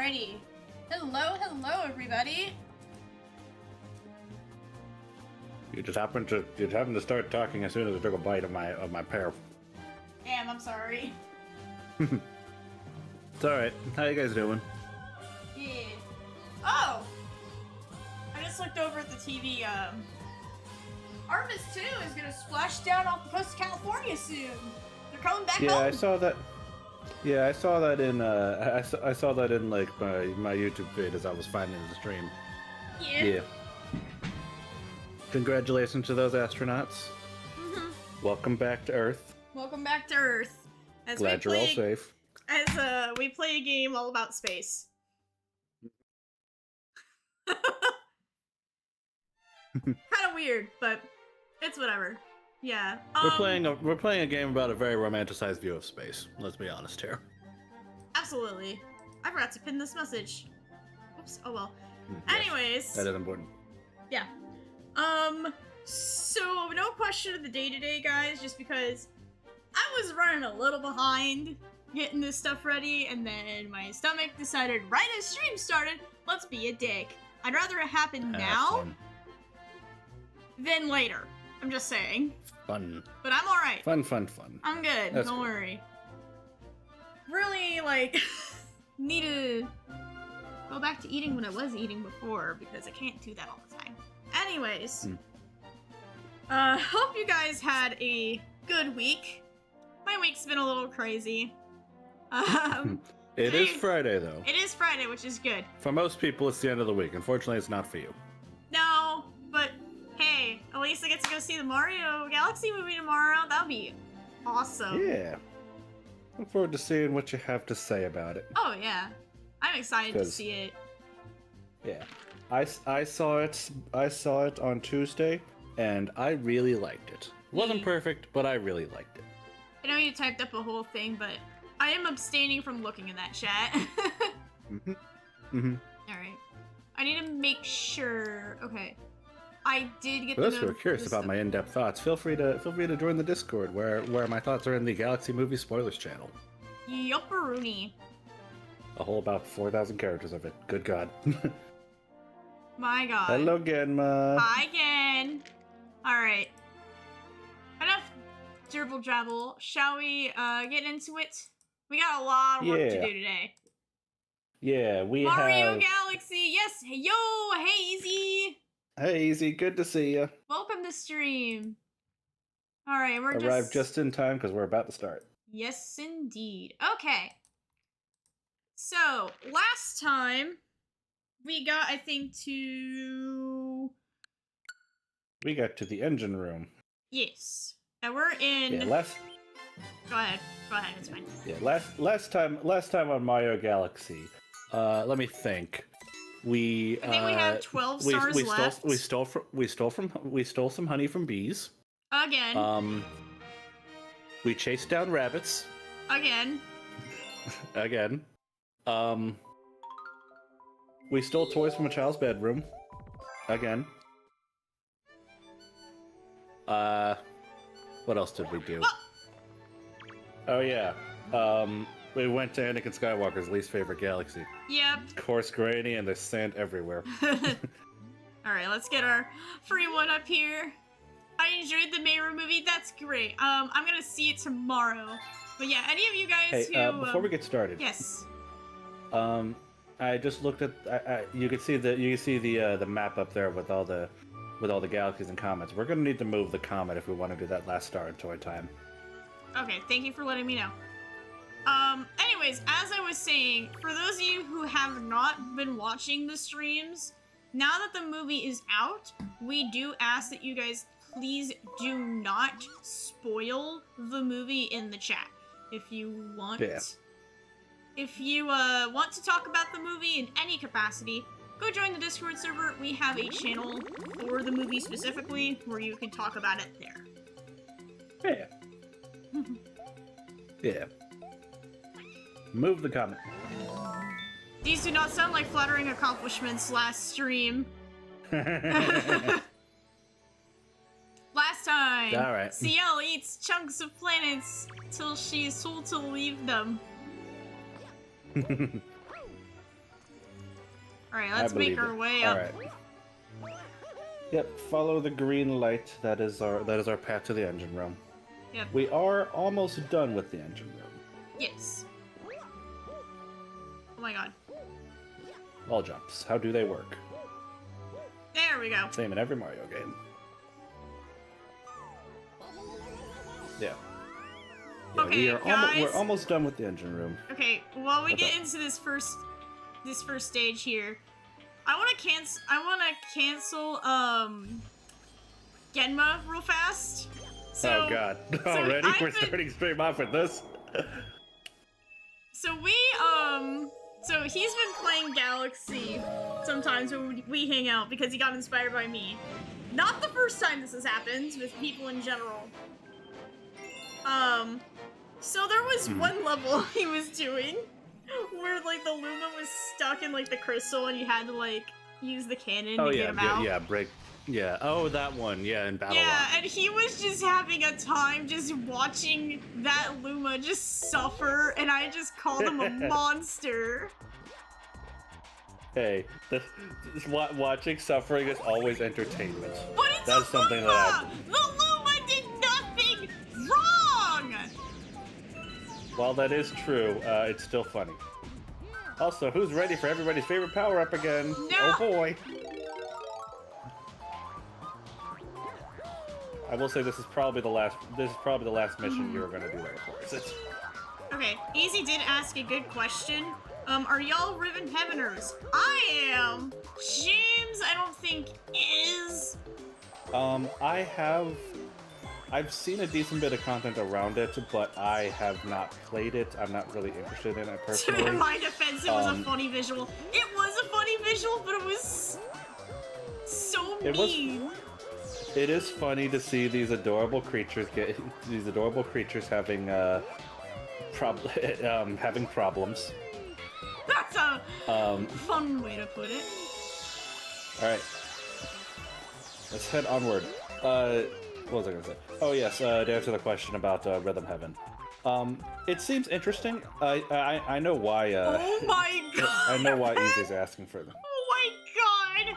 Alrighty. Hello, everybody. You just happened to start talking as soon as I took a bite of my pear. Damn, I'm sorry. It's alright. How you guys doing? Yeah. Oh! I just looked over at the TV, Artemis 2 is gonna splash down off the coast of California soon. They're coming back home. I saw that. Yeah, I saw that in I saw that in like my YouTube feed as I was finding the stream. Yeah. Congratulations to those astronauts. Welcome back to Earth. Welcome back to Earth. As Glad you're all safe. As we play a game all about space. Kind of weird, but it's whatever. Yeah. We're playing a game about a very romanticized view of space. Let's be honest here. Absolutely. I forgot to pin this message. Oops. Oh well. Yes, Anyways. that is important. Yeah. So no question of the day today, guys, just because I was running a little behind getting this stuff ready, and then my stomach decided right as stream started, let's be a dick. I'd rather it happen now than later. I'm just saying. Fun. But I'm alright. Fun. I'm good. That's Don't good. worry. Really, like, need to go back to eating when I was eating before, because I can't do that all the time. Anyways. Hope you guys had a good week. My week's been a little crazy. It is Friday, though. It is Friday, which is good. For most people, it's the end of the week. Unfortunately, it's not for you. No, but hey, at least I get to go see the Mario Galaxy movie tomorrow. That'll be awesome. Yeah. Look forward to seeing what you have to say about it. Oh, yeah. I'm excited to see it. Yeah. I saw it on Tuesday, and I really liked it. It wasn't perfect, but I really liked it. I know you typed up a whole thing, but I am abstaining from looking in that chat. Alright. I need to make sure. Okay. I did get For those who are curious about my in-depth thoughts, feel free to join the Discord where my thoughts are in the Galaxy Movie Spoilers channel. Yopperoonie. A whole about 4,000 characters of it. Good God. My God. Hello, Genma. Hi again. Alright. Enough dribble drabble. Shall we get into it? We got a lot of work to do today. Yeah, we Mario have... Galaxy! Yes! Yo! Hey, Easy! Hey, Easy, good to see you. Welcome to stream. Alright, we're Arrived just in time because we're about to start. Yes, indeed. Okay. So, last time, we got, I think, to... We got to the engine room. Yes. And we're in... Yeah, Go ahead, it's fine. Yeah, last time on Mario Galaxy, let me think. I think we have 12 stars left. We stole some honey from bees. Again. We chased down rabbits. Again. Again. We stole toys from a child's bedroom. Again. What else did we do? Oh yeah. We went to Anakin Skywalker's least favorite galaxy. Yep. Coarse, grainy, and there's sand everywhere. Alright, let's get our free one up here. I enjoyed the Mayra movie. That's great. I'm gonna see it tomorrow. But yeah, any of you guys who... before we get started. Yes. I just looked at... you can see the map up there with all the galaxies and comets. We're gonna need to move the comet if we want to do that last star in toy time. Okay, thank you for letting me know. Anyways, as I was saying, for those of you who have not been watching the streams, now that the movie is out, we do ask that you guys please do not spoil the movie in the chat. If you want... Yeah. If you, want to talk about the movie in any capacity, go join the Discord server. We have a channel for the movie specifically, where you can talk about it there. Yeah. Yeah. Move the comet. These do not sound like flattering accomplishments last stream. Last time, Alright. Ciel eats chunks of planets till she is told to leave them. Alright, let's make our way up. Alright. Yep, follow the green light. That is our path to the engine room. Yep. We are almost done with the engine room. Yes. Oh my god. Wall jumps. How do they work? There we go. Same in every Mario game. Yeah. Yeah, Okay, we're almost done with the engine room. Okay, while we get into this first stage here, I want to cancel Genma real fast. So, oh god. Already? We're starting straight off with this? So so he's been playing Galaxy sometimes when we hang out because he got inspired by me. Not the first time this has happened with people in general. So there was one level he was doing where like the Luma was stuck in like the crystal and you had to like use the cannon to get him out. Yeah, oh that one, yeah, in Battle Yeah, Rock. and he was just having a time just watching that Luma just suffer, and I just called him a monster. Hey, watching suffering is always entertainment. But it's That's something that the Luma did nothing wrong! While that is true, it's still funny. Also, who's ready for everybody's favorite power-up again? No. Oh boy. I will say this is probably the last mission you're gonna do there, of course. Okay, Easy did ask a good question. Are y'all Riven Heaveners? I am. James, I don't think is. I've seen a decent bit of content around it, but I have not played it. I'm not really interested in it personally. In my defense, it was a funny visual. It was a funny visual, but it was so mean. It is funny to see these adorable creatures having having problems. That's a fun way to put it. All right, let's head onward. What was I gonna say? Oh yes, to answer the question about Rhythm Heaven. It seems interesting. I know why. Oh my god! I know why Easy's asking for them. Oh my god!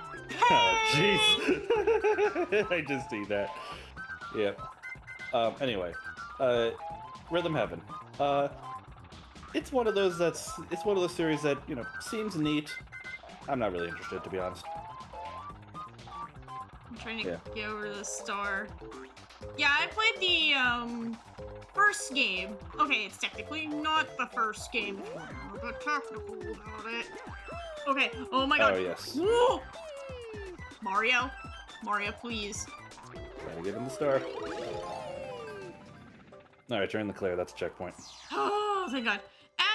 Oh jeez! I just see that. Yeah. Anyway, Rhythm Heaven. It's one of those series that seems neat. I'm not really interested, to be honest. I'm trying to get over the star. Yeah, I played the first game. Okay, it's technically not the first game. We're a bit technical about it. Okay. Oh my god. Oh yes. Whoa! Mario, please. Gotta give him the star. All right, you're in the clear. That's a checkpoint. Oh, thank god.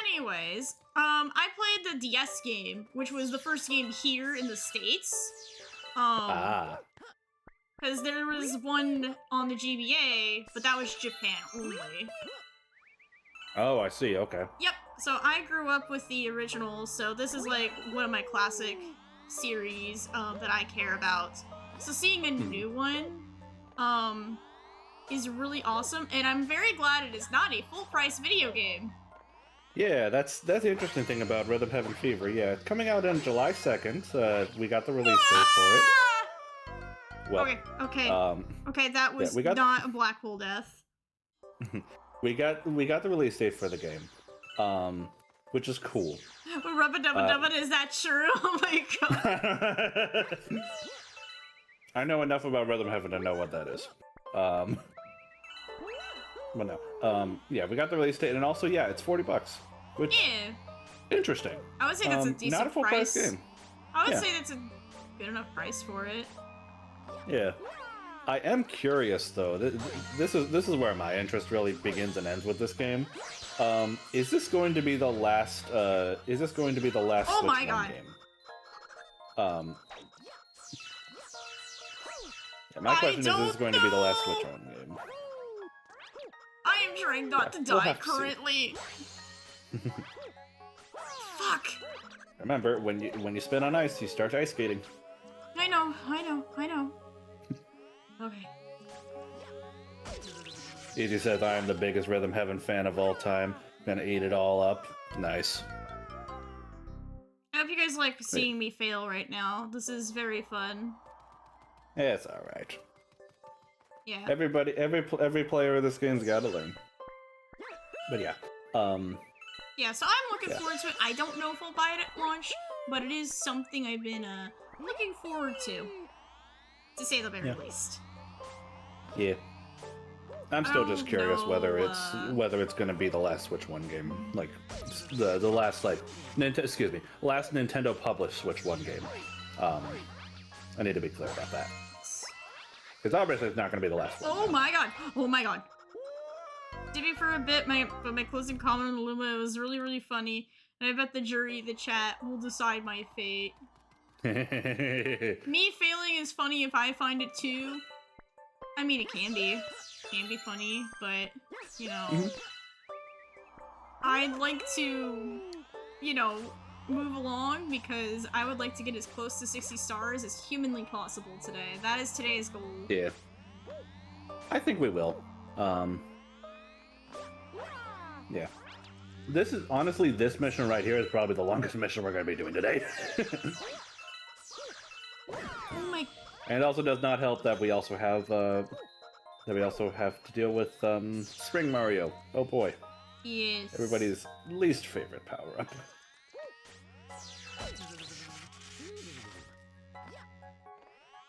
Anyways, I played the DS game, which was the first game here in the States. Because there was one on the GBA, but that was Japan only. Oh, I see. Okay. Yep. So I grew up with the original, so this is like one of my classic series that I care about. So seeing a new one is really awesome, and I'm very glad it is not a full-price video game. Yeah, that's the interesting thing about Rhythm Heaven Fever. Yeah, it's coming out on July 2nd. We got the release date for it. Well, okay. Okay, that was not a black hole death. we got the release date for the game, which is cool. Rubba dubba dubba, is that true? Oh my god. I know enough about Rhythm Heaven to know what that is. But no. Yeah, we got the release date, and also, yeah, it's $40, which interesting. I would say that's a decent not a full price game. I would say that's a good enough price for it. Yeah. I am curious though. This is where my interest really begins and ends with this game. Is this going to be the last? Is this going to be the last oh Switch my god. game? Yeah, my question is this going to be the last Switch One game? I am trying not to die currently. Fuck. Remember, when you spin on ice, you start ice skating. I know. Okay. Easy says, I am the biggest Rhythm Heaven fan of all time. Gonna eat it all up. Nice. I hope you guys like seeing me fail right now. This is very fun. Yeah, it's all right. Yeah. Every player of this game's got to learn. But yeah, Yeah, so I'm looking forward to it. I don't know if I'll buy it at launch, but it is something I've been looking forward to say the very least. Yeah. I'm still just curious whether it's going to be the last Switch 1 game, like the last last Nintendo published Switch 1 game. I need to be clear about that. Because obviously it's not going to be the last one. Oh my god! Oh my god! Did me for a bit, but my closing comment on the Luma was really, really funny, and I bet the jury, the chat, will decide my fate. Me failing is funny if I find it too. I mean, it can be funny, but, you know, I'd like to, you know, move along because I would like to get as close to 60 stars as humanly possible today. That is today's goal. Yeah. I think we will. Yeah. This is, honestly, this mission right here is probably the longest mission we're going to be doing today. Oh my... And it also does not help that we also have, to deal with, Spring Mario. Oh boy. Yes. Everybody's least favorite power-up.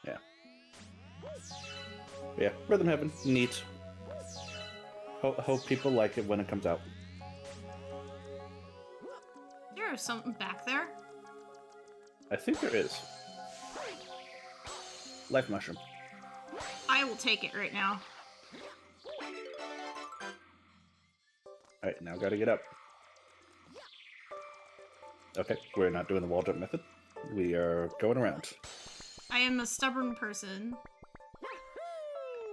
Yeah. Yeah, Rhythm Heaven. Neat. Hope people like it when it comes out. There's something back there. I think there is. Life Mushroom. I will take it right now. Alright, now gotta get up. Okay, we're not doing the wall jump method. We are going around. I am a stubborn person.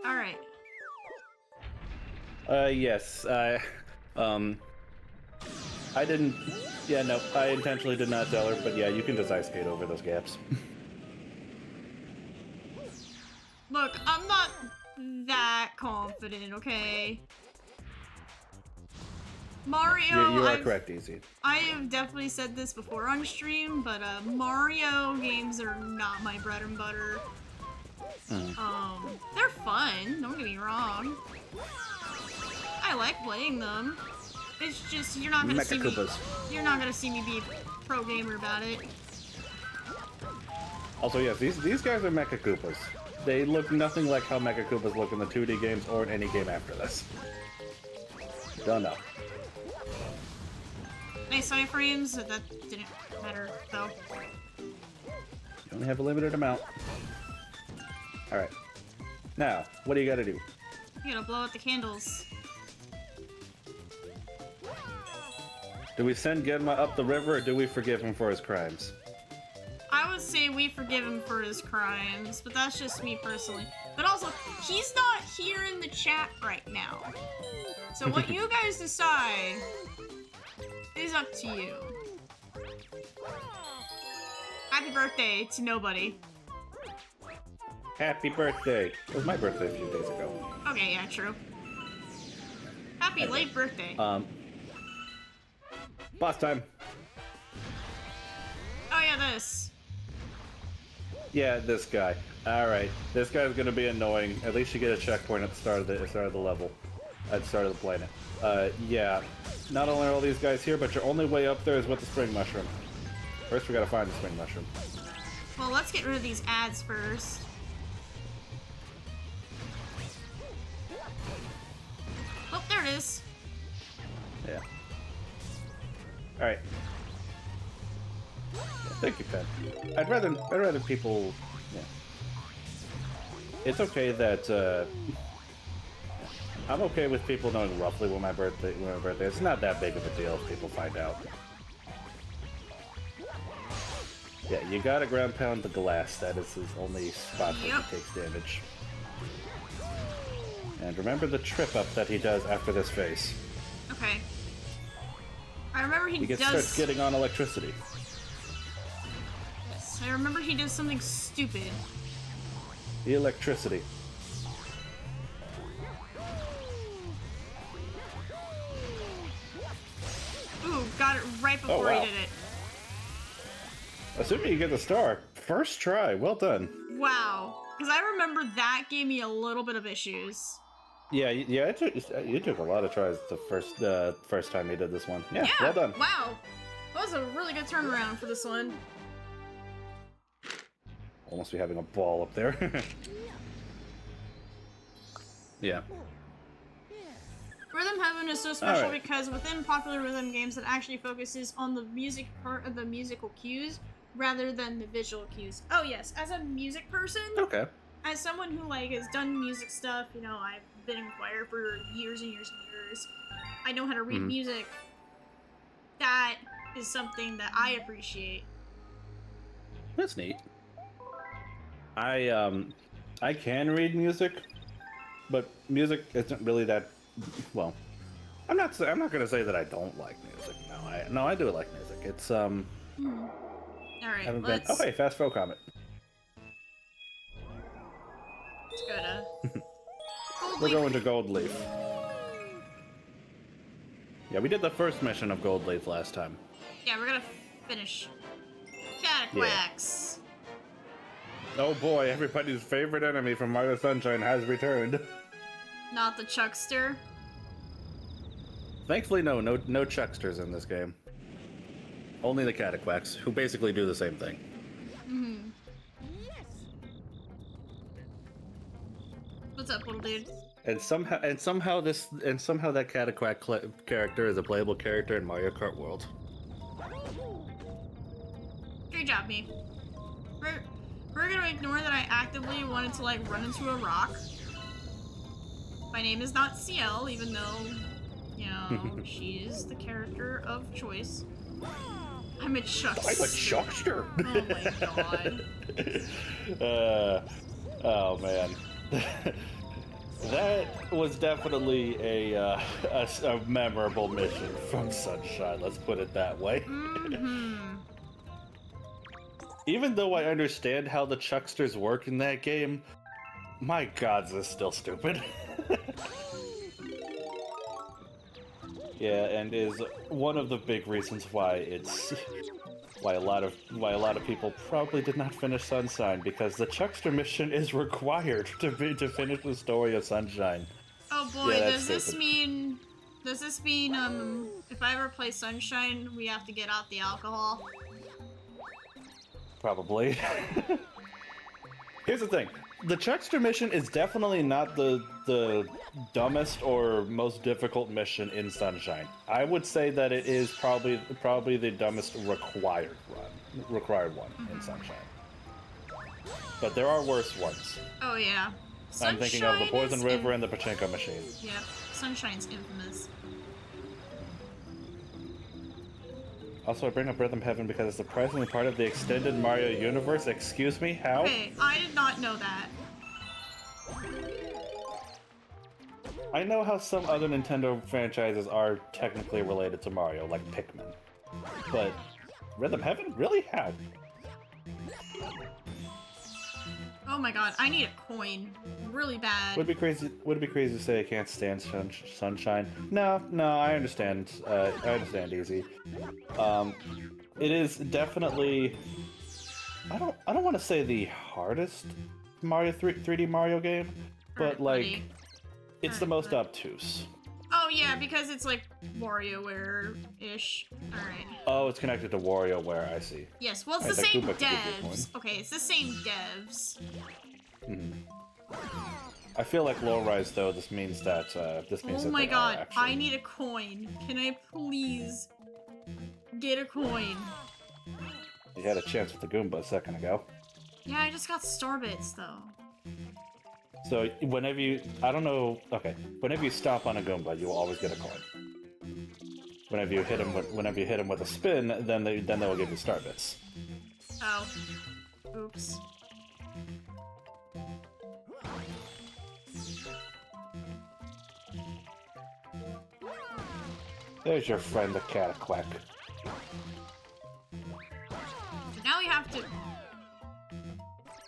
Alright. Yes, I didn't... Yeah, no, I intentionally did not tell her, but yeah, you can just ice skate over those gaps. Look, I'm not that confident, okay? Mario, you are correct, Easy. I have definitely said this before on stream, but Mario games are not my bread and butter. They're fun, don't get me wrong. I like playing them. It's just you're not gonna see me. You're not gonna see me be a pro gamer about it. Also, yes, these guys are Mecha Koopas. They look nothing like how Mecha Koopas look in the 2D games or in any game after this. Don't know. Nice iframes. That didn't matter though. You only have a limited amount. All right. Now, what do you got to do? You gotta blow out the candles. Do we send Genma up the river, or do we forgive him for his crimes? I would say we forgive him for his crimes, but that's just me personally. But also, he's not here in the chat right now. So what you guys decide is up to you. Happy birthday to nobody. Happy birthday. It was my birthday a few days ago. Okay, yeah, true. Happy late birthday. Boss time. Oh yeah, this. Yeah, this guy. Alright, this guy's gonna be annoying. At least you get a checkpoint at the start of the level. At the start of the planet. Yeah. Not only are all these guys here, but your only way up there is with the spring mushroom. First we gotta find the spring mushroom. Well, let's get rid of these ads first. Oh, there it is. Yeah. Alright. Yeah, thank you, Pen. I'd rather people... Yeah. It's okay that, I'm okay with people knowing roughly when my birthday is. It's not that big of a deal if people find out. Yeah, you gotta ground pound the glass. That is his only spot where he takes damage. And remember the trip up that he does after this phase. Okay. I remember he starts getting on electricity. Yes, I remember he does something stupid. The electricity. Ooh, got it right before he did it. Assuming you get the star. First try. Well done. Wow. Because I remember that gave me a little bit of issues. Yeah, you took a lot of tries the first time you did this one. Yeah, well done. Wow. That was a really good turnaround for this one. Almost be having a ball up there. Yeah. Rhythm Heaven is so special because within popular rhythm games, it actually focuses on the music part of the musical cues rather than the visual cues. Oh yes, as a music person, Okay. as someone who like has done music stuff, you know, I've been in choir for years and years and years. I know how to read music. That is something that I appreciate. That's neat. I can read music, but music isn't really that well. I'm not gonna say that I don't like music. No, I do like music. It's All right, let's. Oh hey, fast foe comet. Let's go to. We're going to Gold Leaf. Yeah, we did the first mission of Gold Leaf last time. Yeah, we're gonna finish. Cataquax. Oh boy, everybody's favorite enemy from Mario Sunshine has returned. Not the Chuckster. Thankfully, no Chucksters in this game. Only the Cataquax, who basically do the same thing. What's up, little dude? And somehow that Cataquack character is a playable character in Mario Kart World. Great job, me. We're gonna ignore that I actively wanted to like run into a rock. My name is not Ciel, even though, you know, she's the character of choice. I'm a Chuckster. I'm a Chuckster. Oh my god. Oh man. That was definitely a memorable mission from Sunshine, let's put it that way. Even though I understand how the Chucksters work in that game, my god, this is still stupid. Yeah, and is one of the big reasons why a lot of people probably did not finish Sunshine, because the Chuckster mission is required to finish the story of Sunshine. Oh boy, Yeah, does this mean if I ever play Sunshine, we have to get out the alcohol? Probably. Here's the thing. The Chuckster mission is definitely not the dumbest or most difficult mission in Sunshine. I would say that it is probably the dumbest required one in Sunshine. But there are worse ones. Oh yeah. I'm thinking of the Poison River and the Pachinko machine. Yep, Sunshine's infamous. Also, I bring up Rhythm Heaven because it's surprisingly part of the extended Mario universe. Excuse me, how? Okay, I did not know that. I know how some other Nintendo franchises are technically related to Mario, like Pikmin. But Rhythm Heaven? Really? How? Oh my god, I need a coin. Really bad. Would it be crazy to say I can't stand Sunshine? No, I understand. I understand easy. It is definitely. I don't want to say the hardest Mario 3D Mario game, but like, it's the most obtuse. Oh yeah, because it's like WarioWare-ish. Alright. Oh, it's connected to WarioWare, I see. Yes, well it's the same devs. Okay, it's the same devs. I feel like low-rise though, this means that, Oh my god, I need a coin. Can I please get a coin? You had a chance with the Goomba a second ago. Yeah, I just got Starbits though. So whenever you, whenever you stop on a Goomba, you will always get a coin. Whenever you hit him with a spin, then they will give you Starbits. Oh. Oops. There's your friend, the Cataquack. So now we have to...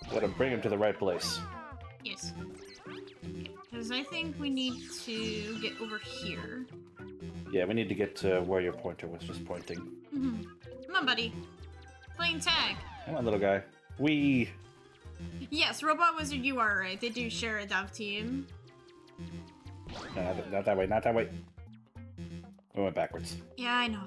Gotta bring him to the right place. Yes. Because I think we need to get over here. Yeah, we need to get to where your pointer was just pointing. Come on, buddy. playing tag. Come on, little guy. We. Yes, Robot Wizard, you are right. They do share a dev team. No, not that way. Not that way. We went backwards. Yeah, I know.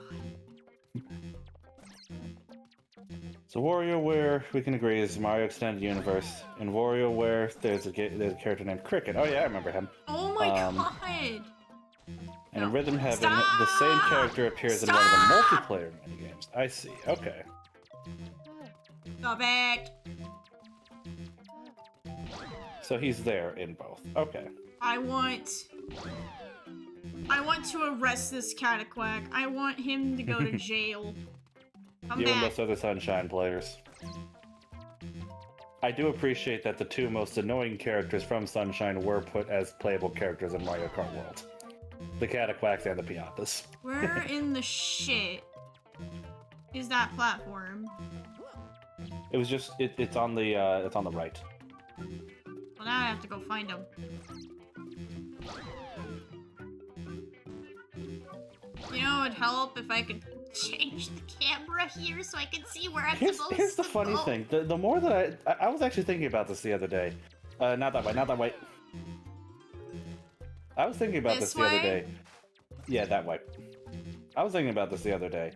So WarioWare, we can agree, is Mario Extended Universe. In WarioWare, there's a character named Cricket. Oh yeah, I remember him. Oh my god! And in Rhythm Heaven, Stop! the same character appears in one of the multiplayer minigames. I see. Okay. Stop it! So he's there in both. Okay. I want to arrest this cataquack. I want him to go to jail. Come You back. and most other Sunshine players. I do appreciate that the two most annoying characters from Sunshine were put as playable characters in Mario Kart World. The Cataquacks and the Piantas. Where in the shit is that platform? It was just it's on the right. Well, now I have to go find him. You know, it'd help if I could change the camera here so I can see where I'm supposed to go. Here's the funny thing. The more that I was actually thinking about this the other day. Not that way. Not that way. I was thinking about this the other day. Yeah, that way. I was thinking about this the other day.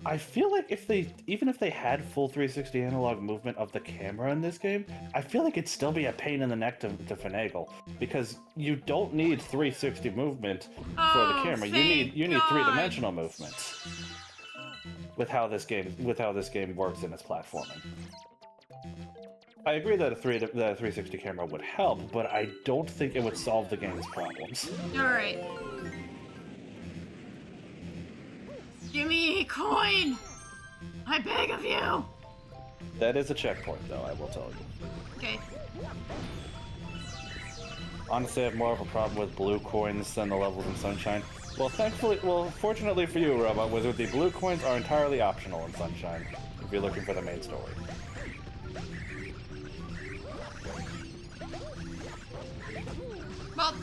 I feel like even if they had full 360 analog movement of the camera in this game, I feel like it'd still be a pain in the neck to finagle, because you don't need 360 movement for the camera. You need three-dimensional movement with how this game works in its platforming. I agree that a 360 camera would help, but I don't think it would solve the game's problems. Alright. Give me a coin! I beg of you! That is a checkpoint, though, I will tell you. Okay. Honestly, I have more of a problem with blue coins than the levels in Sunshine. Fortunately for you, Robot Wizard, the blue coins are entirely optional in Sunshine, if you're looking for the main story. Well,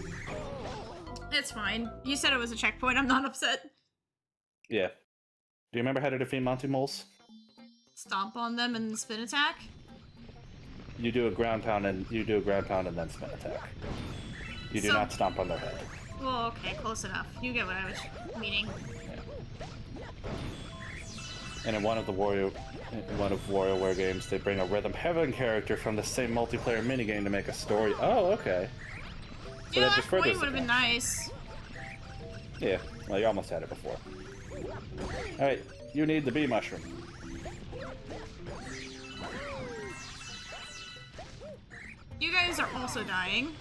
it's fine. You said it was a checkpoint, I'm not upset. Yeah. Do you remember how to defeat Monty Moles? Stomp on them and spin attack? You do a ground pound and then spin attack. You do not stomp on their head. Well, okay, close enough. You get what I was meaning. Yeah. And in one of WarioWare games, they bring a Rhythm Heaven character from the same multiplayer minigame to make a story. Oh, okay. So Yeah, that that just coin furthers would have been nice. Yeah, well, you almost had it before. Alright, you need the bee mushroom. You guys are also dying.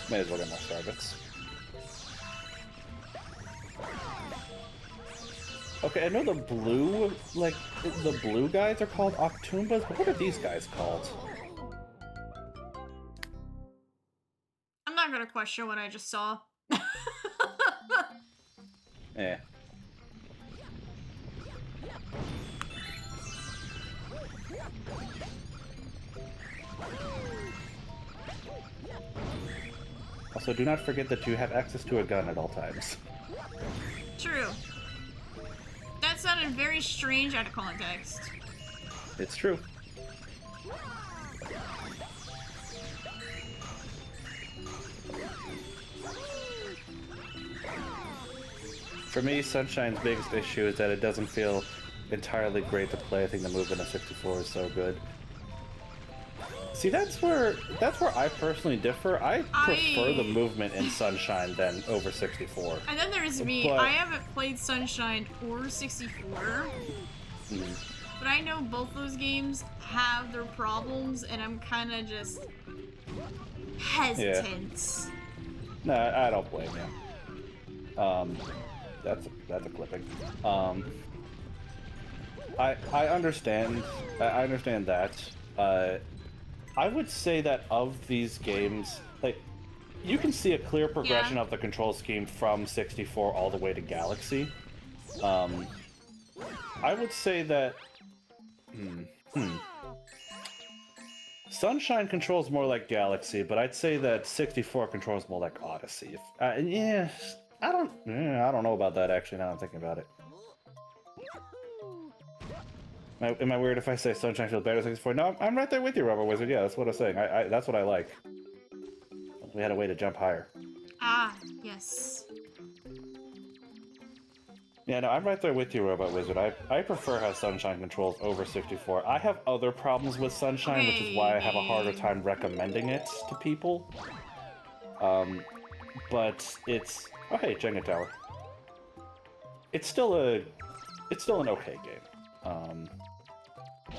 May as well get more Starbits. Okay, I know the blue guys are called Octoombas, but what are these guys called? I'm not gonna question what I just saw. Eh. Also, do not forget that you have access to a gun at all times. True. That sounded very strange out of context. It's true. For me, Sunshine's biggest issue is that it doesn't feel entirely great to play. I think the movement of 64 is so good. See, that's where I personally differ. I prefer the movement in Sunshine than over 64. And then there's me. But... I haven't played Sunshine or 64. But I know both those games have their problems, and I'm kind of just hesitant. Yeah. No, I don't blame you. That's a clipping. I understand. I understand that. I would say that of these games, like, you can see a clear progression of the control scheme from 64 all the way to Galaxy. I would say that. Sunshine controls more like Galaxy, but I'd say that 64 controls more like Odyssey. Yeah, I don't know about that actually. Now I'm thinking about it. Am I weird if I say Sunshine feels better 64? No, I'm right there with you, Rubber Wizard. Yeah, that's what I'm saying. That's what I like. We had a way to jump higher. Ah, yes. Yeah, no, I'm right there with you, Robot Wizard. I prefer how Sunshine controls over 64. I have other problems with Sunshine, which is why I have a harder time recommending it to people. But it's... Oh, hey, Jenga Tower. It's still an okay game.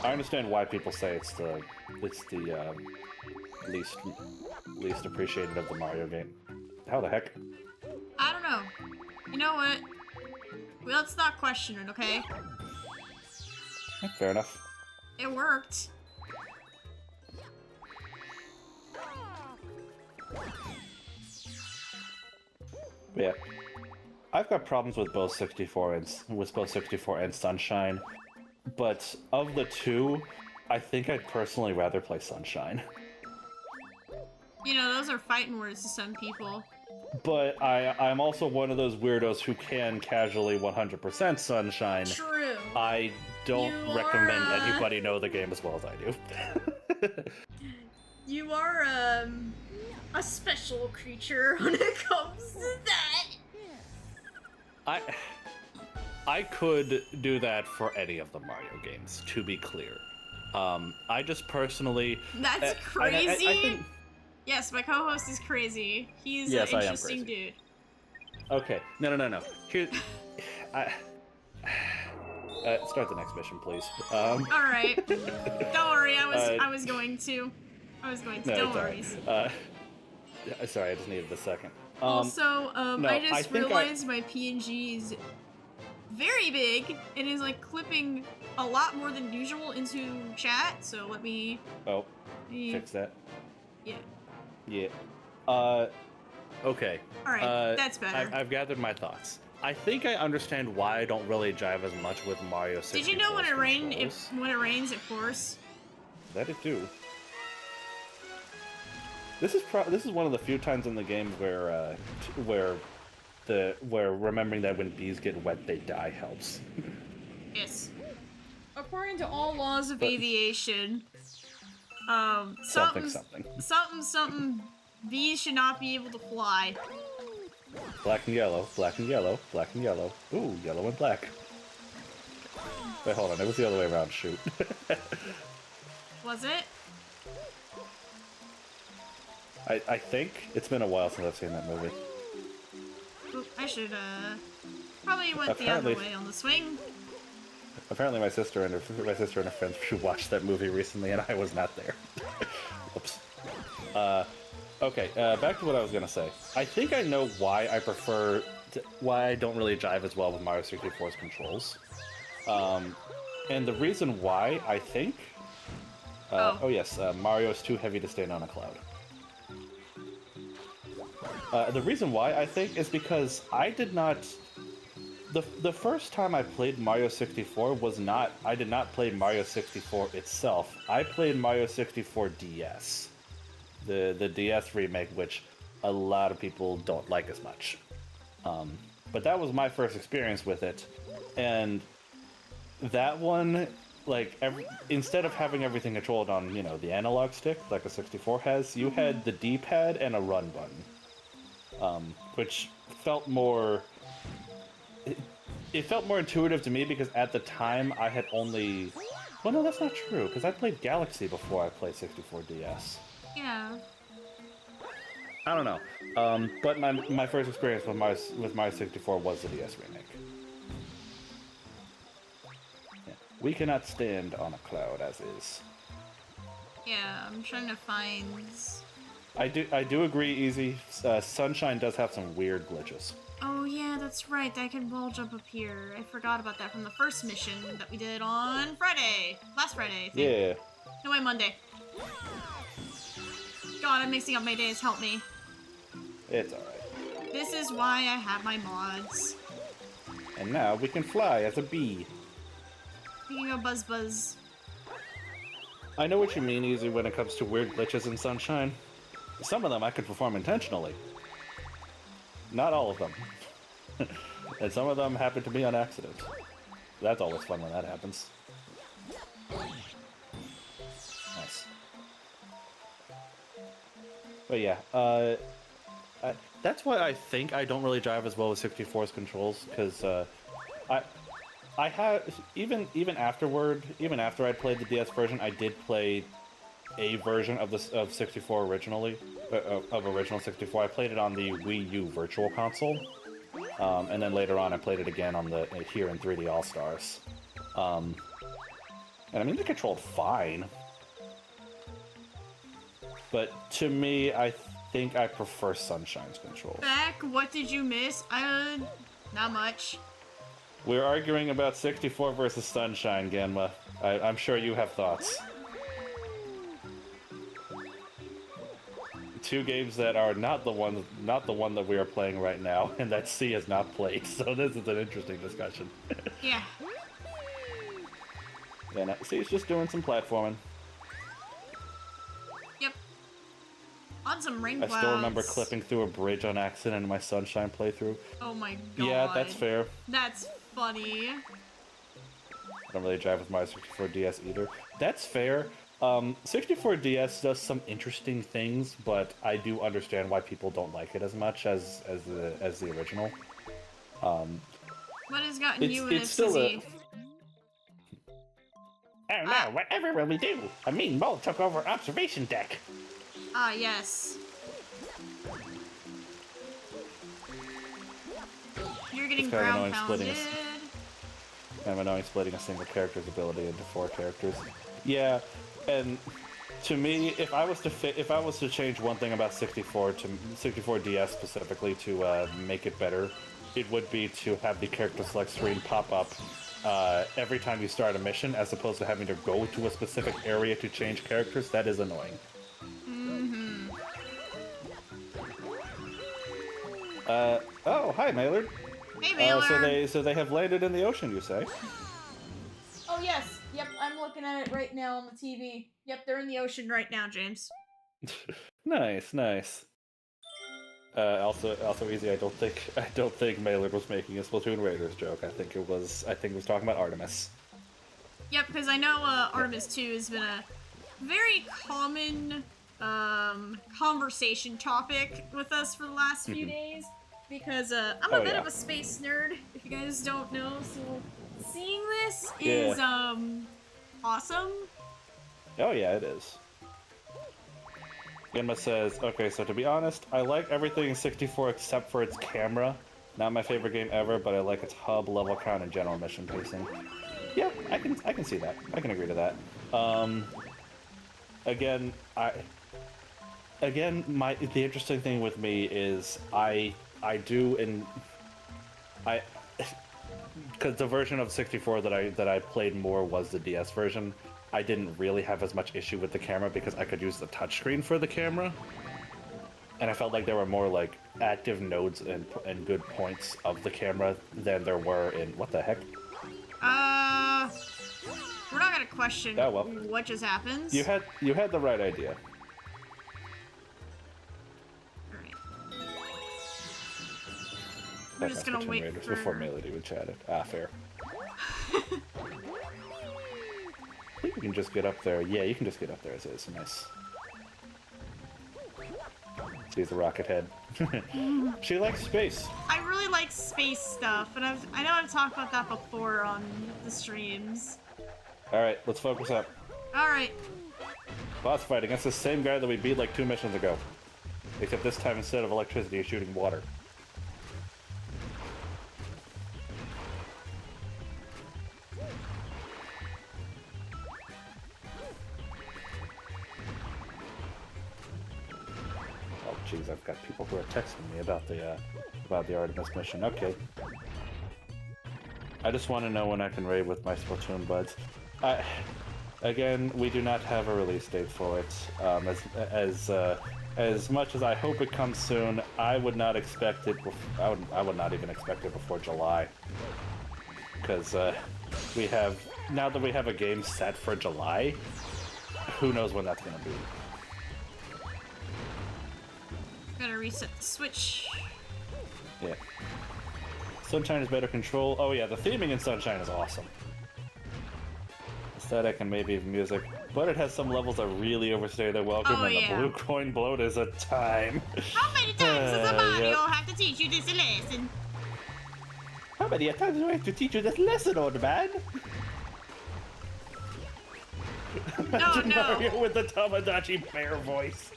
I understand why people say it's the least appreciated of the Mario game. How the heck? I don't know. You know what? Well, let's not question it, okay? Fair enough. It worked. Yeah. I've got problems with both 64 and Sunshine, but of the two, I think I'd personally rather play Sunshine. You know, those are fighting words to some people. But I'm also one of those weirdos who can casually 100% Sunshine. True. I don't recommend anybody know the game as well as I do. You are, a special creature when it comes to that. I could do that for any of the Mario games, to be clear. I just personally... That's crazy. I think... Yes, my co-host is crazy. He's yes, an interesting dude. Okay, no. Here, start the next mission, please. All right. Don't worry, I was going to. No, Don't worry. Right. Sorry, I just needed a second. Also, no, I just realized my PNG is very big and is like clipping a lot more than usual into chat. So let me. Oh, fix that. Yeah. Yeah. Okay. Alright, that's better. I've gathered my thoughts. I think I understand why I don't really jive as much with Mario 64. Did you know when it rains, it pours? That it do. This is one of the few times in the game where remembering that when bees get wet they die helps. Yes. According to all laws of aviation, something, bees should not be able to fly. Black and yellow, black and yellow, black and yellow. Ooh, yellow and black. Wait, hold on, it was the other way around, shoot. Was it? I think it's been a while since I've seen that movie. Oop, I should, probably went the other way on the swing. Apparently my sister and her friends watched that movie recently and I was not there. Whoops. Okay, back to what I was gonna say. I think I know why why I don't really jive as well with Mario 64's controls. And the reason why, I think... oh yes, Mario is too heavy to stand on a cloud. The reason why, I think, is because I did not... The first time I played Mario 64 I did not play Mario 64 itself. I played Mario 64 DS. The DS remake, which a lot of people don't like as much. But that was my first experience with it. And that one, like, instead of having everything controlled on, you know, the analog stick, like a 64 has, you had the D-pad and a run button. Which felt more... It felt more intuitive to me because at the time I had only... Well, no, that's not true, because I played Galaxy before I played 64 DS. Yeah. I don't know. But my first experience with Mario 64 was the DS remake. Yeah. We cannot stand on a cloud as is. Yeah, I'm trying to find... I do agree, Easy. Sunshine does have some weird glitches. Oh yeah, that's right. I can wall jump up here. I forgot about that from the first mission that we did on Friday. Last Friday, I think. Yeah. No, wait, Monday. God, I'm mixing up my days. Help me. It's alright. This is why I have my mods. And now we can fly as a bee. We can go buzz buzz. I know what you mean, Easy, when it comes to weird glitches in Sunshine. Some of them I could perform intentionally. Not all of them. And some of them happen to be on accident. That's always fun when that happens. But yeah, that's why I think I don't really drive as well with 64's controls, because I have even after I played the DS version, I did play a version of this of 64 originally, of original 64. I played it on the Wii U Virtual Console, and then later on I played it again on the here in 3D All Stars. And I mean they controlled fine, but to me, I think I prefer Sunshine's controls. Beck, what did you miss? Not much. We're arguing about 64 versus Sunshine, Genma. I'm sure you have thoughts. Two games that are not the one that we are playing right now, and that C has not played. So this is an interesting discussion. Yeah. And C's just doing some platforming. Yep. On some rain clouds. I still remember clipping through a bridge on accident in my Sunshine playthrough. Oh my god. Yeah, that's fair. That's funny. I don't really drive with my 64DS either. That's fair. 64DS does some interesting things, but I do understand why people don't like it as much as the original. What has gotten you in it's a still tizzy? Oh no, whatever will we do? A mean mole took over observation deck. Ah, yes. You're getting It's kind of ground annoying pounded. kind of annoying splitting a single character's ability into 4 characters. Yeah, and to me, if I was to change one thing about 64DS specifically to make it better, it would be to have the character select screen pop up every time you start a mission, as opposed to having to go to a specific area to change characters. That is annoying. Mm-hmm. Oh, hi, Maylard. Hey, Baylor. So they have landed in the ocean, you say? Oh, yes. Yep, I'm looking at it right now on the TV. Yep, they're in the ocean right now, James. Nice. Also easy. I don't think Maylard was making a Splatoon Raiders joke. I think it was talking about Artemis. Yep, because I know Artemis 2 has been a very common conversation topic with us for the last few days. Because I'm a bit of a space nerd, if you guys don't know, so seeing this is awesome. Oh yeah, it is. Genma says, okay, so to be honest, I like everything in 64 except for its camera. Not my favorite game ever, but I like its hub, level count, and general mission pacing. Yeah, I can see that. I can agree to that. The interesting thing with me is because the version of 64 that I played more was the DS version. I didn't really have as much issue with the camera because I could use the touchscreen for the camera, and I felt like there were more like active nodes and good points of the camera than there were in what the heck. We're not gonna question what just happens. You had the right idea. Alright. We're just gonna wait for... before Melody would chat it. Ah, fair. I think you can just get up there. Yeah, you can just get up there as is. Nice. She's the rocket head. She likes space. I really like space stuff, and I know I've talked about that before on the streams. Alright, let's focus up. Alright. Boss fight against the same guy that we beat like 2 missions ago. Except this time instead of electricity, he's shooting water. Jeez, I've got people who are texting me about the Artemis mission. Okay. I just want to know when I can raid with my Splatoon buds. Again, we do not have a release date for it. As much as I hope it comes soon, I would not expect it. I would not even expect it before July. Because now that we have a game set for July, who knows when that's going to be. Gotta reset the switch. Yeah. Sunshine is better control. Oh yeah, the theming in Sunshine is awesome. aesthetic and maybe even music, but it has some levels that really overstay their welcome, Oh, and yeah. the blue coin bloat is a time. How many times does a Mario Yep. have to teach you this lesson? How many times do I have to teach you this lesson, old man? Imagine no. Mario with the Tamagotchi bear voice.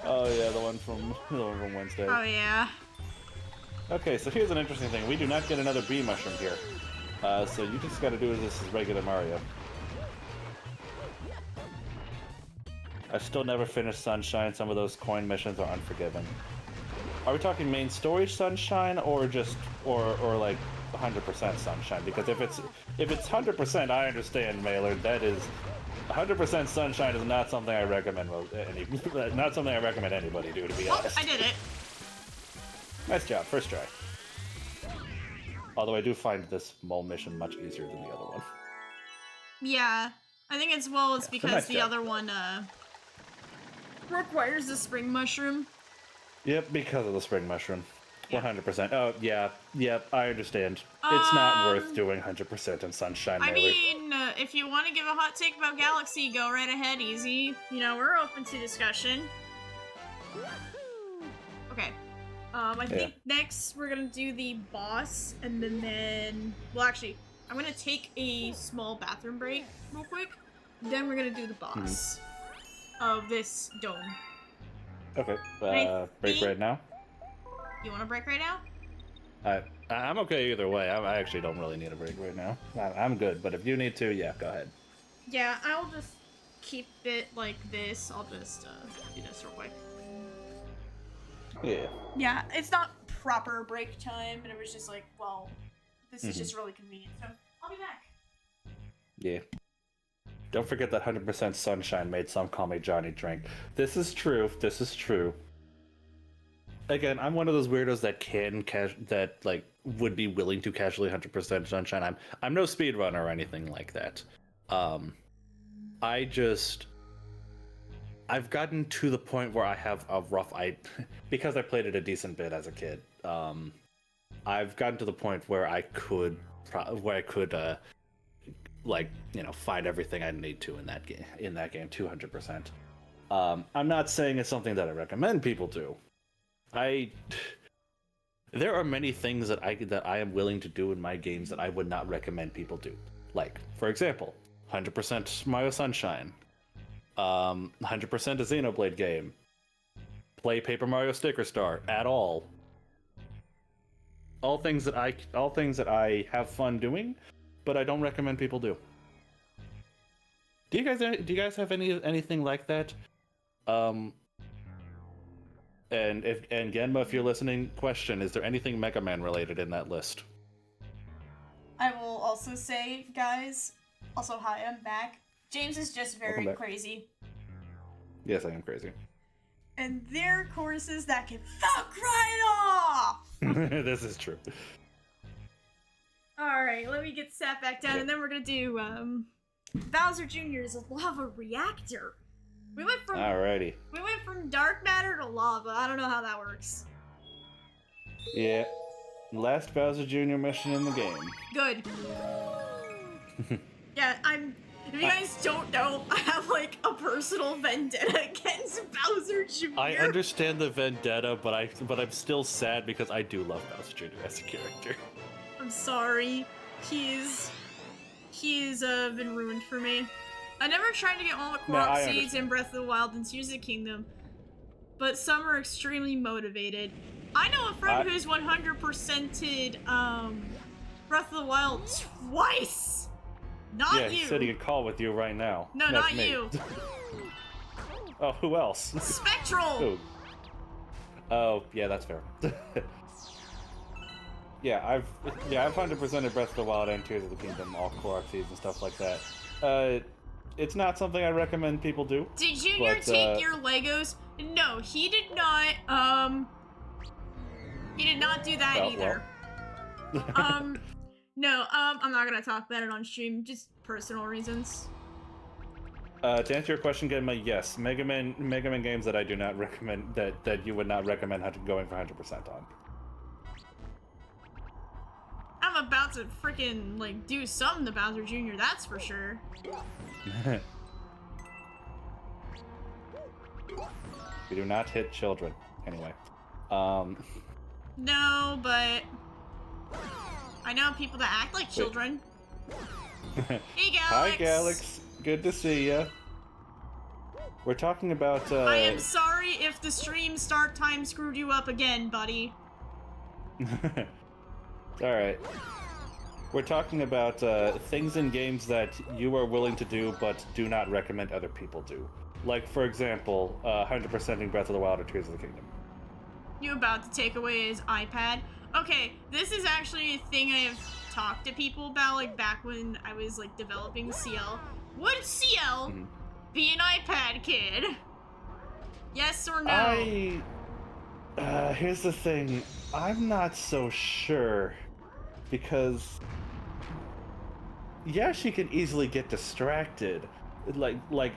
Oh yeah, the one from Wednesday. Oh, yeah. Okay, so here's an interesting thing. We do not get another bee mushroom here. So you just gotta do this as regular Mario. I've still never finished Sunshine. Some of those coin missions are unforgiving. Are we talking main story Sunshine or just or like 100% Sunshine? Because if it's 100%, I understand, Mailer. That is 100% Sunshine is not something I recommend. Not something I recommend anybody do, to be honest. I did it. Nice job, first try. Although I do find this mole mission much easier than the other one. Yeah. I think it's because nice the job. other one, requires the spring mushroom. Yep, because of the spring mushroom. 100%. Oh, yeah. Yep, I understand. It's not worth doing 100% in Sunshine, I Mailer. mean, if you want to give a hot take about Galaxy, go right ahead, easy. You know, we're open to discussion. Okay. I think next we're gonna do the boss, and then... Well, actually, I'm gonna take a small bathroom break real quick. Then we're gonna do the boss of this dome. Okay, break right now? You want to break right now? I'm okay either way. I actually don't really need a break right now. I'm good, but if you need to, yeah, go ahead. Yeah, I'll just keep it like this. I'll just do this real quick. Yeah. Yeah, it's not proper break time, and it was just like, well, this is just really convenient, so I'll be back. Yeah. Don't forget that 100% Sunshine made some call me Johnny Drink. This is true. This is true. Again, I'm one of those weirdos that would be willing to casually 100% Sunshine. I'm no speedrunner or anything like that. I've gotten to the point where I have a rough because I played it a decent bit as a kid. I've gotten to the point where I could find everything I need to in that game 200%. I'm not saying it's something that I recommend people do. There are many things that I am willing to do in my games that I would not recommend people do. Like, for example, 100% Mario Sunshine, 100% a Xenoblade game, play Paper Mario Sticker Star at all. All things that I have fun doing, but I don't recommend people do. Do you guys have anything like that? And Genma, if you're listening, question: is there anything Mega Man related in that list? I will also say, guys. Also, hi, I'm back. James is just very crazy. Yes, I am crazy. And there are choruses that can fuck right off! This is true. Alright, let me get sat back down, and then we're gonna do, Bowser Jr.'s Lava Reactor. Alrighty. We went from dark matter to lava. I don't know how that works. Yeah. Last Bowser Jr. mission in the game. Good. Yeah, if you guys don't know, I have, like, a personal vendetta against Bowser Jr. I understand the vendetta, but I'm still sad because I do love Bowser Jr. as a character. I'm sorry. He's been ruined for me. I never tried to get all the Korok seeds in Breath of the Wild and Tears of the Kingdom, but some are extremely motivated. I know a friend who's 100%ed Breath of the Wild twice. Not you. Yeah, he's sitting in call with you right now. No, That's not me. you. Oh, who else? Spectral. Ooh. Oh, yeah, that's fair. Yeah, I've 100%ed Breath of the Wild and Tears of the Kingdom, all Korok seeds and stuff like that. It's not something I recommend people do. Did Junior take your Legos? No, he did not. He did not do that either. Well. No, I'm not gonna talk about it on stream, just personal reasons. To answer your question, Genma, yes, Mega Man games that I do not recommend, that you would not recommend going for 100% on. I'm a about to freaking, like, do something to Bowser Jr., that's for sure. We do not hit children. Anyway. No, but... I know people that act like children. Hey, Galax! Hi, Galax. Good to see ya. We're talking about, I am sorry if the stream start time screwed you up again, buddy. Alright. We're talking about things in games that you are willing to do but do not recommend other people do. Like, for example, 100%ing Breath of the Wild or Tears of the Kingdom. You about to take away his iPad? Okay, this is actually a thing I have talked to people about, like, back when I was, like, developing CL. Would CL be an iPad kid? Yes or no? Here's the thing. I'm not so sure. Because... yeah, she can easily get distracted. Like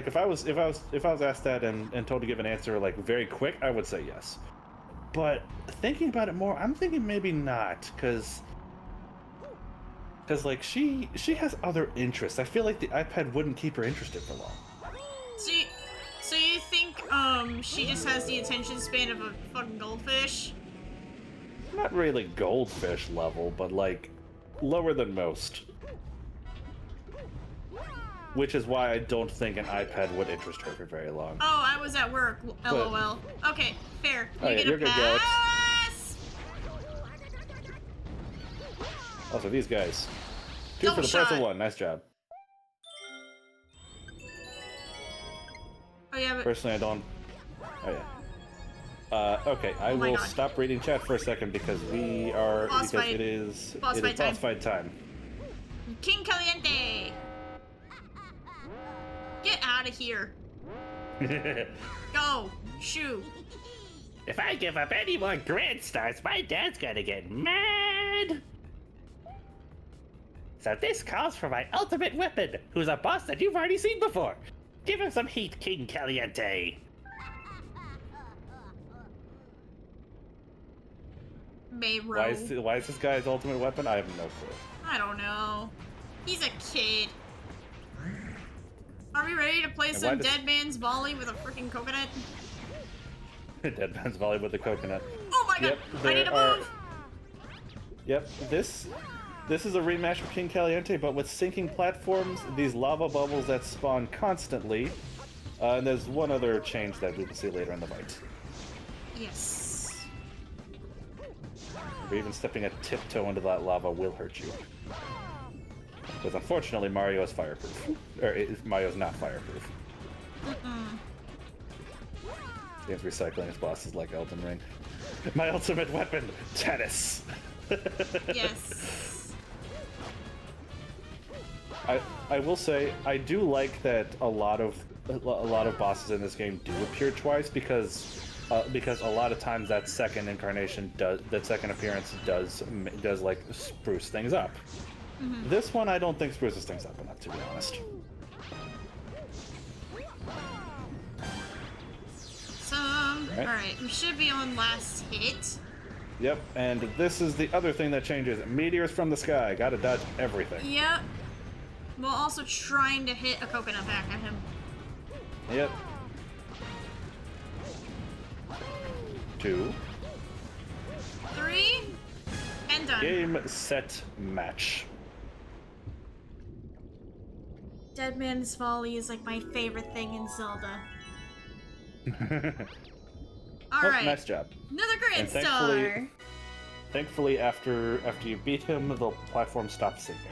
if I was asked that and told to give an answer like very quick, I would say yes. But thinking about it more, I'm thinking maybe not, because like she has other interests. I feel like the iPad wouldn't keep her interested for long. So you think she just has the attention span of a fucking goldfish? Not really goldfish level, but like lower than most. Which is why I don't think an iPad would interest her for very long. Oh, I was at work. LOL. Okay, fair. You get a pass. Also, these guys. 2 for the price of 1. Nice job. Oh yeah, but personally, I don't. Oh yeah. Okay, I will stop reading chat for a second because we are it is boss fight time. King Caliente. Get out of here. Go. Shoo. If I give up any more Grand Stars, my dad's gonna get mad. So this calls for my ultimate weapon, who's a boss that you've already seen before. Give him some heat, King Caliente. Mayro. Why is this guy's ultimate weapon? I have no clue. I don't know. He's a kid. Are we ready to play some Dead Man's Volley with a freaking coconut? Dead Man's Volley with a coconut. Oh my god! I need to move! Yep, this is a rematch of King Caliente, but with sinking platforms, these lava bubbles that spawn constantly, and there's one other change that we can see later in the fight. Yes. Or even stepping a tiptoe into that lava will hurt you. Because unfortunately, Mario is fireproof. Or Mario's not fireproof. Game's recycling its bosses like Elden Ring. My ultimate weapon, tennis. Yes. I will say I do like that a lot of bosses in this game do appear twice because a lot of times that second appearance does like spruce things up. This one I don't think spruces things up enough, to be honest. Alright, we should be on last hit. Yep, and this is the other thing that changes. Meteors from the sky. Gotta dodge everything. Yep. While also trying to hit a coconut back at him. Yep. 2. 3. And done. Game, set, match. Dead Man's Volley is like my favorite thing in Zelda. Alright. Nice job. Another Grand and Star! Thankfully, after you beat him, the platform stopped sinking.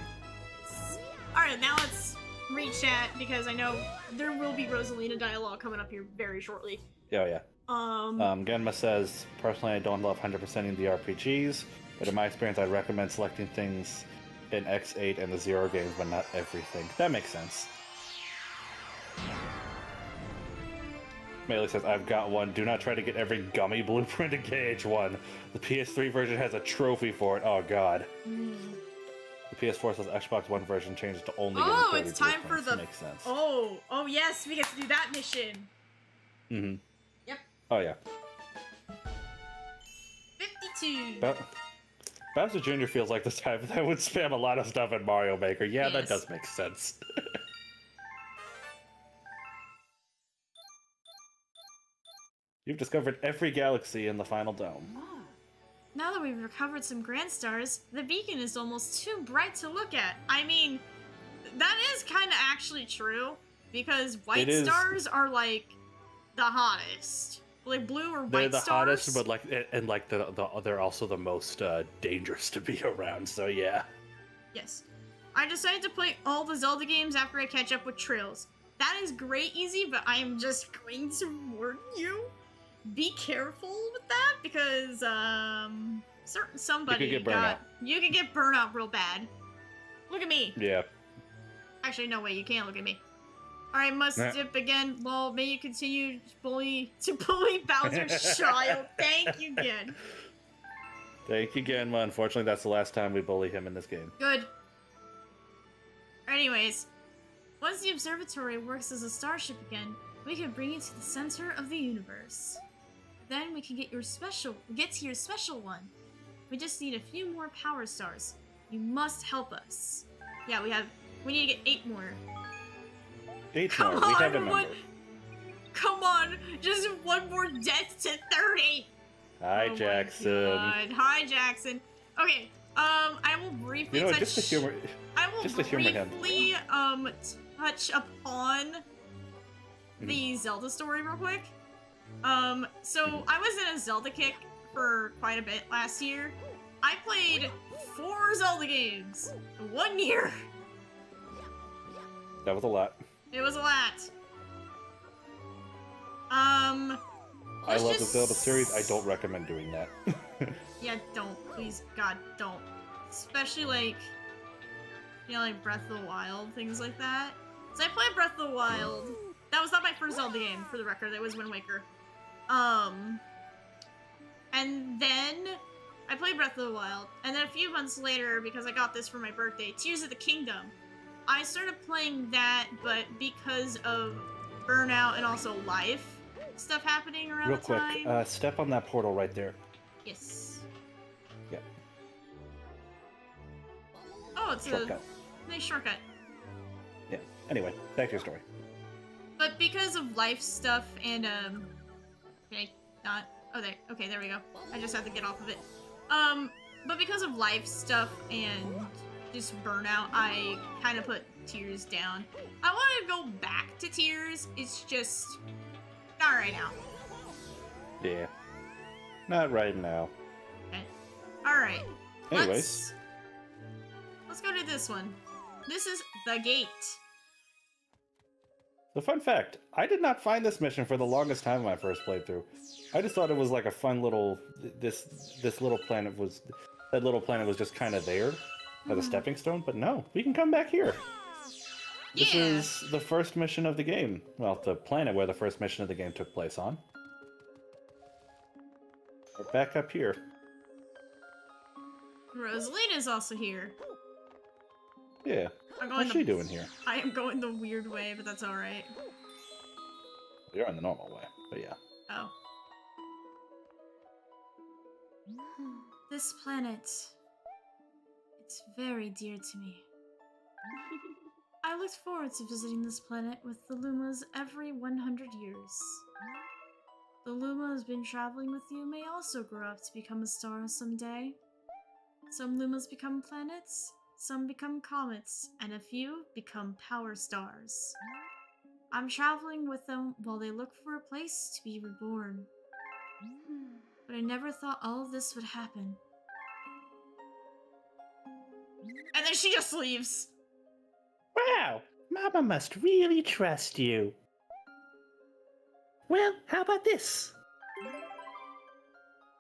Alright, now let's read chat, because I know there will be Rosalina dialogue coming up here very shortly. Oh, yeah. Genma says, personally, I don't love 100%ing the RPGs, but in my experience, I recommend selecting things in X8 and the Zero games, but not everything. That makes sense. Melee says, I've got one. Do not try to get every gummy blueprint in KH1. The PS3 version has a trophy for it. Oh, God. The PS4 says Xbox One version changes to only getting 30 it's time for the... Makes sense. Oh, yes, we get to do that mission. Yep. Oh, yeah. 52. Bowser Jr. feels like the type that would spam a lot of stuff in Mario Maker. Yeah, that Yes. does make sense. You've discovered every galaxy in the final dome. Now that we've recovered some grand stars, the beacon is almost too bright to look at. I mean, that is kind of actually true, because white stars are like the hottest. Like blue or white They're the stars. hottest, but they're also the most dangerous to be around. So yeah. Yes. I decided to play all the Zelda games after I catch up with Trails. That is great, Easy, but I am just going to warn you. Be careful with that, because somebody You could get burnout. You can get burnout real bad. Look at me. Yeah. Actually, no way, you can't look at me. Alright, must dip again. Lol, may you continue to bully Bowser's child. Thank you again. Thank you again. Well, unfortunately, that's the last time we bully him in this game. Good. Anyways, once the observatory works as a starship again, we can bring it to the center of the universe. Then we can get to your special one. We just need a few more power stars. You must help us. Yeah, we need to get 8 more. 8 more. We have a number. Come on, just one more death to 30. Hi, Oh Jackson. my God. Hi, Jackson. Okay, I will briefly touch. Just to humor. I will just to humor him. briefly touch upon the Zelda story real quick. So I was in a Zelda kick for quite a bit last year. I played 4 Zelda games in 1 year. That was a lot. It was a lot. I love the Zelda series. I don't recommend doing that. Yeah, don't. Please, God, don't. Especially, like, you know, like Breath of the Wild, things like that. So I played Breath of the Wild. That was not my first Zelda game, for the record. That was Wind Waker. And then I played Breath of the Wild. And then a few months later, because I got this for my birthday, Tears of the Kingdom. I started playing that, but because of burnout and also life stuff happening around Real the quick, time. step on that portal right there. Yes. Yeah. Oh, it's Shortcut. a nice shortcut. Yeah. Anyway, back to your story. But because of life stuff and okay, not okay, there we go. I just have to get off of it. But because of life stuff and just burnout, I kind of put Tears down. I want to go back to Tears. It's just not right now. Yeah. Not right now. Okay. All right. Anyways. Let's go to this one. This is the gate. So fun fact, I did not find this mission for the longest time when I first played through. I just thought it was like a fun little this little planet was just kind of there as a stepping stone, but no, we can come back here. This is the first mission of the game. Well, the planet where the first mission of the game took place on. We're back up here. Rosalina's also here. Yeah. What's she doing here? I am going the weird way, but that's alright. You're in the normal way, but yeah. Oh. This planet. It's very dear to me. I looked forward to visiting this planet with the Lumas every 100 years. The Luma has been traveling with you may also grow up to become a star someday. Some Lumas become planets, some become comets, and a few become power stars. I'm traveling with them while they look for a place to be reborn. But I never thought all of this would happen. And then she just leaves. Wow, Mama must really trust you. Well, how about this?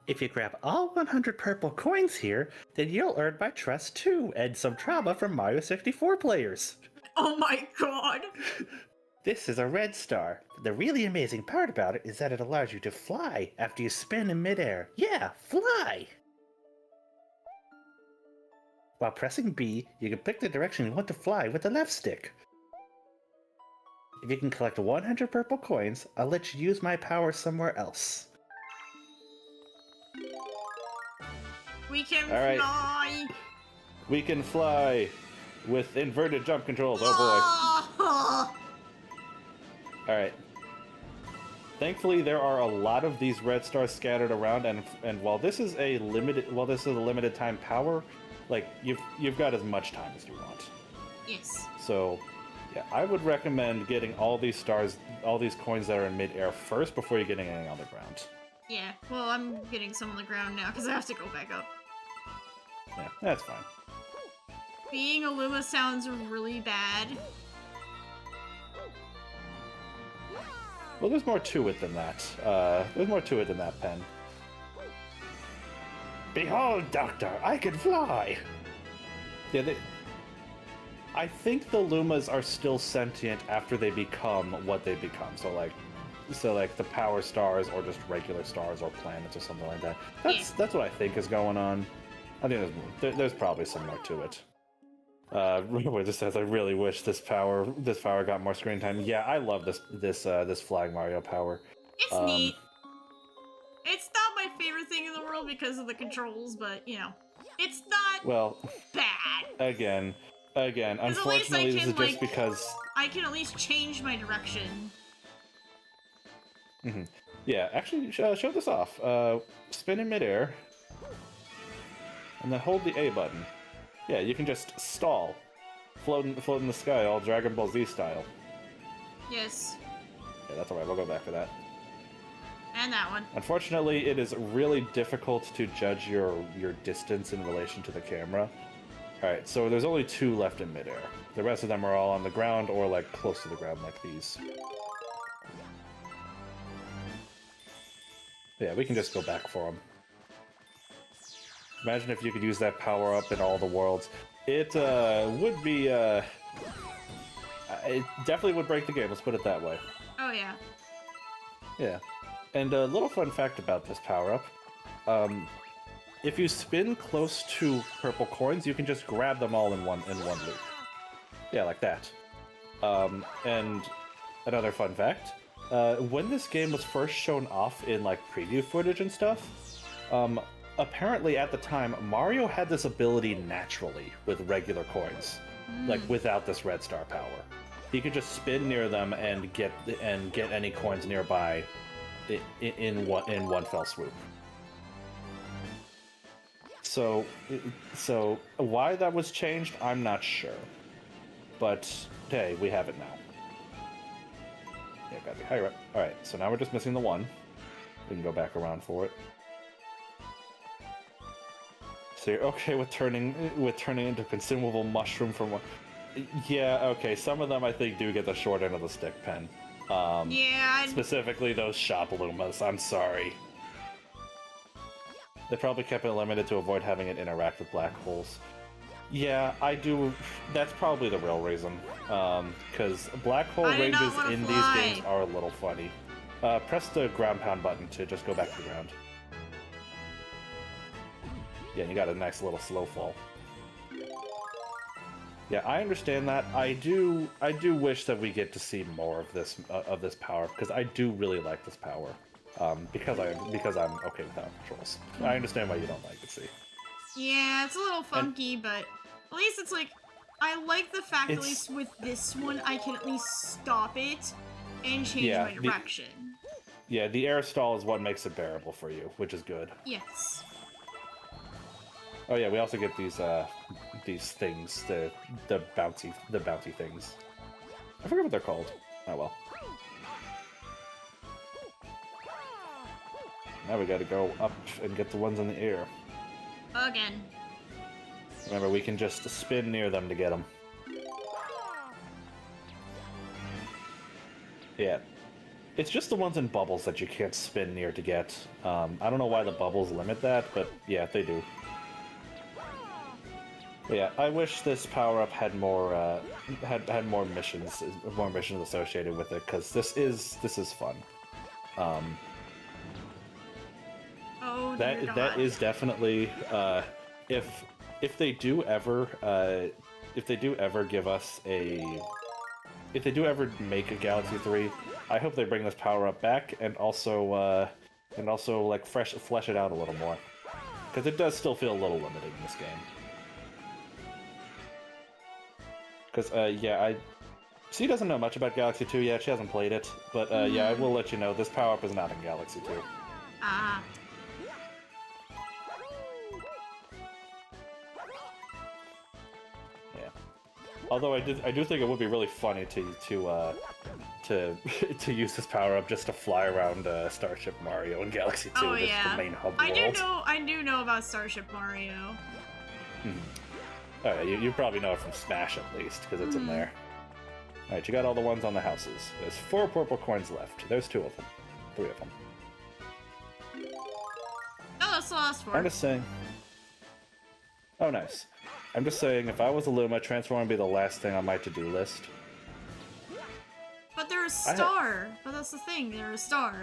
If you grab all 100 purple coins here, then you'll earn my trust too, and some trauma from Mario 64 players. Oh my god! This is a red star. The really amazing part about it is that it allows you to fly after you spin in midair. Yeah, fly! While pressing B, you can pick the direction you want to fly with the left stick. If you can collect 100 purple coins, I'll let you use my power somewhere else. We can All right. fly. We can fly with inverted jump controls. Oh Oh. boy. All right. Thankfully, there are a lot of these red stars scattered around, and while this is a limited time power, like you've got as much time as you want. Yes. So, yeah, I would recommend getting all these stars, all these coins that are in midair first before you're getting any on the ground. Yeah. Well, I'm getting some on the ground now because I have to go back up. Yeah, that's fine. Being a Luma sounds really bad. Well, there's more to it than that. There's more to it than that, Pen. Behold, Doctor, I can fly! Yeah, I think the Lumas are still sentient after they become what they become. So like the power stars or just regular stars or planets or something like that. That's what I think is going on. I think there's probably some more to it. It just says, I really wish this power got more screen time. Yeah, I love this flying Mario power. It's neat. It's not my favorite thing in the world because of the controls, but you know, it's not bad. Again, unfortunately, this is just because I can at least change my direction. Mm-hmm. Yeah, actually, show this off. Spin in midair, and then hold the A button. Yeah, you can just stall, float in the sky, all Dragon Ball Z style. Yes. Yeah, that's alright. We'll go back to that. And that one. Unfortunately, it is really difficult to judge your distance in relation to the camera. Alright, so there's only 2 left in midair. The rest of them are all on the ground or like close to the ground like these. Yeah, we can just go back for them. Imagine if you could use that power-up in all the worlds. It would be, it definitely would break the game, let's put it that way. Oh, yeah. Yeah. And a little fun fact about this power-up. If you spin close to purple coins, you can just grab them all in one loop. Yeah, like that. And another fun fact. When this game was first shown off in, like, preview footage and stuff, apparently at the time, Mario had this ability naturally with regular coins, like without this red star power. He could just spin near them and get any coins nearby in one fell swoop. So why that was changed, I'm not sure. But hey, we have it now. Yeah, gotta be higher up. All right, so now we're just missing the 1. We can go back around for it. So you're okay with turning into consumable mushroom from one? Yeah, okay. Some of them I think do get the short end of the stick, Pen. Yeah. Specifically those shop Lumas. I'm sorry. They probably kept it limited to avoid having it interact with black holes. Yeah, I do. That's probably the real reason. Because black hole ranges in these games are a little funny. Press the ground pound button to just go back to the ground. Yeah, you got a nice little slow fall. Yeah, I understand that. I do wish that we get to see more of this power because I do really like this power. Because I'm okay without controls. I understand why you don't like it. See. Yeah, it's a little funky, but at least it's like I like the fact at least with this one I can at least stop it and change my direction. Yeah, the air stall is what makes it bearable for you, which is good. Yes. Oh yeah, we also get these things, the bouncy things. I forget what they're called. Oh well. Now we gotta go up and get the ones in the air. Again. Remember, we can just spin near them to get them. Yeah. It's just the ones in bubbles that you can't spin near to get. I don't know why the bubbles limit that, but yeah, they do. Yeah, I wish this power-up had more more missions associated with it, because this is fun. Oh, that is definitely if they do ever give us if they do ever make a Galaxy 3, I hope they bring this power-up back and also like flesh it out a little more. because it does still feel a little limited in this game. Because, yeah, she doesn't know much about Galaxy 2 yet. She hasn't played it. But, yeah, I will let you know, this power-up is not in Galaxy 2. Ah. Yeah. Although I do think it would be really funny to use this power-up just to fly around Starship Mario in Galaxy 2. Oh, That's yeah. the main hub I world. do know about Starship Mario. Oh, yeah, you probably know it from Smash at least, because it's in there. Alright, you got all the ones on the houses. There's 4 purple coins left. There's 2 of them. 3 of them. Oh, that's the last 4. I'm just saying... Oh, nice. I'm just saying, if I was a Luma, Transform would be the last thing on my to-do list. But they're a star. But that's the thing, they're a star.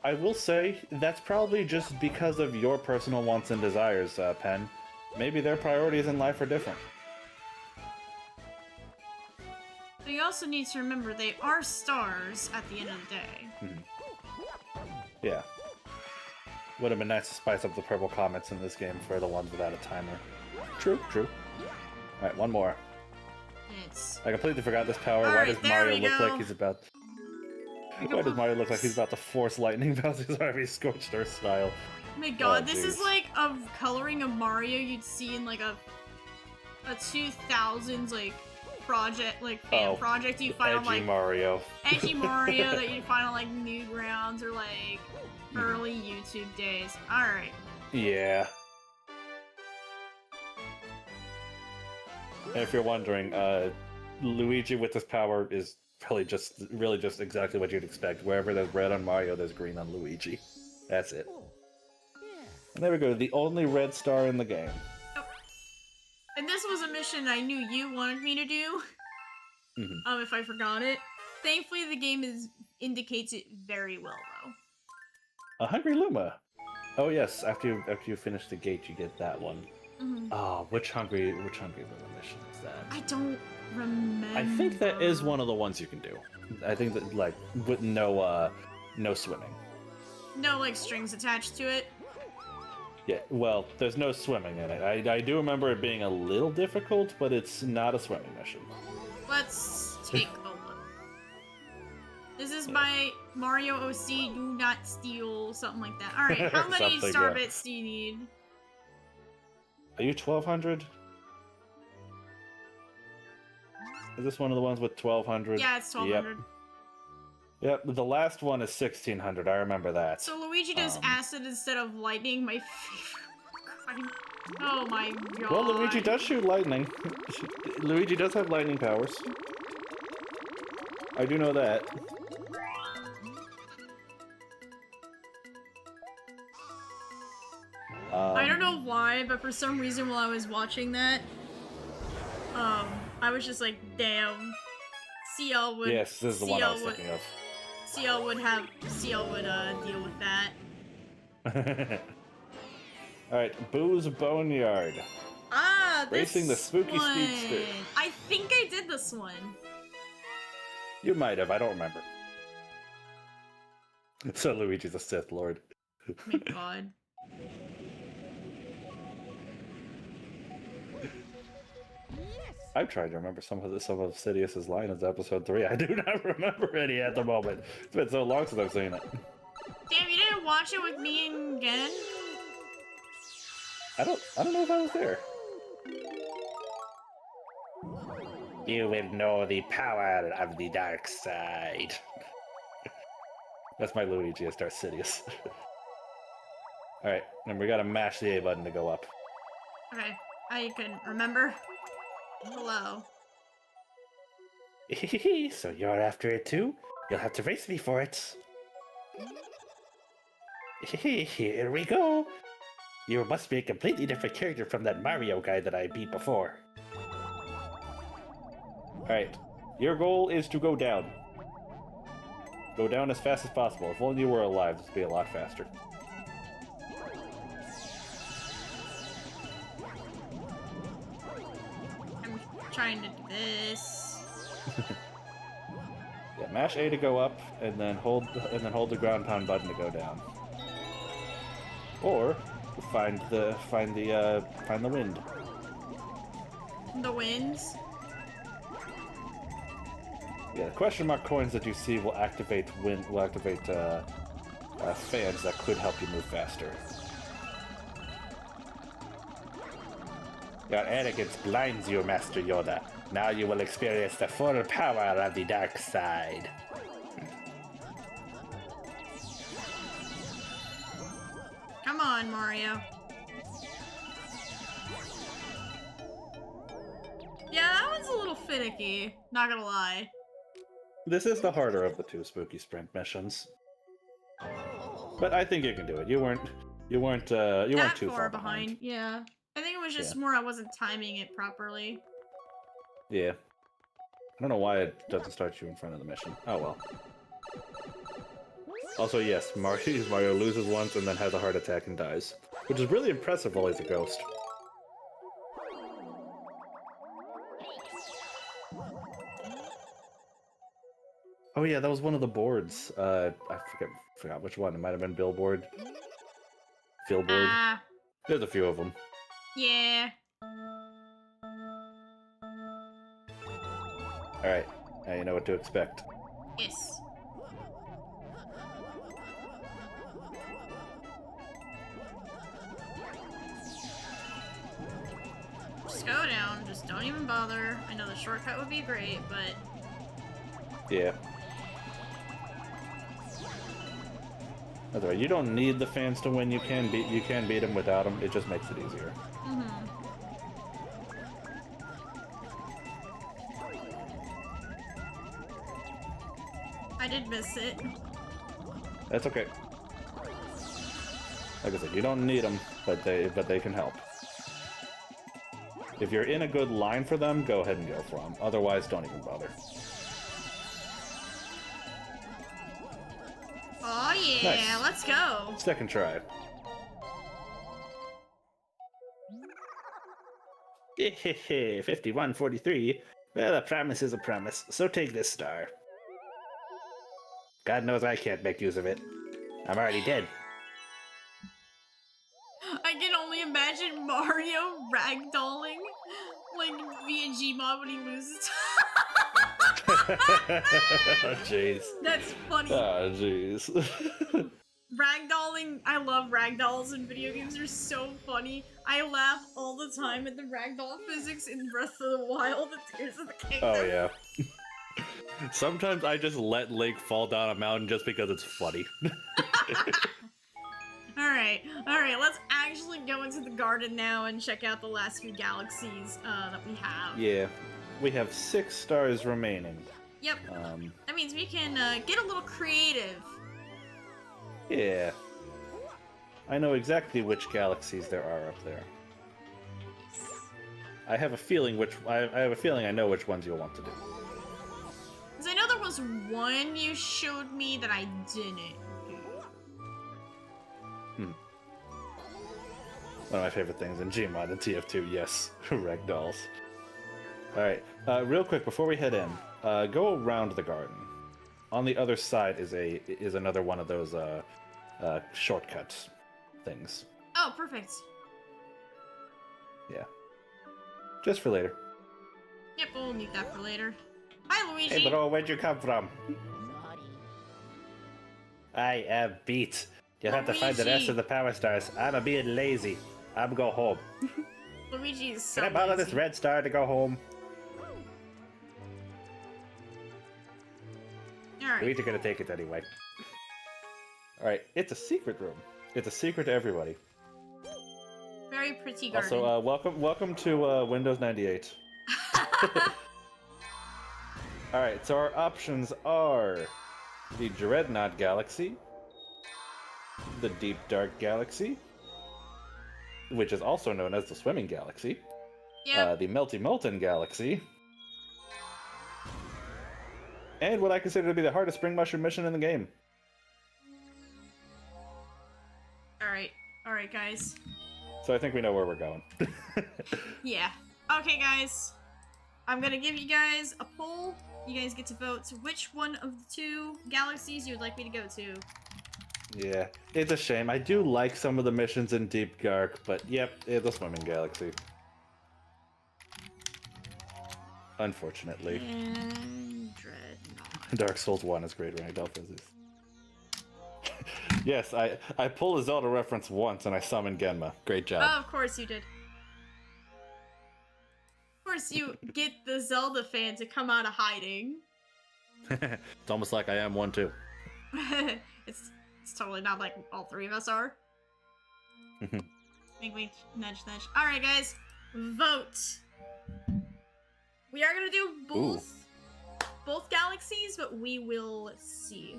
I will say, that's probably just because of your personal wants and desires, Pen. Maybe their priorities in life are different. But you also need to remember they are stars at the end of the day. Yeah. Would have been nice to spice up the purple comets in this game for the ones without a timer. True, true. Alright, one more. It's... I completely forgot this power. All Why right, does there Mario we look go. like he's about... Why does Mario look like he's about to force lightning Bowser's army Scorched Earth style? Oh my god, Oh, this is jeez. like a coloring of Mario you'd see in like a 2000s like project, like fan project you find on Edgy like Mario. edgy Mario that you'd find on like Newgrounds or like early YouTube days. Alright. Yeah. And if you're wondering, Luigi with this power is really just exactly what you'd expect. Wherever there's red on Mario, there's green on Luigi. That's it. And there we go, the only red star in the game. And this was a mission I knew you wanted me to do. If I forgot it. Thankfully the game indicates it very well though. A Hungry Luma. Oh yes, after you finish the gate, you get that one. Oh, which Hungry Luma mission is that? I don't remember. I think that is one of the ones you can do. I think that, like, with no swimming. No like strings attached to it. Yeah, well, there's no swimming in it. I do remember it being a little difficult, but it's not a swimming mission. Let's take a look. This is by Mario OC, do not steal, something like that. Alright, how many Something, star yeah. bits do you need? Are you 1200? Is this one of the ones with 1200? Yeah, it's 1200. Yep, the last one is 1600. I remember that. So Luigi does acid instead of lightning, my favorite kind. Oh my god. Well, Luigi does shoot lightning. Luigi does have lightning powers. I do know that. I don't know why, but for some reason while I was watching that, I was just like, damn. CL would... Yes, this is the one I was thinking of. CL would deal with that. Alright, Boo's Boneyard. Ah, this Racing the Spooky one. Speedster. I think I did this one. You might have, I don't remember. So Luigi's a Sith Lord. Oh my god. I'm trying to remember some of Sidious's line in episode 3. I do not remember any at the moment. It's been so long since I've seen it. Damn, you didn't watch it with me again? I don't know if I was there. You will know the power of the dark side. That's my Luigi as Darth Sidious. Alright, and we gotta mash the A button to go up. Okay, I can remember. Hello. So you're after it too? You'll have to race me for it. Here we go. You must be a completely different character from that Mario guy that I beat before. Alright, your goal is to go down. Go down as fast as possible. If only you were alive, this would be a lot faster. I'm trying to do this. Yeah, mash A to go up, and then hold the ground pound button to go down. Or find the wind. The winds. Yeah, the question mark coins that you see will activate fans that could help you move faster. Your arrogance blinds you, Master Yoda. Now you will experience the full power of the dark side. Come on, Mario. Yeah, that one's a little finicky. Not gonna lie. This is the harder of the two spooky sprint missions. But I think you can do it. You weren't too far behind. Yeah. I think it was just more I wasn't timing it properly. Yeah. I don't know why it doesn't start you in front of the mission. Oh well. Also, yes, Mario loses once and then has a heart attack and dies. Which is really impressive while he's a ghost. Oh yeah, that was one of the boards. I forgot which one. It might have been Billboard. Fieldboard. There's a few of them. Yeah. Alright, now you know what to expect. Yes. Just go down, just don't even bother. I know the shortcut would be great, but... Yeah. That's right, you don't need the fans to win, you can beat them without them, it just makes it easier. Mm-hmm. I did miss it. That's okay. Like I said, you don't need them, but they can help. If you're in a good line for them, go ahead and go for them. Otherwise, don't even bother. Oh yeah, Nice. Let's go. Second try. 51-43. Well, a promise is a promise, so take this star. God knows I can't make use of it. I'm already dead. I can only imagine Mario ragdolling like via Gmod when he loses. Oh, jeez. That's funny. Oh, jeez. Ragdolling, I love ragdolls in video games. They're so funny. I laugh all the time at the ragdoll physics in Breath of the Wild and Tears of the Kingdom. Oh, yeah. Sometimes I just let Link fall down a mountain just because it's funny. Alright, let's actually go into the garden now and check out the last few galaxies that we have. Yeah. We have 6 stars remaining. Yep. That means we can get a little creative. Yeah. I know exactly which galaxies there are up there. I have a feeling I know which ones you'll want to do. Because I know there was one you showed me that I didn't do. One of my favorite things in Gmod and TF2, yes. Ragdolls. Alright, real quick before we head in, go around the garden. On the other side is another one of those shortcut things. Oh, perfect. Yeah. Just for later. Yep, we'll need that for later. Hi, Luigi. Hey bro, where'd you come from? I am beat. You'll have to find the rest of the power stars. I'm being lazy. I'm go home. Luigi is so Can I borrow lazy. this red star to go home? Alright. Luigi's gonna take it anyway. Alright, it's a secret room. It's a secret to everybody. Very pretty garden. Also, welcome to Windows 98. Alright, so our options are the Dreadnought Galaxy, the Deep Dark Galaxy, which is also known as the Swimming Galaxy, Yep. the Melty Molten Galaxy, and what I consider to be the hardest Spring Mushroom mission in the game. Alright, guys. So I think we know where we're going. Yeah. Okay, guys. I'm gonna give you guys a poll. You guys get to vote which one of the 2 galaxies you would like me to go to. Yeah, it's a shame. I do like some of the missions in Deep Dark, but yep, it's a swimming galaxy. Unfortunately. And Dreadnought. Dark Souls 1 is great ranked Alphazis. Yes, I pull a Zelda reference once and I summon Genma. Great job. Oh, of course you did. Of course you get the Zelda fan to come out of hiding. It's almost like I am one too. It's totally not like all three of us are. Wink, wink, nudge, nudge. Alright, guys. Vote. We are gonna do both galaxies, but we will see.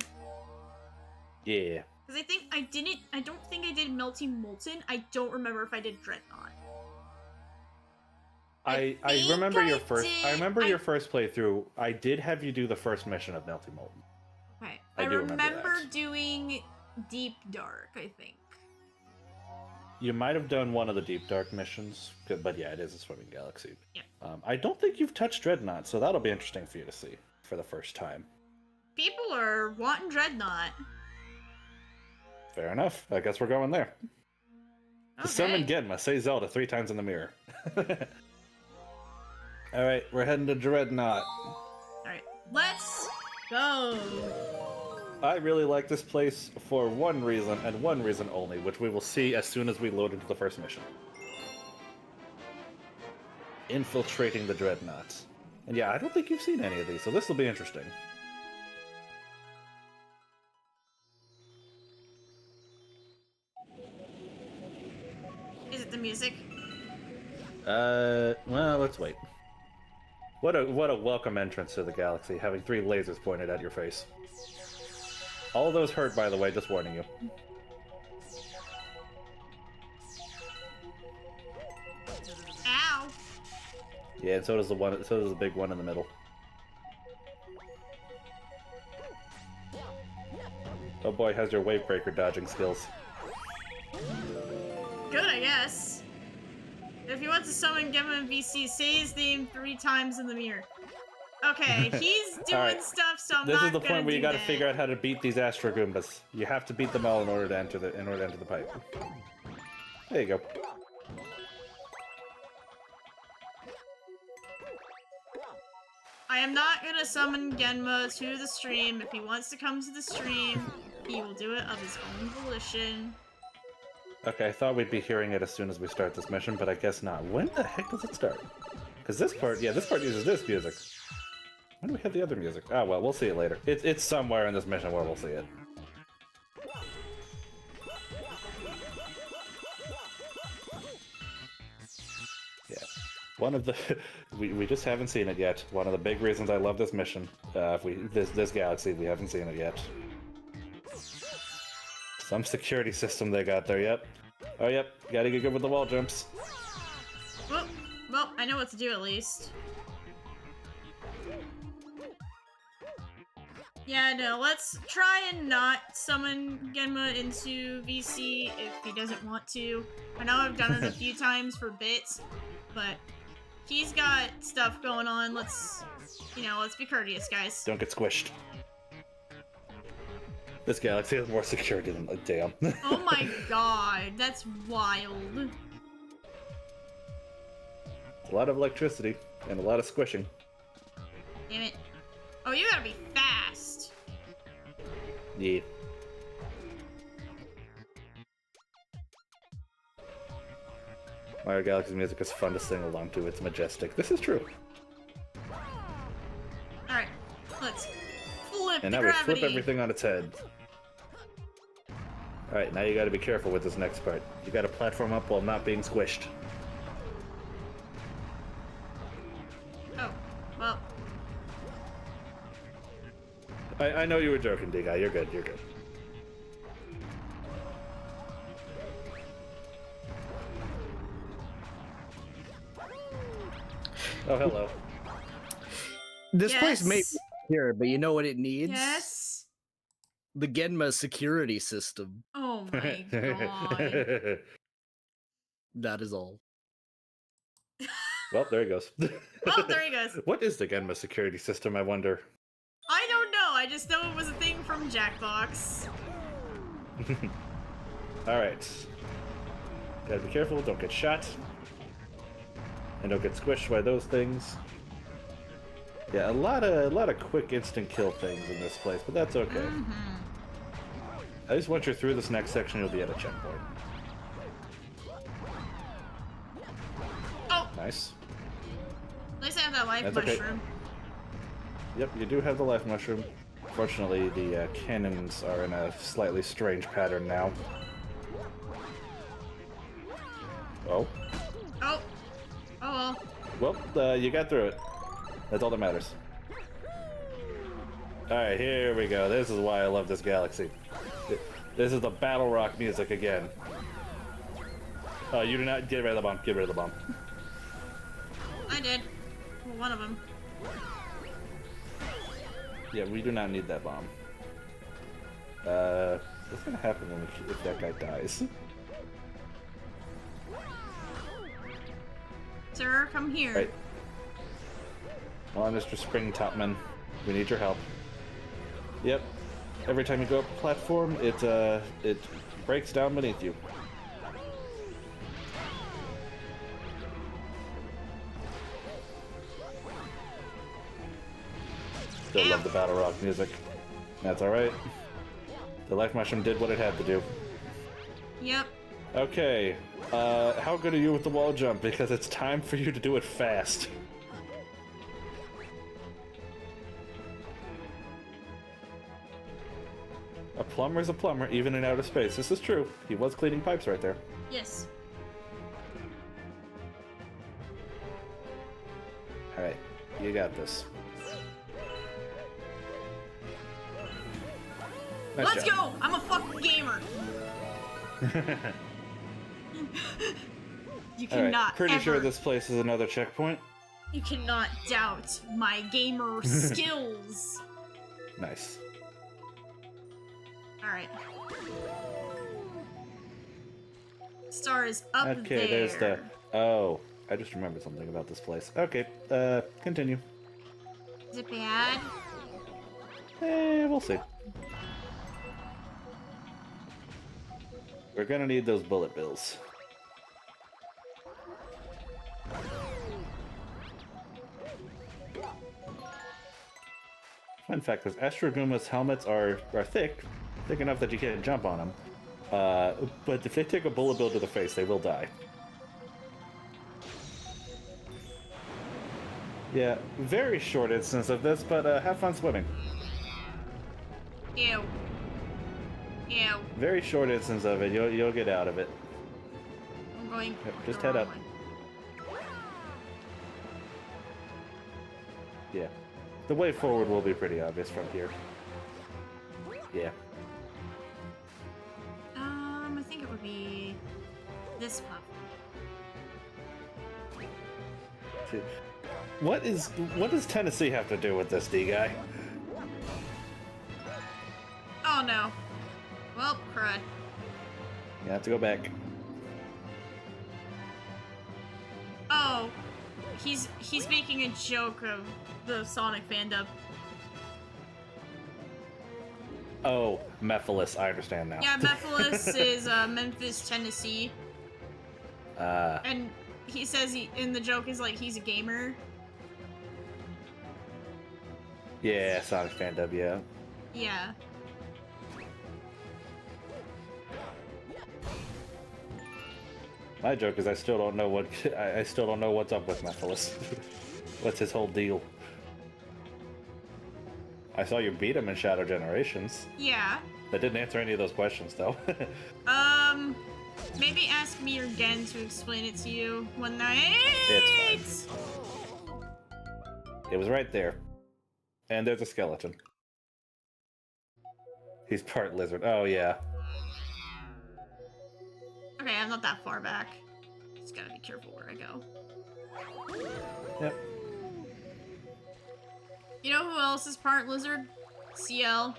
Yeah. Because I don't think I did Melting Molten. I don't remember if I did Dreadnought. I remember your first. I remember your first playthrough. I did have you do the first mission of Melting Molten. Right. I I do remember remember that. doing Deep Dark, I think. You might have done one of the Deep Dark missions, but yeah, it is a swimming galaxy. Yeah. I don't think you've touched Dreadnought, so that'll be interesting for you to see for the first time. People are wanting Dreadnought. Fair enough. I guess we're going there. Okay. Summon Genma. Say Zelda 3 times in the mirror. All right, we're heading to Dreadnought. Alright, let's go. I really like this place for one reason, and one reason only, which we will see as soon as we load into the first mission. Infiltrating the Dreadnoughts. And yeah, I don't think you've seen any of these, so this will be interesting. Is it the music? Well, let's wait. What a welcome entrance to the galaxy, having 3 lasers pointed at your face. All of those hurt, by the way, just warning you. Ow! Yeah, and so does the big one in the middle. Oh boy, how's your wave breaker dodging skills? Good, I guess. If you want to summon Gemma and VC, say his name 3 times in the mirror. Okay, he's doing Alright. stuff, so I'm This not is the gonna point where you do gotta that. figure out how to beat these Astro Goombas. You have to beat them all in order to enter the pipe. There you go. I am not gonna summon Genma to the stream. If he wants to come to the stream, he will do it of his own volition. Okay, I thought we'd be hearing it as soon as we start this mission, but I guess not. When the heck does it start? Because this part uses this music. When do we have the other music? Ah, well, we'll see it later. It's somewhere in this mission where we'll see it. Yeah. One of the... we just haven't seen it yet. One of the big reasons I love this mission. This galaxy, we haven't seen it yet. Some security system they got there, yep. Oh, yep. Gotta get good with the wall jumps. Well, I know what to do at least. Yeah, no, let's try and not summon Genma into VC if he doesn't want to. I know I've done it a few times for bits, but he's got stuff going on. Let's be courteous, guys. Don't get squished. This galaxy has more security than... damn. Oh my god, that's wild. A lot of electricity and a lot of squishing. Damn it. Oh, you gotta be fast. Yeah. Mario Galaxy's music is fun to sing along to. It's majestic. This is true. Alright, let's flip And the now gravity. we flip everything on its head. Alright, now you gotta be careful with this next part. You gotta platform up while not being squished. Oh, well. I know you were joking, D-Guy. You're good, you're good. Oh, hello. This place may be Yes. here, but you know what it needs? Yes. The Genma security system. Oh my god. That is all. Well, there he goes. Oh, there he goes. What is the Genma security system, I wonder? I don't know. I just know it was a thing from Jackbox. Alright. Gotta be careful, don't get shot. And don't get squished by those things. Yeah, a lot of quick instant kill things in this place, but that's okay. At least once you're through this next section, you'll be at a checkpoint. Oh! Nice. At least I have that life That's okay. mushroom. Yep, you do have the life mushroom. Fortunately, the cannons are in a slightly strange pattern now. Oh. Oh. Oh well. Well, you got through it. That's all that matters. Alright, here we go. This is why I love this galaxy. This is the battle rock music again. Oh, you do not get rid of the bomb. Get rid of the bomb. I did. Well, one of them. Yeah, we do not need that bomb. What's gonna happen if that guy dies? Sir, come here. Right. Well, Mr. Springtopman, we need your help. Yep. Every time you go up a platform, it breaks down beneath you. Still love the battle rock music. That's alright. The life mushroom did what it had to do. Yep. Okay. How good are you with the wall jump? Because it's time for you to do it fast. A plumber's a plumber, even in outer space. This is true. He was cleaning pipes right there. Yes. Alright, you got this. Nice Let's job. go! I'm a fucking gamer! You cannot Alright, pretty sure ever- this place is another checkpoint. You cannot doubt my gamer skills. Nice. Alright. Star is up there. Okay, there's the... Oh, I just remembered something about this place. Okay, continue. Is it bad? We'll see. We're gonna need those bullet bills. Fun fact is, Astroguma's helmets are thick enough that you can't jump on them. But if they take a bullet bill to the face, they will die. Yeah, very short instance of this, but have fun swimming. Ew. Ew. Very short instance of it. You'll get out of it. I'm going. Yep, just the head wrong up. way. Yeah. The way forward will be pretty obvious from here. Yeah. I think it would be this pup. What does Tennessee have to do with this, D-guy? Oh no. Well, crud. You have to go back. Oh, he's making a joke of the Sonic fandom. Oh, Mephiles, I understand now. Yeah, Mephiles is Memphis, Tennessee, and he says in the joke is like he's a gamer. Yeah, Sonic fandom, yeah. Yeah. My joke is I still don't know what's up with Mephiles. What's his whole deal? I saw you beat him in Shadow Generations. Yeah. That didn't answer any of those questions, though. Maybe ask me again to explain it to you one night. It's fine. It was right there. And there's a skeleton. He's part lizard. Oh, yeah. Okay, I'm not that far back. Just gotta be careful where I go. Yep. You know who else is part lizard? Ciel.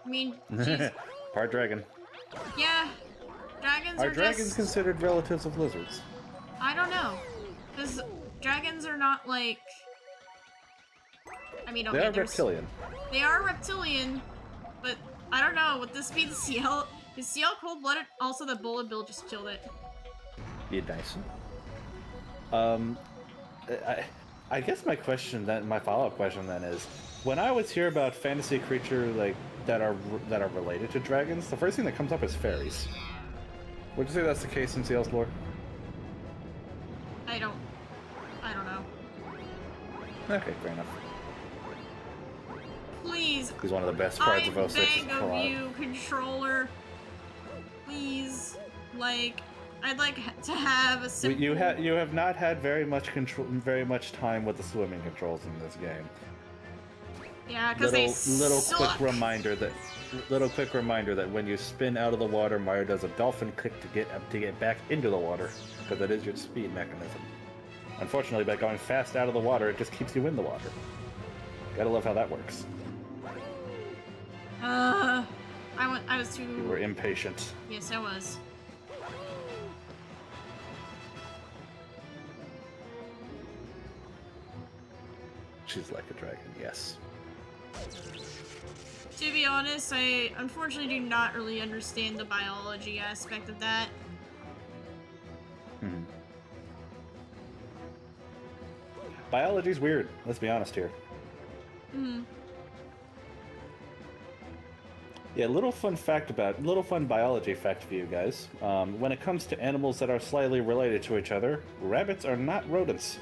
I mean, she's... Part dragon. Yeah. Dragons Are are dragons just... considered relatives of lizards? I don't know. Because dragons are not like... I mean, okay, They are there's... reptilian. They are reptilian, but I don't know. Would this be the Ciel Is Ciel cold-blooded? Also, the bullet bill just killed it. Yeah, nice. I guess my follow-up question then is, when I always hear about fantasy creatures like that are related to dragons, the first thing that comes up is fairies. Would you say that's the case in Ciel's lore? I don't know. Okay, fair enough. Please. He's one of the best parts I of 06 beg of you, controller. Please, like, I'd like to have a simple... You have not had very much time with the swimming controls in this game. Yeah, because they suck. Quick reminder that when you spin out of the water, Mario does a dolphin kick to get back into the water, because that is your speed mechanism. Unfortunately, by going fast out of the water, it just keeps you in the water. Gotta love how that works. I was too... You were impatient. Yes, I was. She's like a dragon, yes. To be honest, I unfortunately do not really understand the biology aspect of that. Hmm. Biology's weird, let's be honest here. Hmm. Yeah, little fun biology fact for you guys. When it comes to animals that are slightly related to each other, rabbits are not rodents.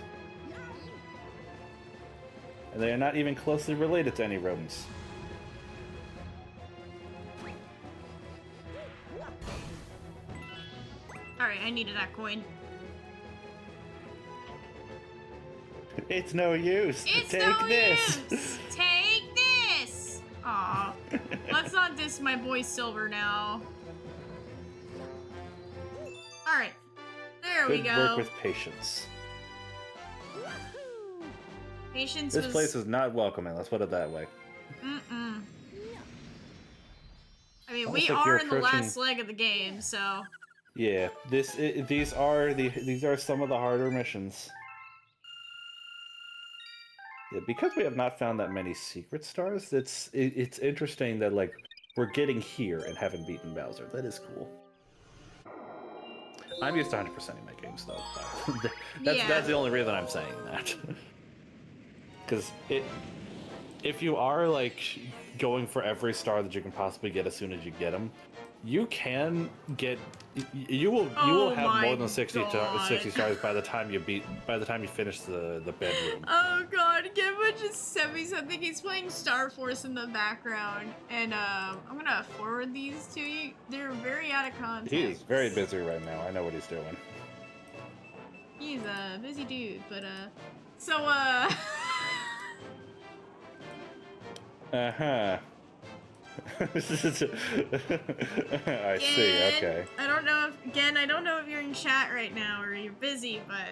And they are not even closely related to any rodents. Alright, I needed that coin. It's no use. It's Take no this. use! Take this! Aw. Let's not diss my boy Silver now. Alright. There we Good go. work with patience. Patience This was... place is not welcoming, let's put it that way. Mm-mm. I mean, Almost we like are you're in the approaching- last leg of the game, so... Yeah, these are some of the harder missions. Yeah, because we have not found that many secret stars, it's interesting that, like, we're getting here and haven't beaten Bowser. That is cool. I'm used to 100%ing my games, though. That's the only reason I'm saying that. Because if you are, like, going for every star that you can possibly get as soon as you get them, you can get... You will have more than 60 stars by the time you finish the bedroom. Oh god, Gemma just sent me something. He's playing Star Force in the background, and I'm gonna forward these to you. They're very out of context. He is very busy right now. I know what he's doing. He's a busy dude, but so Uh-huh. I see, okay. I don't know if you're in chat right now or you're busy, but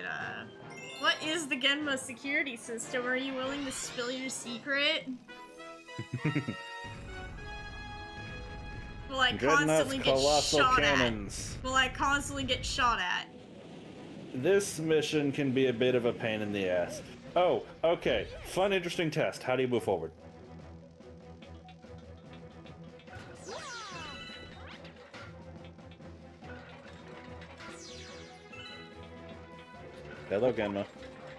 what is the Genma security system? Are you willing to spill your secret? Will I constantly get shot cannons. at? Will I constantly get shot at? This mission can be a bit of a pain in the ass. Oh, okay. Fun, interesting test. How do you move forward? Hello, Genma.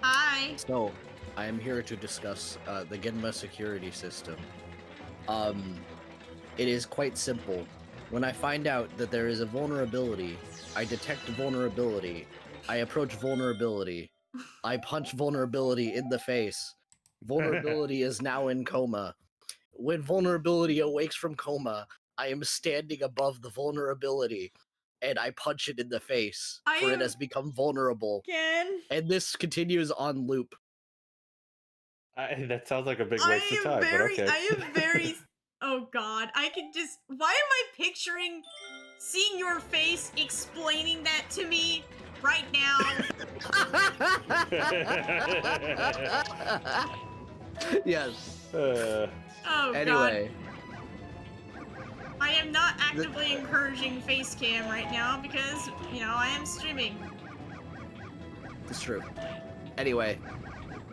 Hi. So, I am here to discuss the Genma security system. It is quite simple. When I find out that there is a vulnerability, I detect vulnerability, I approach vulnerability, I punch vulnerability in the face. Vulnerability is now in coma. When vulnerability awakes from coma, I am standing above the vulnerability, and I punch it in the face, for it has become vulnerable. Ken. And this continues on loop. That sounds like a big waste of time, but okay. I am very... Oh god, I can just... Why am I picturing seeing your face explaining that to me right now? Yes. Oh Anyway. god. I am not actively encouraging face cam right now because, you know, I am streaming. It's true. Anyway.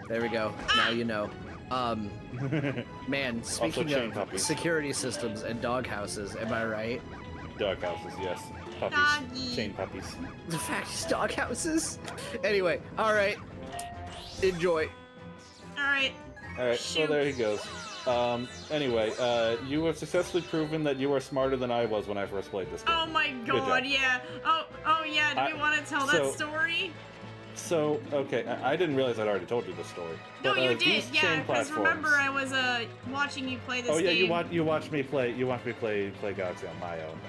There we go. Now you know. Man, speaking chain of puppies. security systems and doghouses, am I right? Doghouses, yes. Puppies. Doggy. Chain puppies. The factory dog houses. Anyway, all right. Enjoy. Alright. Alright, so Shoot. there he goes. Anyway, you have successfully proven that you are smarter than I was when I first played this game. Oh my Good job. god, yeah. Oh yeah, do we want to tell that so- story? So, okay, I didn't realize I'd already told you this story. No, But, you these did, yeah, chain because platforms- remember I was watching you play this Oh yeah, game. you watched me play Galaxy on my own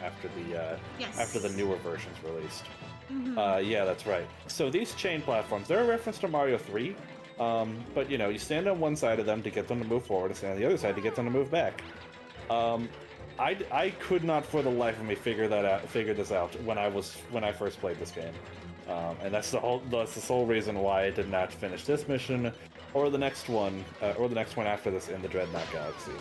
Yes. after the newer versions released. Mhm. Yeah, that's right. So these chain platforms, they're a reference to Mario 3. But you know, you stand on one side of them to get them to move forward, and stand on the other side to get them to move back. I could not for the life of me figure this out when I first played this game. And that's the sole reason why I did not finish this mission or the next one after this in the Dreadnought Galaxy.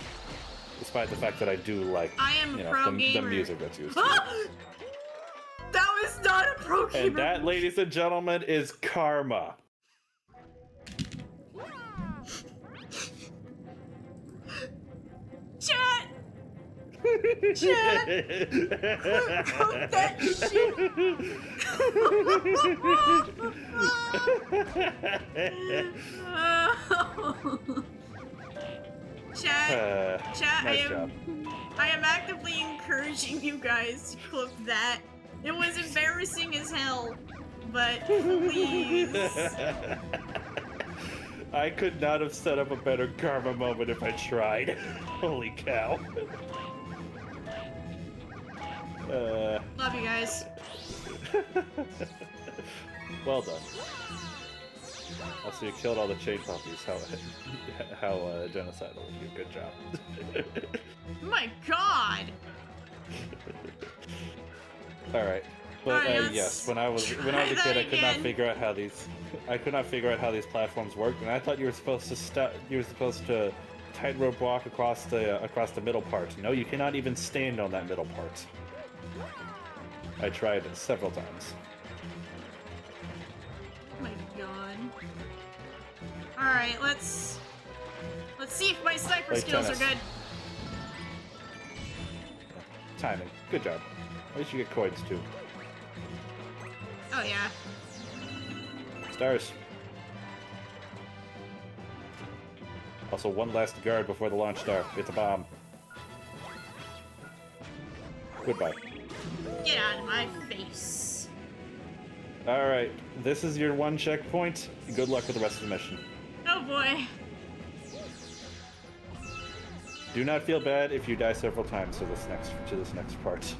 Despite the fact that I do like I am a you know, pro the gamer. music that's used. That was not a pro gamer. And that, ladies and gentlemen, is karma. Chat! Chat! Cook that shit! Chat, Nice job. I am actively encouraging you guys to clip that. It was embarrassing as hell, but please. I could not have set up a better karma moment if I tried. Holy cow. Love you guys. Well done. Also, you killed all the chain puppies. How genocidal of you. Good job. My god! Alright. But Alright, let's yes, when I was a try kid, that I could not again. figure out how these platforms worked, and I thought you were supposed to tightrope walk across the middle part. No, you cannot even stand on that middle part. I tried it several times. Oh my god. Alright, let's see if my sniper Play skills tennis. are good. Timing. Good job. At least you get coins too. Oh yeah. Stars. Also, one last guard before the launch star. It's a bomb. Goodbye. Get out of my face. Alright, this is your one checkpoint. Good luck with the rest of the mission. Oh boy. Do not feel bad if you die several times to this next part.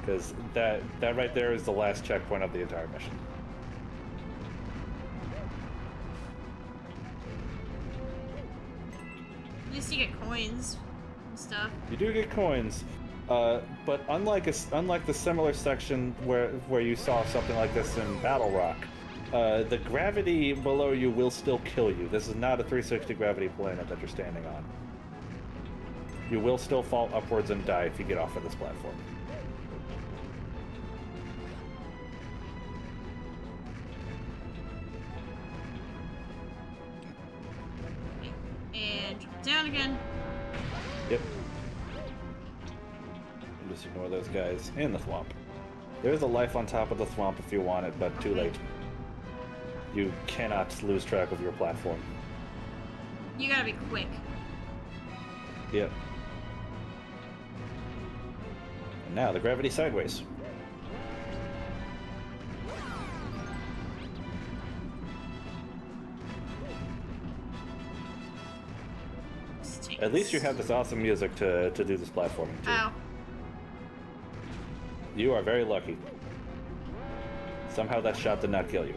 Because that right there is the last checkpoint of the entire mission. At least you get coins and stuff. You do get coins, but unlike the similar section where you saw something like this in Battle Rock, the gravity below you will still kill you. This is not a 360 gravity planet that you're standing on. You will still fall upwards and die if you get off of this platform. And drop down again. Yep. And just ignore those guys and the thwomp. There's a life on top of the thwomp if you want it, but too late. You cannot lose track of your platform. You gotta be quick. Yep. And now the gravity sideways. At least you have this awesome music to do this platforming to. Ow. You are very lucky. Somehow that shot did not kill you.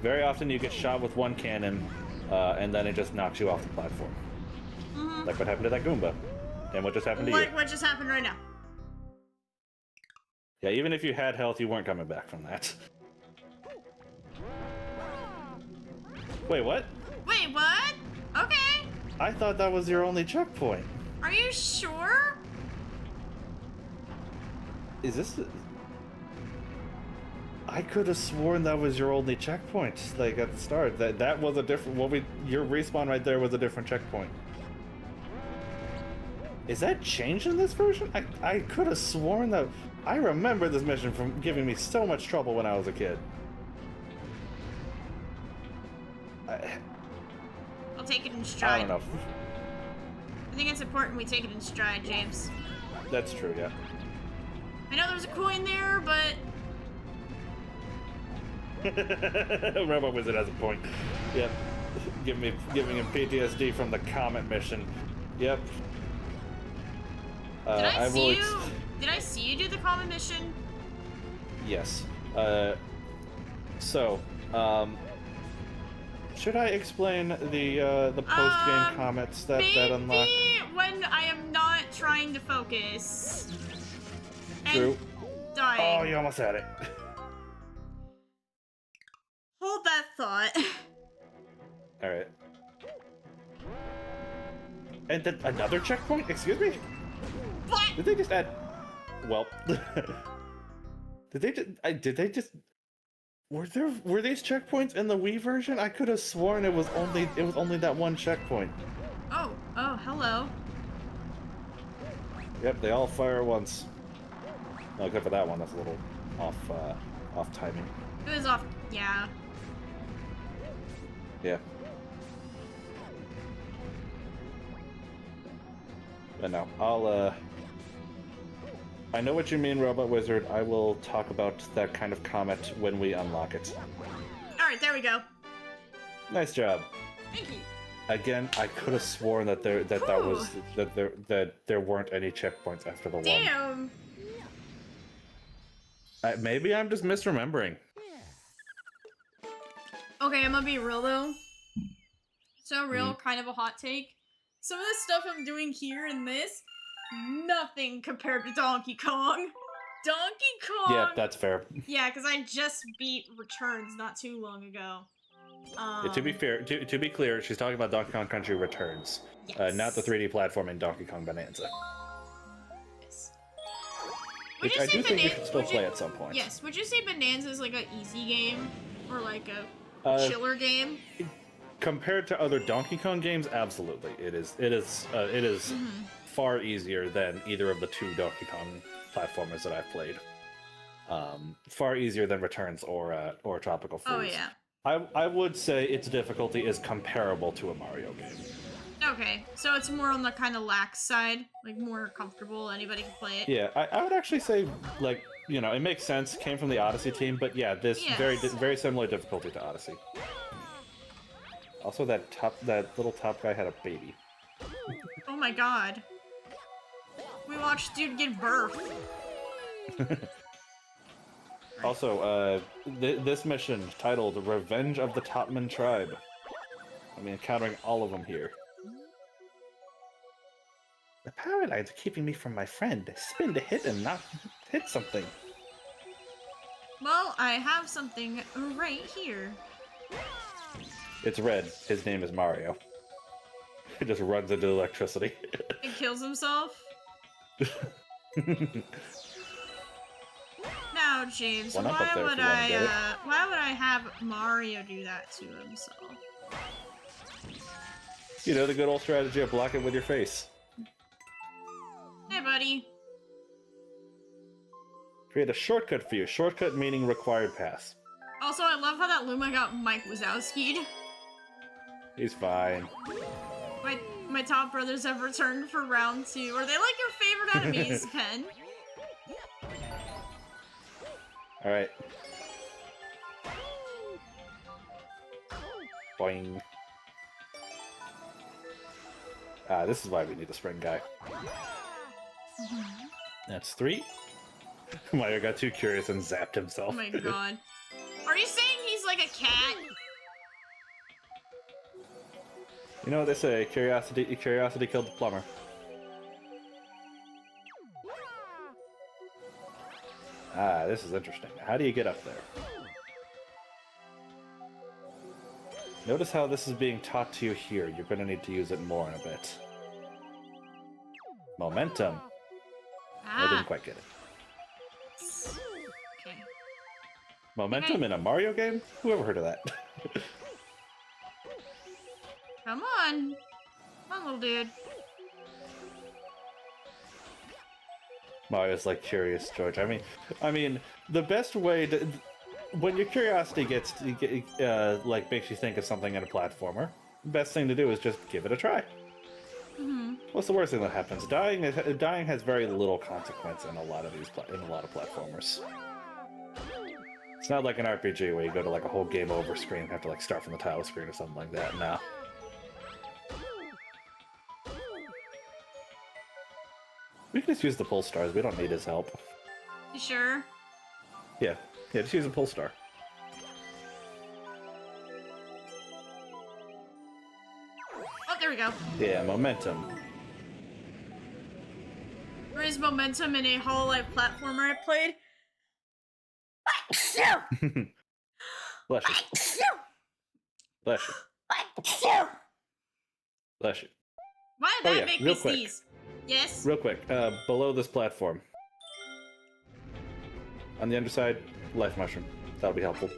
Very often you get shot with one cannon, and then it just knocks you off the platform. Mm-hmm. Like what happened to that Goomba. And what just happened to you. Like what just happened right now. Yeah, even if you had health, you weren't coming back from that. Wait, what? Wait, what? Okay. I thought that was your only checkpoint. Are you sure? Is this... I could have sworn that was your only checkpoint, like, at the start. That was a different... your respawn right there was a different checkpoint. Is that changed in this version? I could have sworn that... I remember this mission from giving me so much trouble when I was a kid. I'll take it in stride. I don't know. I think it's important we take it in stride, James. That's true, yeah. I know there's a coin there, but... Robot Wizard has a point. Yep. Giving him PTSD from the Comet mission. Yep. Did I see you? Did I see you do the common mission? Yes. Should I explain the post-game comments that unlock? Maybe when I am not trying to focus. True. And dying. Oh, you almost had it. Hold that thought. All right. And then another checkpoint? Excuse me? What? Did they just add? Well, did they just? Were these checkpoints in the Wii version? I could have sworn it was only that one checkpoint. Oh, hello. Yep, they all fire once. No, except for that one. That's a little off timing. It was off. Yeah. Yeah. But no, I know what you mean, Robot Wizard. I will talk about that kind of comet when we unlock it. Alright, there we go. Nice job. Thank you. Again, I could have sworn that there weren't any checkpoints after the one. Damn. Maybe I'm just misremembering. Okay, I'm gonna be real though. So real, kind of a hot take. Some of the stuff I'm doing here in this, nothing compared to Donkey Kong. Donkey Kong! Yeah, that's fair. Yeah, because I just beat Returns not too long ago. Yeah, to be fair, to be clear, she's talking about Donkey Kong Country Returns, Yes. not the 3D platforming Donkey Kong Bonanza. Yes. Which I do think you should still play at some point. Yes, would you say Bonanza is like an easy game? Or like a chiller game? Compared to other Donkey Kong games, absolutely. It is far easier than either of the two Donkey Kong platformers that I've played. Far easier than Returns or Tropical Freeze. Oh yeah. I would say its difficulty is comparable to a Mario game. Okay, so it's more on the kind of lax side, like more comfortable, anybody can play it. Yeah, I would actually say, like, you know, it makes sense, came from the Odyssey team, but yeah, this very similar difficulty to Odyssey. Also, that little top guy had a baby. Oh my god. We watched dude give birth. Also, this mission, titled Revenge of the Topman Tribe. I mean, encountering all of them here. The power lines are keeping me from my friend. Spin to hit and not hit something. Well, I have something right here. It's red. His name is Mario. He just runs into electricity. It kills himself? Now, James, One up there if you wanna get it. why would I have Mario do that to himself? You know, the good old strategy of block it with your face. Hey, buddy. Create a shortcut for you. Shortcut meaning required pass. Also, I love how that Luma got Mike Wazowski'd. He's fine. My top brothers have returned for round 2. Are they like your favorite enemies, Ken? Alright. Boing. Ah, this is why we need the spring guy. That's 3. Mario got too curious and zapped Oh himself. my god. Are you saying he's like a cat? You know what they say, curiosity killed the plumber. Ah, this is interesting. How do you get up there? Notice how this is being taught to you here. You're going to need to use it more in a bit. Momentum. I didn't quite get it. Okay. Momentum in a Mario game? Who ever heard of that? Come on. Come on, little dude. Mario's like curious, George. I mean, the best way to when your curiosity like makes you think of something in a platformer, the best thing to do is just give it a try. Mm-hmm. What's the worst thing that happens? Dying has very little consequence in a lot of platformers. It's not like an RPG where you go to like a whole game over screen and have to like start from the title screen or something like that. No. We can just use the pull stars. We don't need his help. You sure? Yeah, just use a pull star. Oh, there we go. Yeah, momentum. There is momentum in a Hollow Light platformer I played. Bless you. Bless you. Bless you. Why did Oh, that yeah, make me real quick. sneeze? Yes? Real quick, below this platform. On the underside, life mushroom. That'll be helpful.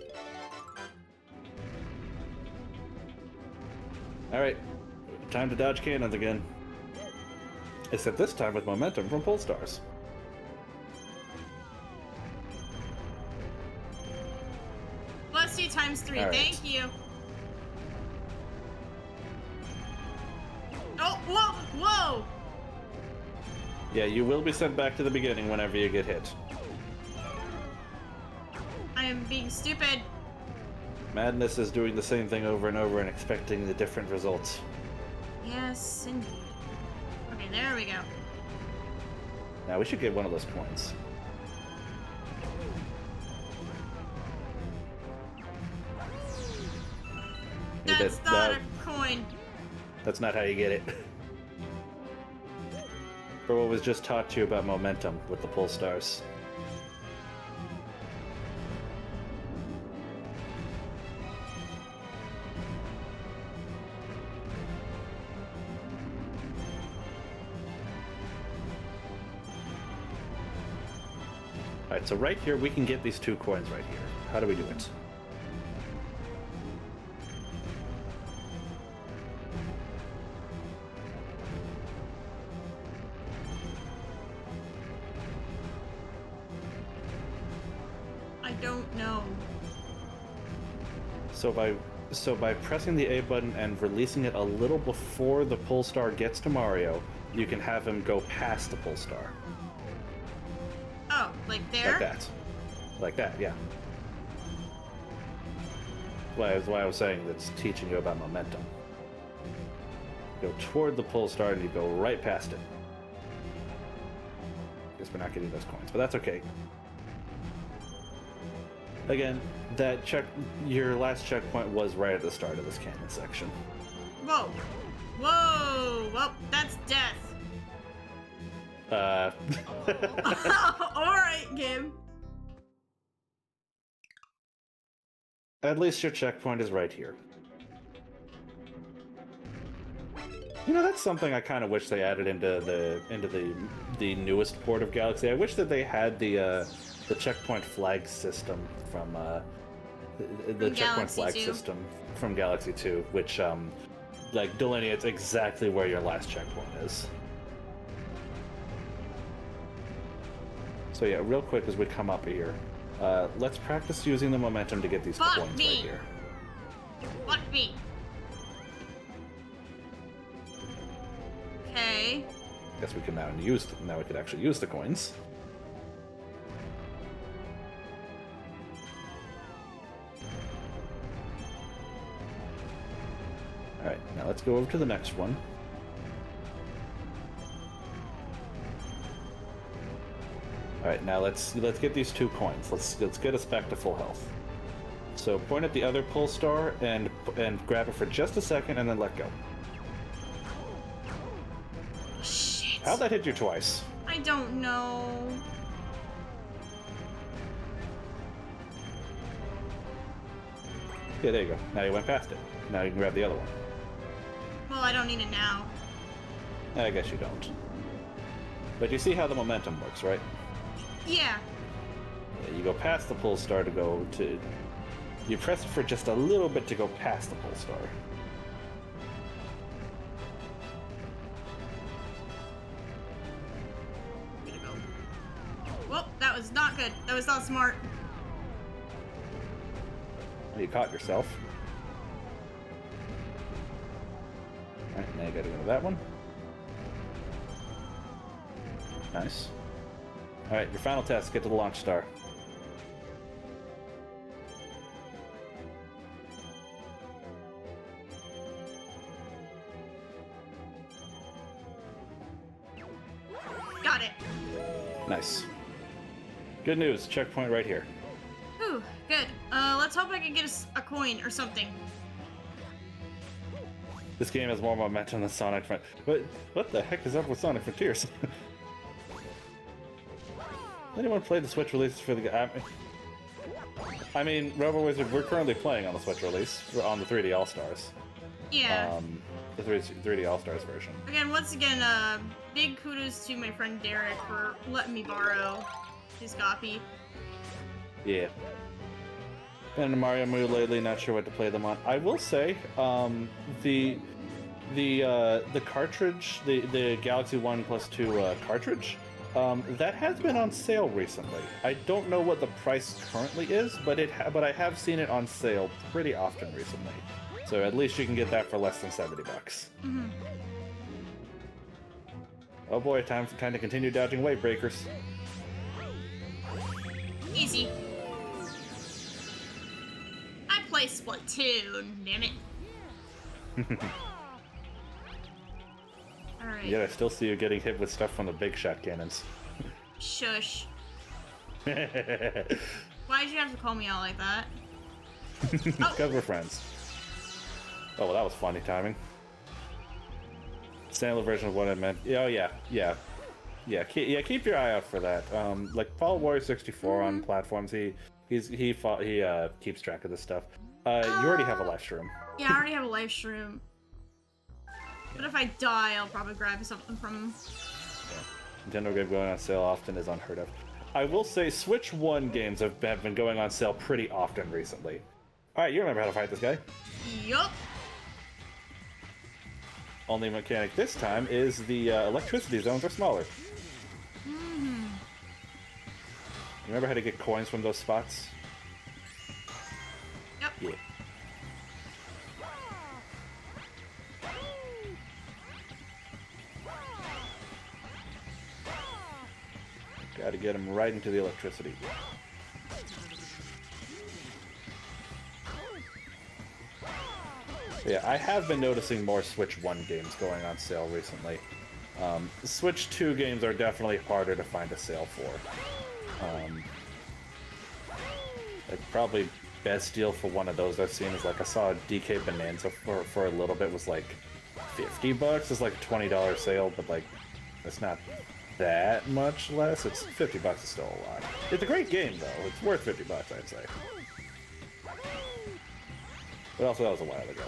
Alright, time to dodge cannons again. Except this time with momentum from pull stars. Bless you times 3. All right. Thank you. Oh, whoa, whoa! Yeah, you will be sent back to the beginning whenever you get hit. I am being stupid. Madness is doing the same thing over and over and expecting the different results. Yes, indeed. Okay, there we go. Now we should get one of those coins. That's not a coin. That's not how you get it. For what was just taught to you about momentum with the pull stars. Alright, so right here we can get these 2 coins right here. How do we do it? I don't know. So by pressing the A button and releasing it a little before the pull star gets to Mario, you can have him go past the pull star. Oh, like there? Like that. Like that, yeah. That's why I was saying that's teaching you about momentum. Go toward the pull star and you go right past it. Guess we're not getting those coins, but that's okay. Again, your last checkpoint was right at the start of this canyon section. Whoa. Whoa. Well, that's death. Alright, game. At least your checkpoint is right here. You know, that's something I kind of wish they added into the newest port of Galaxy. I wish that they had the checkpoint flag system from the checkpoint flag system from Galaxy 2, which like delineates exactly where your last checkpoint is. So yeah, real quick as we come up here, let's practice using the momentum to get these coins right here. Fuck me. Okay. Guess we can now we could actually use the coins. All right, now let's go over to the next one. All right, now let's get these 2 coins. Let's get us back to full health. So point at the other pull star and grab it for just a second, and then let go. Shit. How'd that hit you twice? I don't know. Yeah, there you go. Now you went past it. Now you can grab the other one. Well, I don't need it now. I guess you don't. But you see how the momentum works, right? Yeah. Yeah, you go past the pull star to go to... You press it for just a little bit to go past the pull star. was not good. That was not smart. You caught yourself. Alright, now you gotta go to that one. Nice. Alright, your final test. Get to the launch star. Got it. Nice. Good news. Checkpoint right here. Whew, good. Let's hope I can get a coin or something. This game has more momentum than Sonic Frontiers. What the heck is up with Sonic Frontiers? Anyone played the Switch release for the... I mean, Robo Wizard, we're currently playing on the Switch release, on the 3D All-Stars. Yeah. The 3D All-Stars version. Once again, big kudos to my friend Derek for letting me borrow his copy. Yeah. Been in Mario mood lately, not sure what to play them on. I will say, the cartridge, the Galaxy 1 plus 2 cartridge, that has been on sale recently. I don't know what the price currently is, but I have seen it on sale pretty often recently. So at least you can get that for less than $70. Mm-hmm. Oh boy, time to continue dodging wave breakers. Easy. I play Splatoon, damn it. Alright. Yet I still see you getting hit with stuff from the big shot cannons. Shush. Why'd you have to call me out like that? Because we're friends. Oh, well, that was funny timing. Standard version of what I meant. Oh, yeah. Keep your eye out for that. Like Paul Warrior 64 on platforms, he keeps track of this stuff. You already have a live stream. Yeah, I already have a live stream. But if I die, I'll probably grab something from him. Yeah. Nintendo game going on sale often is unheard of. I will say Switch 1 games have been going on sale pretty often recently. Alright, you remember how to fight this guy. Yup. Only mechanic this time is the electricity zones are smaller. Mm-hmm. You remember how to get coins from those spots? Yep. Yeah. Gotta get him right into the electricity. Yeah, I have been noticing more Switch 1 games going on sale recently. Switch 2 games are definitely harder to find a sale for. Like, probably best deal for one of those I've seen is, like, I saw DK Bonanza for a little bit was, like, $50. It's like a $20 sale, but, like, it's not that much less. It's $50 is still a lot. It's a great game, though. It's worth $50, I'd say. But also, that was a while ago.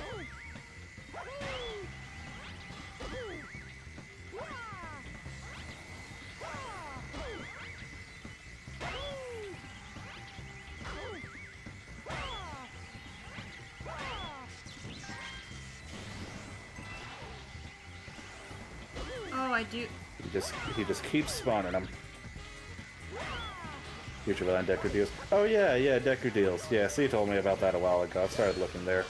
Oh, I do. He just keeps spawning them. Future Villain Decker deals. Oh yeah, Decker deals. Yeah, C told me about that a while ago. I started looking there.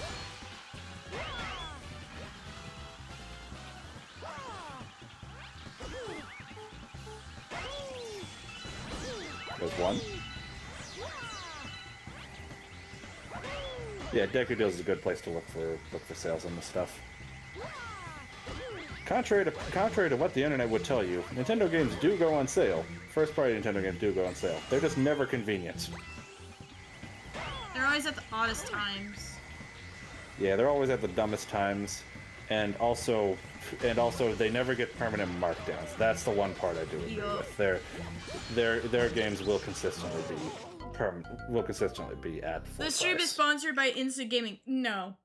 There's one. Yeah, Decker deals is a good place to look for sales on this stuff. Contrary to what the internet would tell you, Nintendo games do go on sale. First-party Nintendo games do go on sale. They're just never convenient. They're always at the oddest times. Yeah, they're always at the dumbest times, and also they never get permanent markdowns. That's the one part I do agree with. Their games will consistently be at full This stream price. is sponsored by Instant Gaming. No.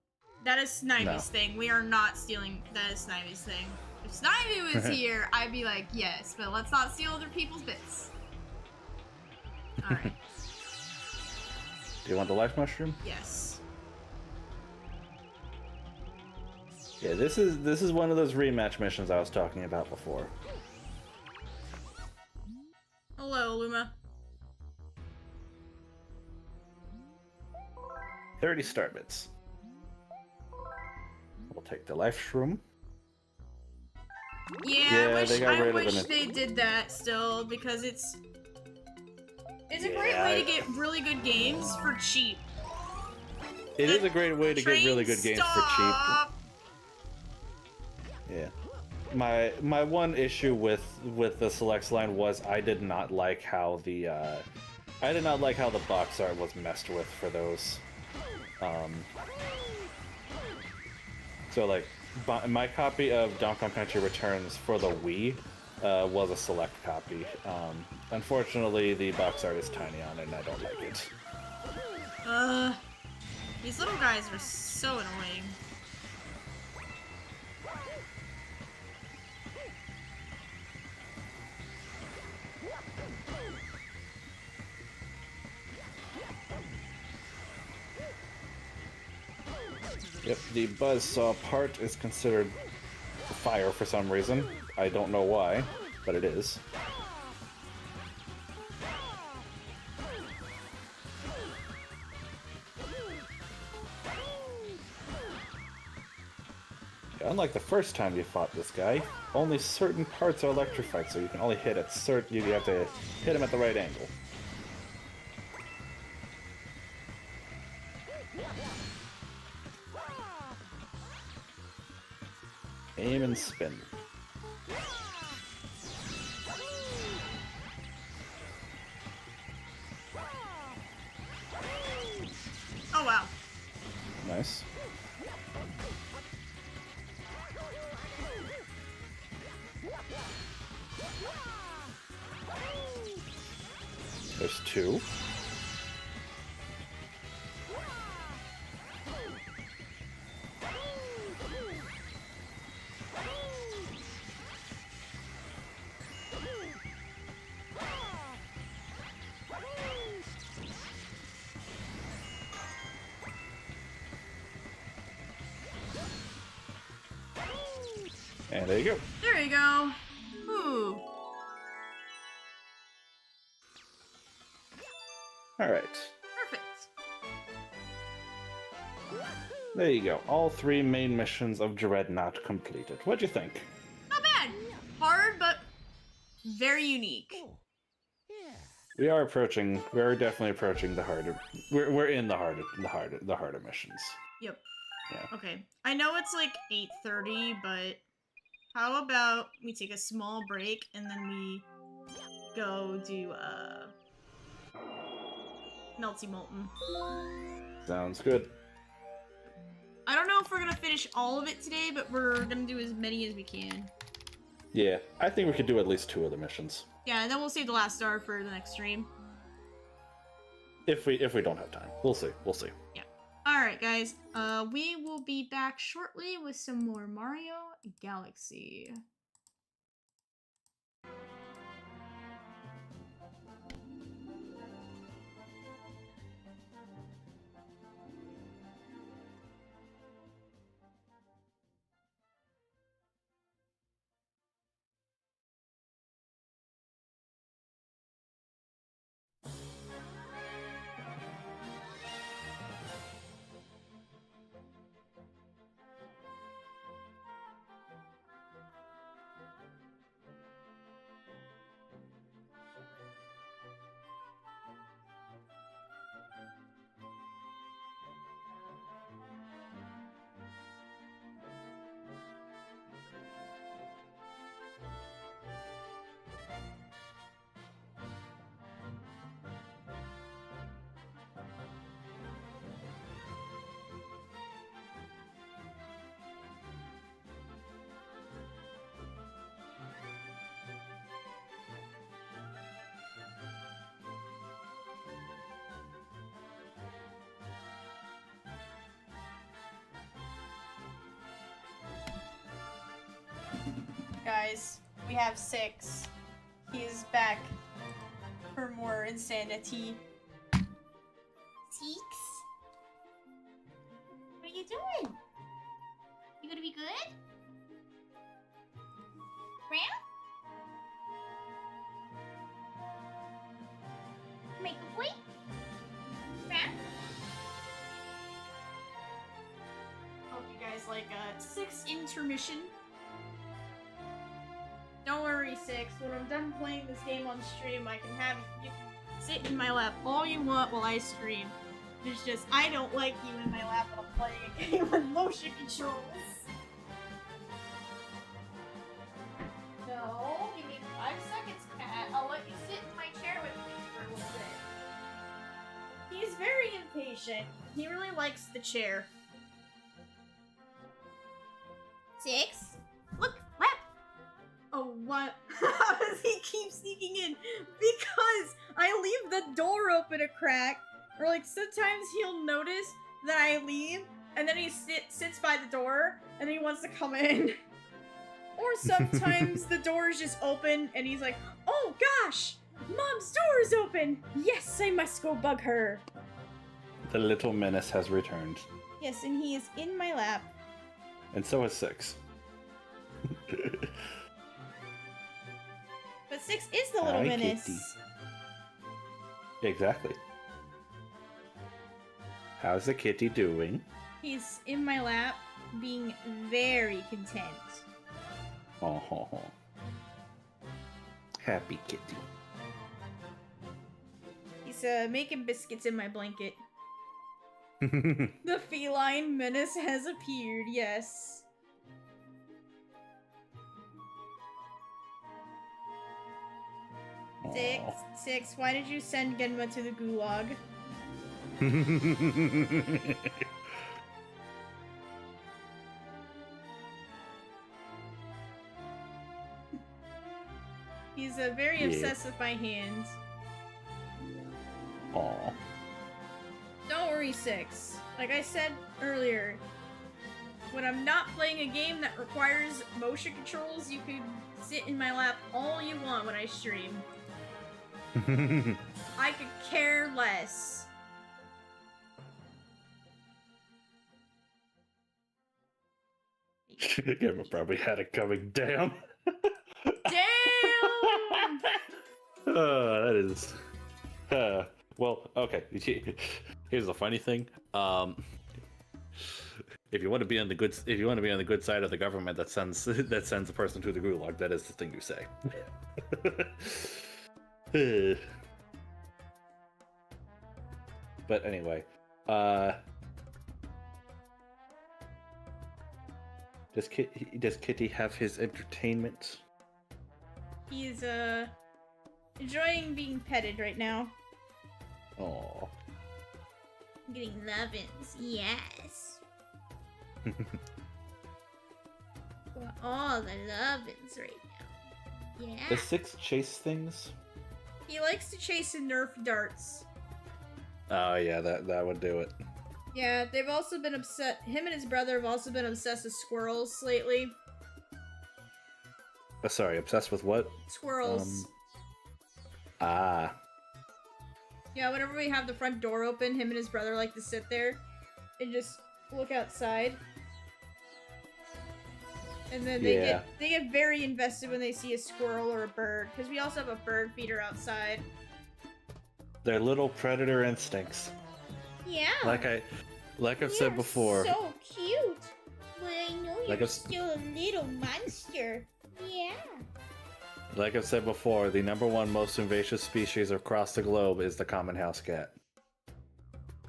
That is Snively's thing. We are not stealing. That is Snively's thing. If Snivy was here, I'd be like, yes, but let's not steal other people's bits. Alright. Do you want the life mushroom? Yes. Yeah, this is one of those rematch missions I was talking about before. Hello, Luma. 30 star bits. We'll take the life shroom. Yeah, Yeah, they got I rid of wish it. they did that still, because it's a great Yeah, way to get really good games for cheap. It is a great way to get really good games for cheap. Stop! Yeah. My one issue with the selects line was I did not like how the box art was messed with for those. So like my copy of Donkey Kong Country Returns for the Wii was a select copy. Unfortunately, the box art is tiny on it, and I don't like it. These little guys are so annoying. Yep, the buzzsaw part is considered fire for some reason. I don't know why, but it is. Yeah, unlike the first time you fought this guy, only certain parts are electrified, so you can only hit at certain. You have to hit him at the right angle. Aim and spin. Oh wow. Nice. There's two. And there you go. There you go. Ooh. Alright. Perfect. There you go. All 3 main missions of Dreadnought completed. What'd you think? Not bad. Hard, but very unique. We are definitely approaching the harder. We're in the harder missions. Yep. Yeah. Okay. I know it's like 8:30, but how about we take a small break and then we go do Melty Molten. Sounds good. I don't know if we're gonna finish all of it today, but we're gonna do as many as we can. Yeah, I think we could do at least 2 of the missions. Yeah, and then we'll save the last star for the next stream. If we don't have time. We'll see. We'll see. Yeah. Alright, guys. We will be back shortly with some more Mario Galaxy. Guys, we have 6. He is back for more insanity. 6? What are you doing? You gonna be good? Ram? Make a point? Ram? like a 6 intermission. Don't worry, 6. When I'm done playing this game on stream, I can have you sit in my lap all you want while I stream. It's just, I don't like you in my lap while I'm playing a game with motion controls. No, give me 5 seconds, Cat. I'll let you sit in my chair with me for a little bit. He's very impatient. He really likes the chair. 6? Look, lap! Oh, what? How does he keep sneaking in? Because I leave the door open a crack. Or like sometimes he'll notice that I leave and then he sits by the door and then he wants to come in. Or sometimes the door is just open and he's like, oh gosh, Mom's door is open. Yes, I must go bug her. The little menace has returned. Yes, and he is in my lap. And so is 6. But 6 is the little Hi, menace. kitty. Exactly. How's the kitty doing? He's in my lap, being very content. Oh, happy kitty. He's making biscuits in my blanket. The feline menace has appeared, yes. Six, why did you send Genma to the gulag? He's very obsessed with my hands. Aw. Don't worry, 6. Like I said earlier, when I'm not playing a game that requires motion controls, you can sit in my lap all you want when I stream. I could care less. Gemma probably had it coming down. Damn! That is. Well, okay. Here's the funny thing. If you want to be on the good, side of the government that sends a person to the gulag, that is the thing you say. But anyway, does Kitty have his entertainment? He's enjoying being petted right now. Oh. I'm getting lovin's, yes. Got all the lovin's right now. Yeah. Does 6 chase things? He likes to chase and nerf darts. Oh yeah, that would do it. Yeah, they've also been upset. Him and his brother have also been obsessed with squirrels lately. Sorry, obsessed with what? Squirrels. Ah. Yeah, whenever we have the front door open, him and his brother like to sit there and just look outside. And then they get very invested when they see a squirrel or a bird, because we also have a bird feeder outside. They're little predator instincts. Yeah. Like I've said before. So cute. But I know Like you're a- still a little monster. Yeah. Like I've said before, the '1 most invasive species across the globe is the common house cat.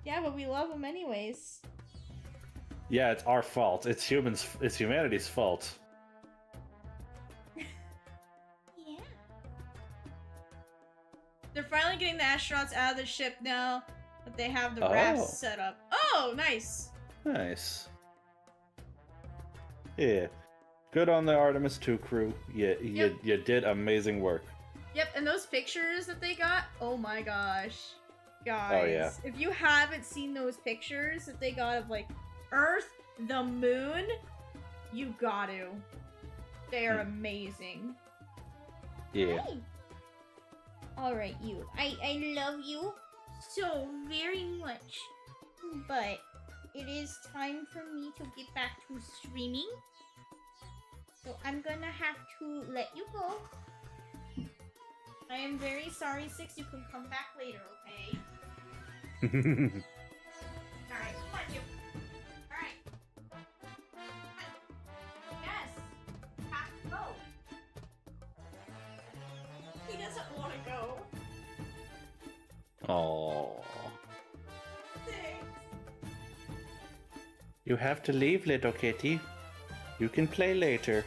Yeah, but we love them anyways. Yeah, it's our fault. It's humanity's fault. Yeah. They're finally getting the astronauts out of the ship now that they have the rafts set up. Oh, nice. Nice. Yeah. Good on the Artemis 2 crew. You did amazing work. Yep, and those pictures that they got, oh my gosh. Guys, Oh, yeah. if you haven't seen those pictures that they got of, like, Earth, the moon, you got to. They are amazing. Yeah. Hey. Alright, you. I love you so very much. But it is time for me to get back to streaming. So I'm gonna have to let you go. I am very sorry, 6. You can come back later, okay? Alright, come on, you. Alright. go. Oh. Thanks. You have to leave, little kitty. You can play later.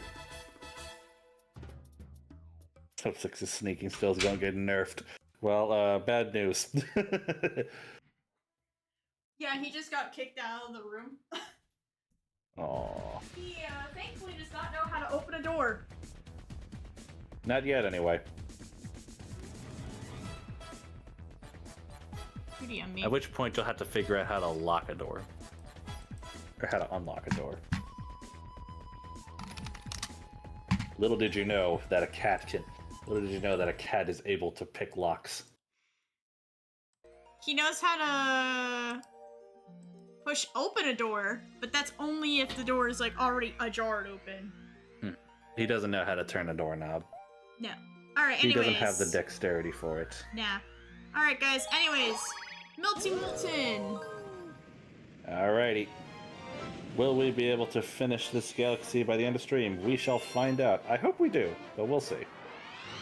Looks like his sneaking skills gonna get nerfed. Well, bad news. Yeah, he just got kicked out of the room. Oh. He thankfully does not know how to open a door. Not yet, anyway. Pretty yummy. At which point you'll have to figure out how to lock a door. Or how to unlock a door. Little did you know that a cat can... Little did you know that a cat is able to pick locks. He knows how to push open a door, but that's only if the door is like already ajar open. He doesn't know how to turn a doorknob. No. Alright, He anyways. doesn't have the dexterity for it. Nah. Alright, guys, anyways. Melty Molten! Alrighty. Will we be able to finish this galaxy by the end of stream? We shall find out. I hope we do, but we'll see.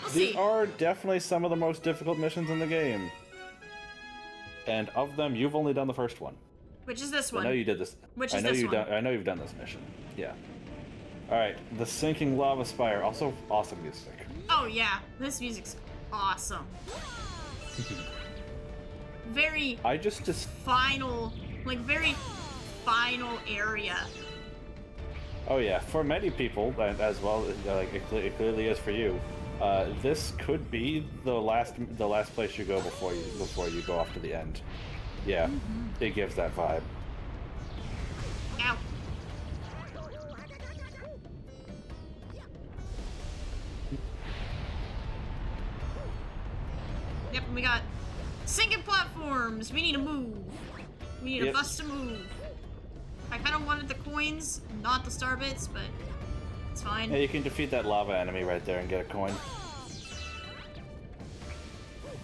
We'll These see. are definitely some of the most difficult missions in the game. And of them, you've only done the first one. Which is this I one? know you did this. Which I is know this you one? I know you've done this mission. Yeah. All right. The sinking lava spire. Also, awesome music. Oh yeah, this music's awesome. Very I just final, like very final area. Oh yeah. For many people, and as well, like it clearly is for you. This could be the last place you go before you go off to the end. Yeah, it gives that vibe. Ow. Yep, we got sinking platforms. We need to move. We need a Yep. bus to move. I kind of wanted the coins, not the star bits, but it's fine. Yeah, you can defeat that lava enemy right there and get a coin.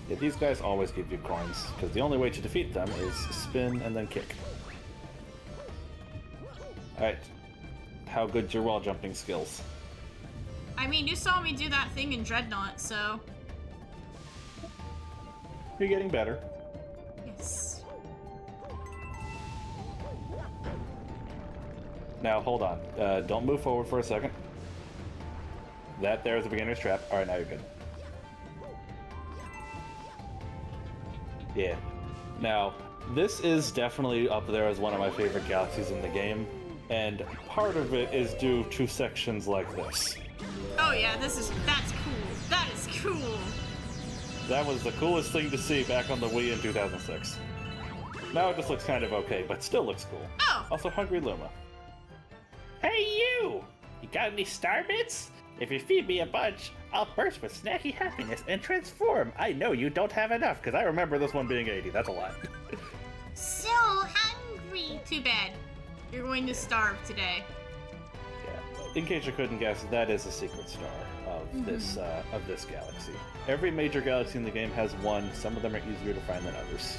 Yeah, these guys always give you coins, because the only way to defeat them is spin and then kick. Alright. How good's your wall jumping skills? I mean, you saw me do that thing in Dreadnought, so You're getting better. yes. Now, hold on. Don't move forward for a second. That there is a beginner's trap. Alright, now you're good. Yeah. Now, this is definitely up there as one of my favorite galaxies in the game, and part of it is due to sections like this. Oh yeah, that's cool. That is cool. That was the coolest thing to see back on the Wii in 2006. Now it just looks kind of okay, but still looks cool. Oh, Also, Hungry Luma. Hey you! You got any star bits? If you feed me a bunch, I'll burst with snacky happiness and transform. I know you don't have enough, because I remember this one being 80. That's a lot. so hungry. Too bad. You're going to starve today. Yeah. In case you couldn't guess, that is a secret star of this galaxy. Every major galaxy in the game has one. Some of them are easier to find than others.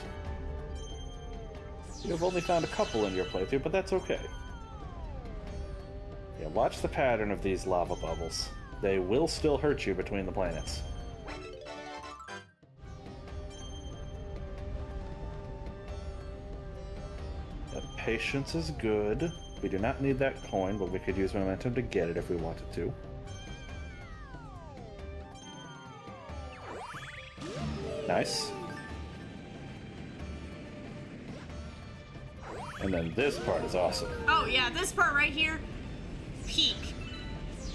You've only found a couple in your playthrough, but that's okay. Yeah, watch the pattern of these lava bubbles. They will still hurt you between the planets. Yeah, patience is good. We do not need that coin, but we could use momentum to get it if we wanted to. Nice. And then this part is awesome. Oh yeah, this part right here, peak.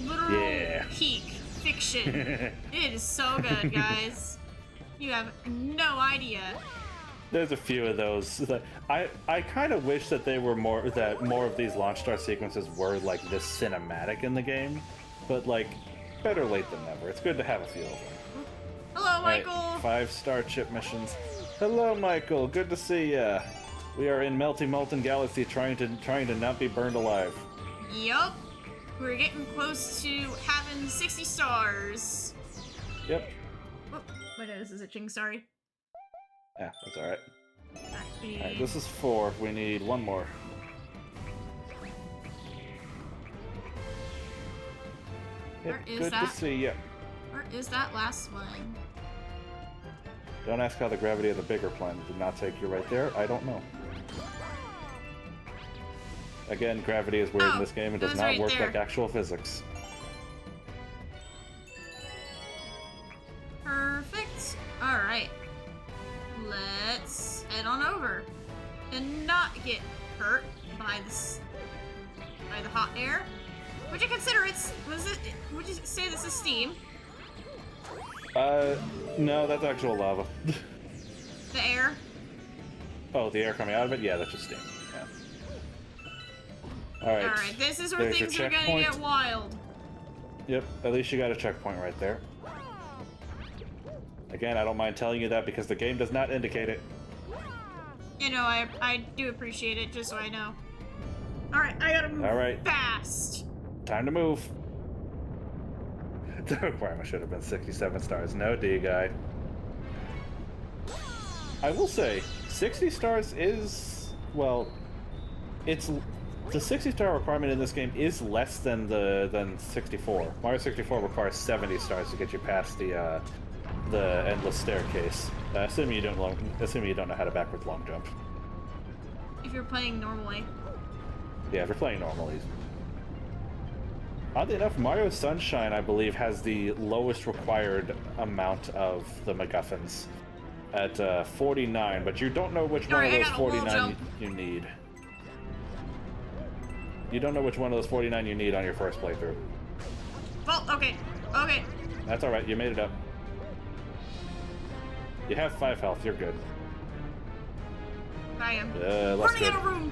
Literal Yeah. peak fiction. It is so good, guys. You have no idea. There's a few of those. That I kind of wish that they were more of these launch star sequences were like this cinematic in the game, but like better late than never. It's good to have a few of them. Hello, Michael. All right, 5-star chip missions. Hello, Michael. Good to see ya. We are in Melty Molten Galaxy, trying to not be burned alive. Yup. We're getting close to having 60 stars. Yep. Oh, my nose is itching. Sorry. Yeah, that's all right. Actually, All right, this is 4. We need one more. Yep, Where is good that? to see ya. where is that last one? Don't ask how the gravity of the bigger planet did not take you right there. I don't know. Again, gravity is weird in this game. It does not work like actual physics. Perfect. Alright. Let's head on over. And not get hurt by the hot air. Would you consider would you say this is steam? No, that's actual lava. The air? Oh, the air coming out of it? Yeah, that's just steam. Yeah. Alright, this is where things are gonna get wild. Yep, at least you got a checkpoint right there. Again, I don't mind telling you that because the game does not indicate it. You know, I do appreciate it, just so I know. Alright, I gotta move fast. Time to move. The requirement should have been 67 stars. No, D guy. I will say, 60 stars is, well, it's the 60-star requirement in this game is less than 64. Mario 64 requires 70 stars to get you past the endless staircase. Assuming you don't know how to backwards long jump. If you're playing normally. Yeah, if you're playing normally. Oddly enough, Mario Sunshine, I believe, has the lowest required amount of the MacGuffins at 49, but you don't know which one of those 49 you need. You don't know which one of those 49 you need on your first playthrough. Well, okay. Okay. That's alright, you made it up. You have 5 health, you're good. I am. Running out of room!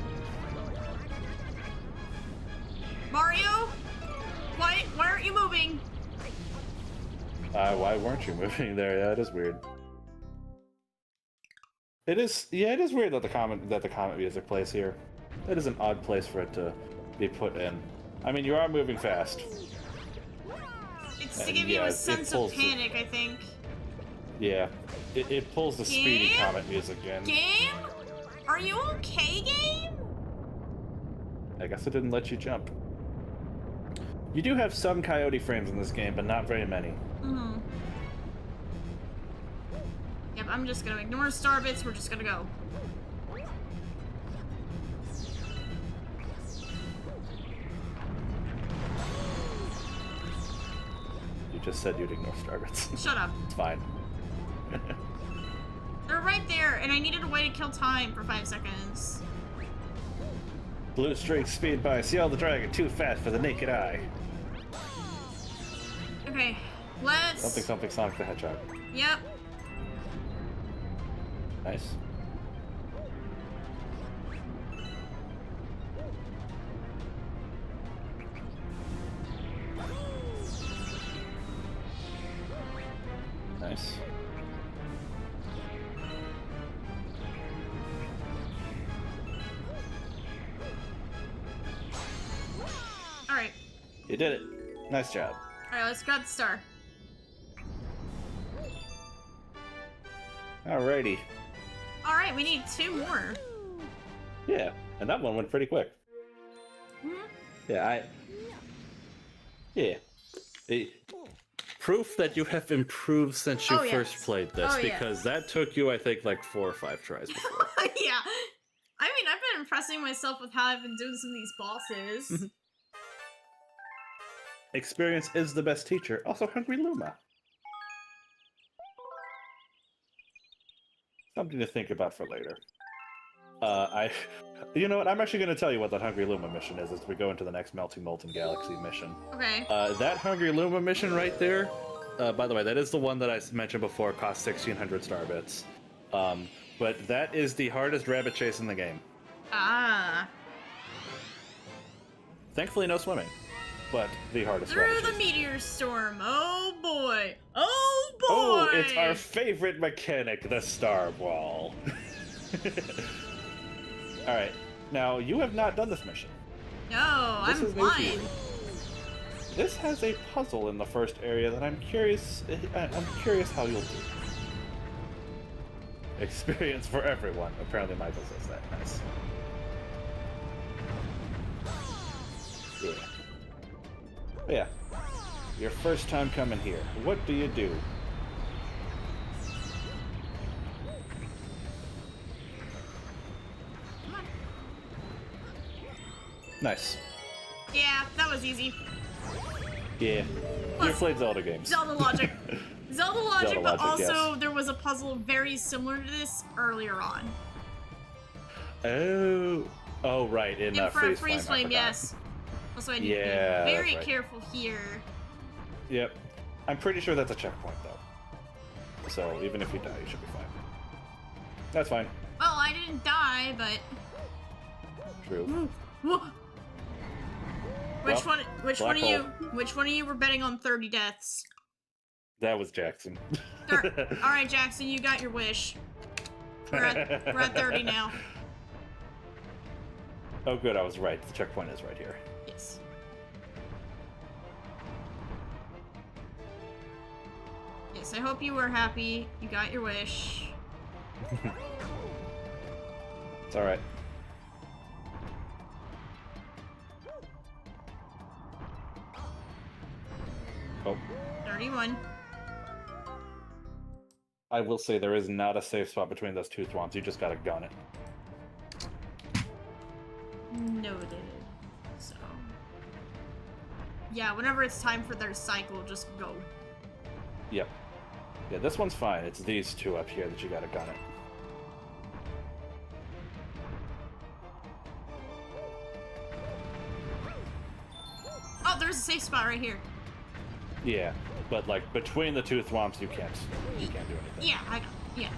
Mario? Why aren't you moving? Why weren't you moving there? Yeah, that is weird. It is weird that the comet music plays here. It is an odd place for it to be put in. I mean, you are moving fast. It's to give you a sense of panic, I think. Yeah, it pulls the speedy comet music in. Game? Are you okay, game? I guess it didn't let you jump. You do have some coyote frames in this game, but not very many. Mm-hmm. Yep, I'm just gonna ignore star bits, we're just gonna go. You just said you'd ignore star bits. Shut up. It's fine. They're right there, and I needed a way to kill time for 5 seconds. Blue streak speed by Ciel the Dragon, too fast for the naked eye. Okay, let's... Something Sonic the Hedgehog. Yep. Nice. Nice. Alright. You did it. Nice job. Alright, let's grab the star. Alrighty. Alright, we need 2 more. Yeah, and that one went pretty quick. Mm-hmm. Yeah, proof that you have improved since you first played this, because that took you, I think, like 4 or 5 tries before. Yeah. I mean, I've been impressing myself with how I've been doing some of these bosses. Experience is the best teacher. Also, Hungry Luma. Something to think about for later. You know what? I'm actually going to tell you what that Hungry Luma mission is as we go into the next Melting Molten Galaxy mission. Okay. That Hungry Luma mission right there, by the way, that is the one that I mentioned before, cost 1,600 star bits. But that is the hardest rabbit chase in the game. Ah. Thankfully, no swimming, but the hardest rabbit chase. Through the meteor storm. Oh boy. Oh boy. Oh, it's our favorite mechanic, the Star Ball. Alright, now you have not done this mission. No, I'm blind. This has a puzzle in the first area that I'm curious how you'll do. Experience for everyone. Apparently Michael says that. Nice. Yeah. But yeah. Your first time coming here. What do you do? Nice. Yeah, that was easy. Yeah. Plus, You've played Zelda games. Zelda logic. Zelda logic, Zelda but logic, also yes. there was a puzzle very similar to this earlier on. Oh, right, in Freeze Flame. I Flame, forgot. yes. Also, I need Yeah, to be very that's right. careful here. Yep. I'm pretty sure that's a checkpoint, though. So even if you die, you should be fine. That's fine. Well, I didn't die, but... True. Whoa. Which Well, one of you were betting on 30 deaths? That was Jackson. Alright, Jackson, you got your wish. We're at 30 now. Oh, good, I was right. The checkpoint is right here. Yes. Yes, I hope you were happy. You got your wish. It's alright. Oh. 31. I will say there is not a safe spot between those two thwomps. You just gotta gun it. Noted. So... yeah, whenever it's time for their cycle, just go. Yep. Yeah, this one's fine. It's these two up here that you gotta gun it. Oh, there's a safe spot right here. Yeah, but like between the two thwomps, you can't do anything. Yeah, I know. Yeah.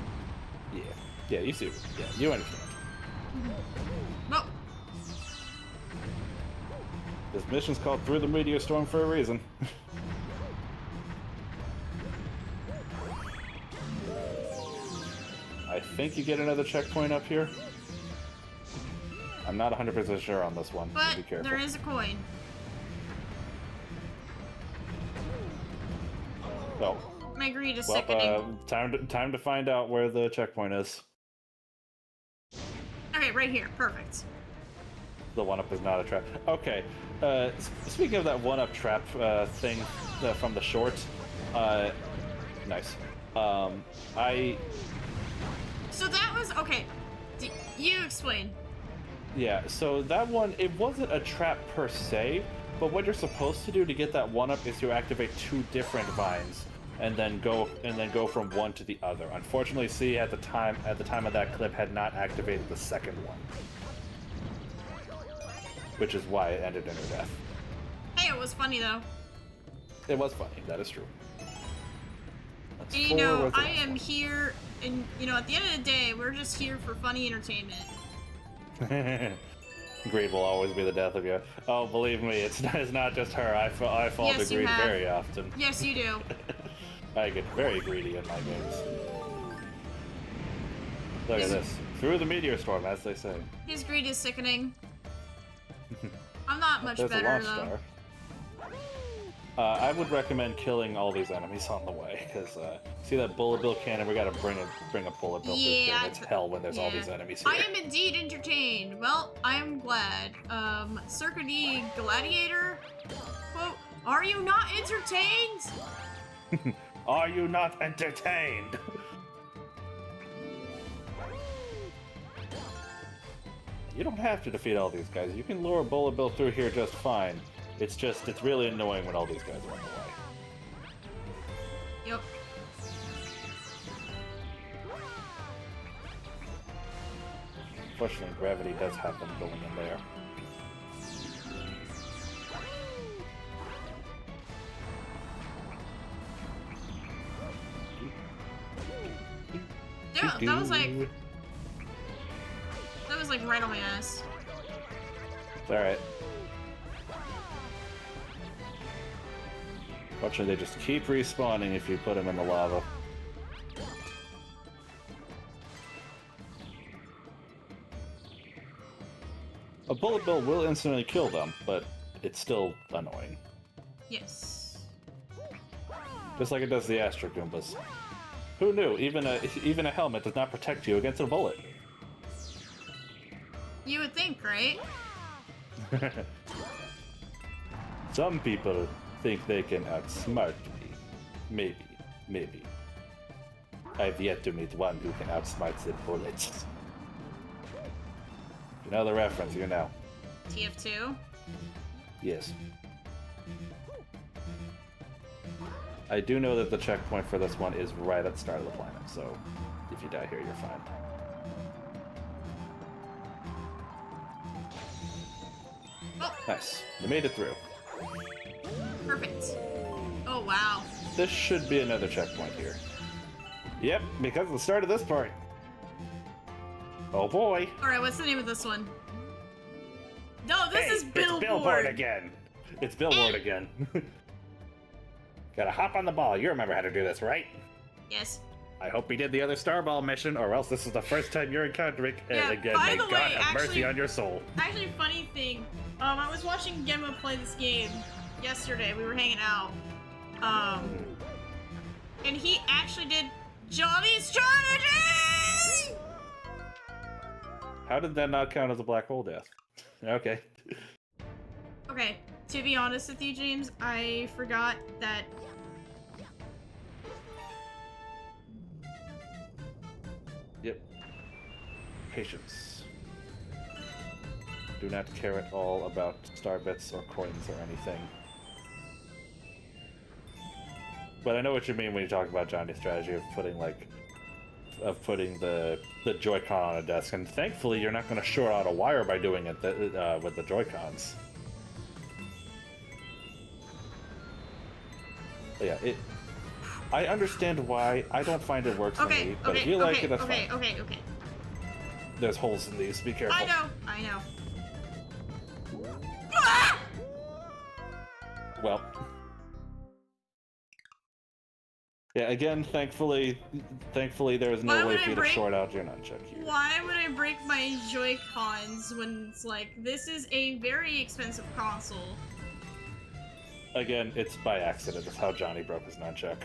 Yeah. Yeah, you see. Yeah, you understand. Well, This mission's called Through the Meteor Storm for a reason. I think you get another checkpoint up here. I'm not 100% sure on this one. but Be careful. there is a coin. Oh, My greed is well, sickening. time to find out where the checkpoint is. Okay, right here. Perfect. The one-up is not a trap. Okay, speaking of that one-up trap thing from the short, nice. So that was... okay. You explain. Yeah, so that one, it wasn't a trap per se, but what you're supposed to do to get that one-up is to activate two different vines, and then go from one to the other. Unfortunately, C at the time of that clip had not activated the second one, which is why it ended in her death. Hey, it was funny, though. It was funny, that is true. That's And, you four know, worth of I am here, and, you know, at the end of the day, we're just here for funny entertainment. Greed will always be the death of you. Oh, believe me, it's not just her. I fall Yes, to you greed have. very often. Yes, you do. I get very greedy in my games. Look at this. Through the meteor storm, as they say. His greed is sickening. I'm not much There's a better, launch though. star. I would recommend killing all these enemies on the way, because see that bullet bill cannon? We gotta bring a bullet bill through Yeah, there. It's hell when there's all these enemies I here. am indeed entertained. Well, I am glad. Circa D Gladiator? Quote, are you not entertained? Are you not entertained? You don't have to defeat all these guys. You can lure Bullet Bill through here just fine. It's really annoying when all these guys are in the way. Yep. Unfortunately, gravity does have them going in there. Yeah, that was like right on my ass. It's alright. Fortunately, they just keep respawning if you put them in the lava. A bullet bill will instantly kill them, but it's still annoying. Yes. Just like it does the Astro Goombas. Who knew? Even a helmet does not protect you against a bullet. You would think, right? Some people think they can outsmart me. Maybe. I've yet to meet one who can outsmart the bullets. You know the reference, you know. TF2? Yes. I do know that the checkpoint for this one is right at the start of the planet, so if you die here, you're fine. Oh, Nice. You made it through. perfect. Oh, wow. This should be another checkpoint here. Yep, because of the start of this part. Oh boy. Alright, what's the name of this one? No, this Hey, is Billboard. It's Billboard again. It's Billboard again. Gotta hop on the ball. You remember how to do this, right? Yes. I hope you did the other Starball mission, or else this is the first time you're encountering it Yeah, again. by May the God way, have mercy actually- on your soul. Actually, funny thing, I was watching Gemma play this game yesterday. We were hanging out. And he actually did Johnny's strategy! How did that not count as a black hole death? Okay. Okay, to be honest with you, James, I forgot that. Yep. Patience. Do not care at all about star bits or coins or anything. But I know what you mean when you talk about Johnny's strategy of putting the Joy-Con on a desk, and thankfully you're not going to short out a wire by doing it with the Joy-Cons. But yeah, I understand why. I don't find it works for me, but if you like it, that's fine. Okay. There's holes in these. Be careful. I know. Well. Yeah, again, thankfully there is Why no way would for I you to break- short out your nunchuck here. Why would I break my Joy-Cons when it's like, this is a very expensive console? Again, it's by accident. It's how Johnny broke his nunchuck.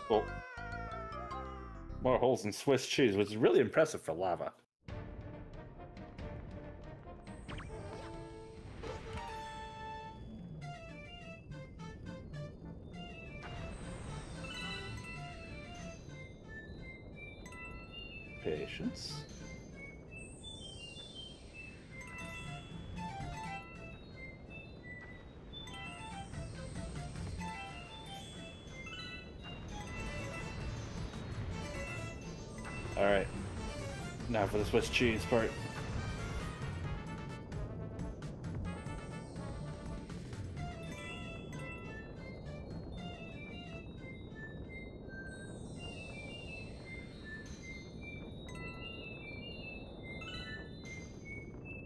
Well, more holes than Swiss cheese, which is really impressive for lava. Patience. Alright. Now for the Swiss cheese part.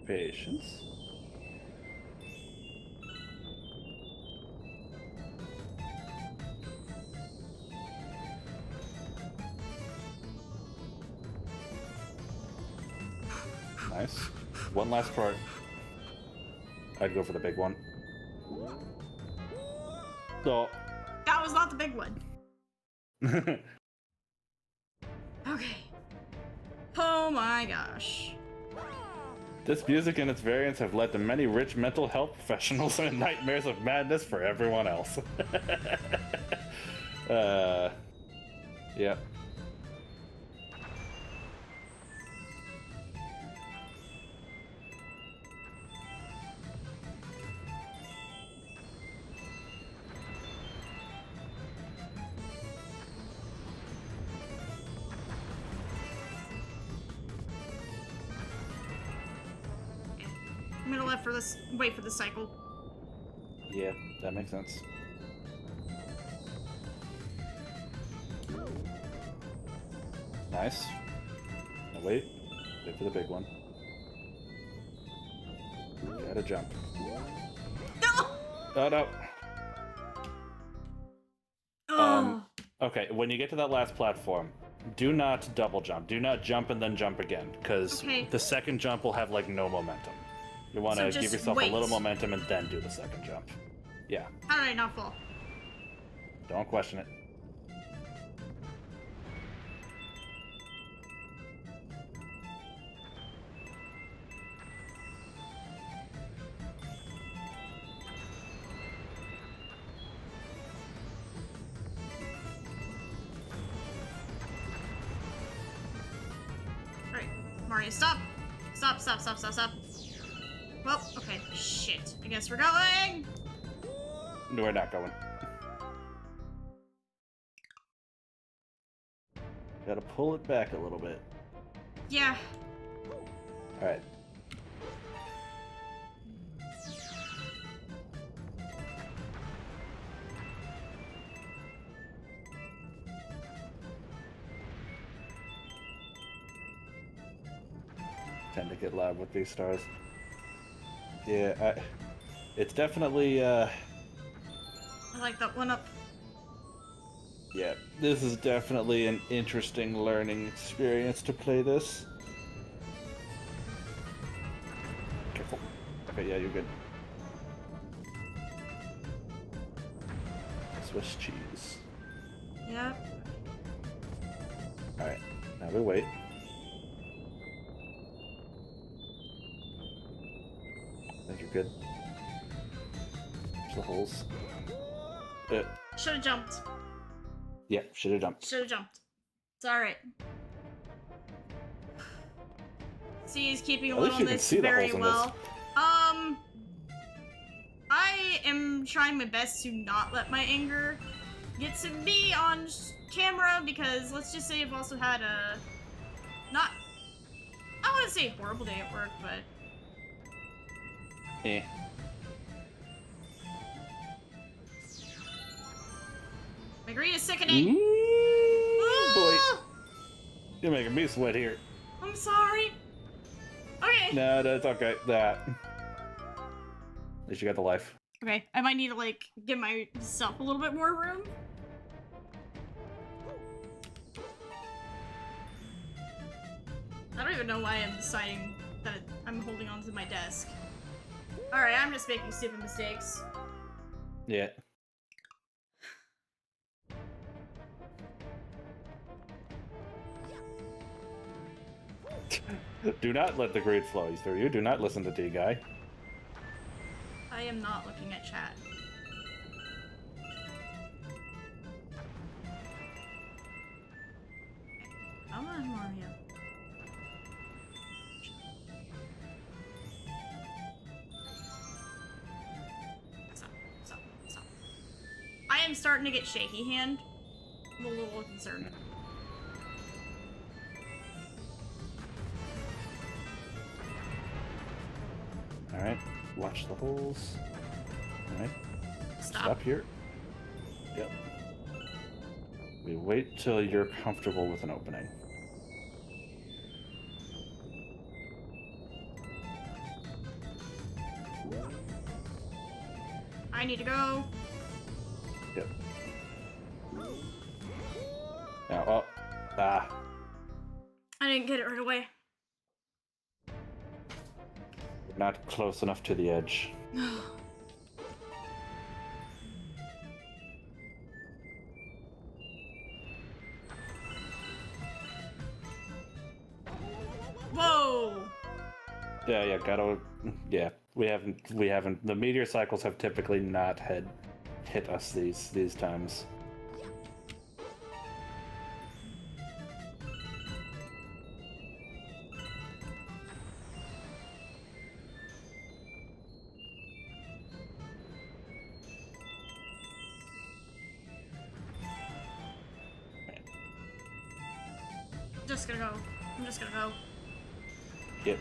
Patience. Nice. One last part. I'd go for the big one. Oh. That was not the big one. Okay. Oh my gosh. This music and its variants have led to many rich mental health professionals and nightmares of madness for everyone else. Yeah. I'm gonna wait for the cycle. Yeah, that makes sense. Nice. Now wait. Wait for the big one. Gotta jump. No! Oh no. Oh. Okay, when you get to that last platform, do not double jump. Do not jump and then jump again, because Okay. the second jump will have like no momentum. You want So to just give yourself wait. a little momentum and then do the second jump. Yeah, How did I not fall? don't question it. Mario, stop! Stop, stop, stop, stop, stop. Well, okay, shit. I guess we're going! No, we're not going. Gotta pull it back a little bit. Yeah. Alright. Tend to get loud with these stars. Yeah, it's definitely, I like that one up. yeah, this is definitely an interesting learning experience to play this. Careful. Okay, yeah, you're good. Swiss cheese. Yep. Alright, now we wait. I think you're good. There's the holes. Should've jumped. Yeah, should have jumped. Should've jumped. It's alright. C is keeping a At least little you can this see the very holes in well. I am trying my best to not let my anger get to me on camera because let's just say I've also had a not I wouldn't say horrible day at work, but Eh. my green is sickening. Ooh, boy. Ah! You're making me sweat here. I'm sorry. Okay. No, that's okay. That. At least you got the life. Okay, I might need to like give myself a little bit more room. I don't even know why I'm deciding that I'm holding on to my desk. Alright, I'm just making stupid mistakes. Yeah. Do not let the greed flow through you. Do not listen to D guy. I am not looking at chat. Come on, Mario. Stop, stop, stop. I am starting to get shaky hand. I'm a little concerned. Alright. Watch the holes. Alright. Stop. Stop here. Yep. We wait till you're comfortable with an opening. I need to go. Yep. Now, oh. Ah. I didn't get it right away. Not close enough to the edge. Whoa! Yeah, gotta. Yeah, we haven't. The meteor cycles have typically not hit us these times. Just gonna go. I'm just gonna go. Yep.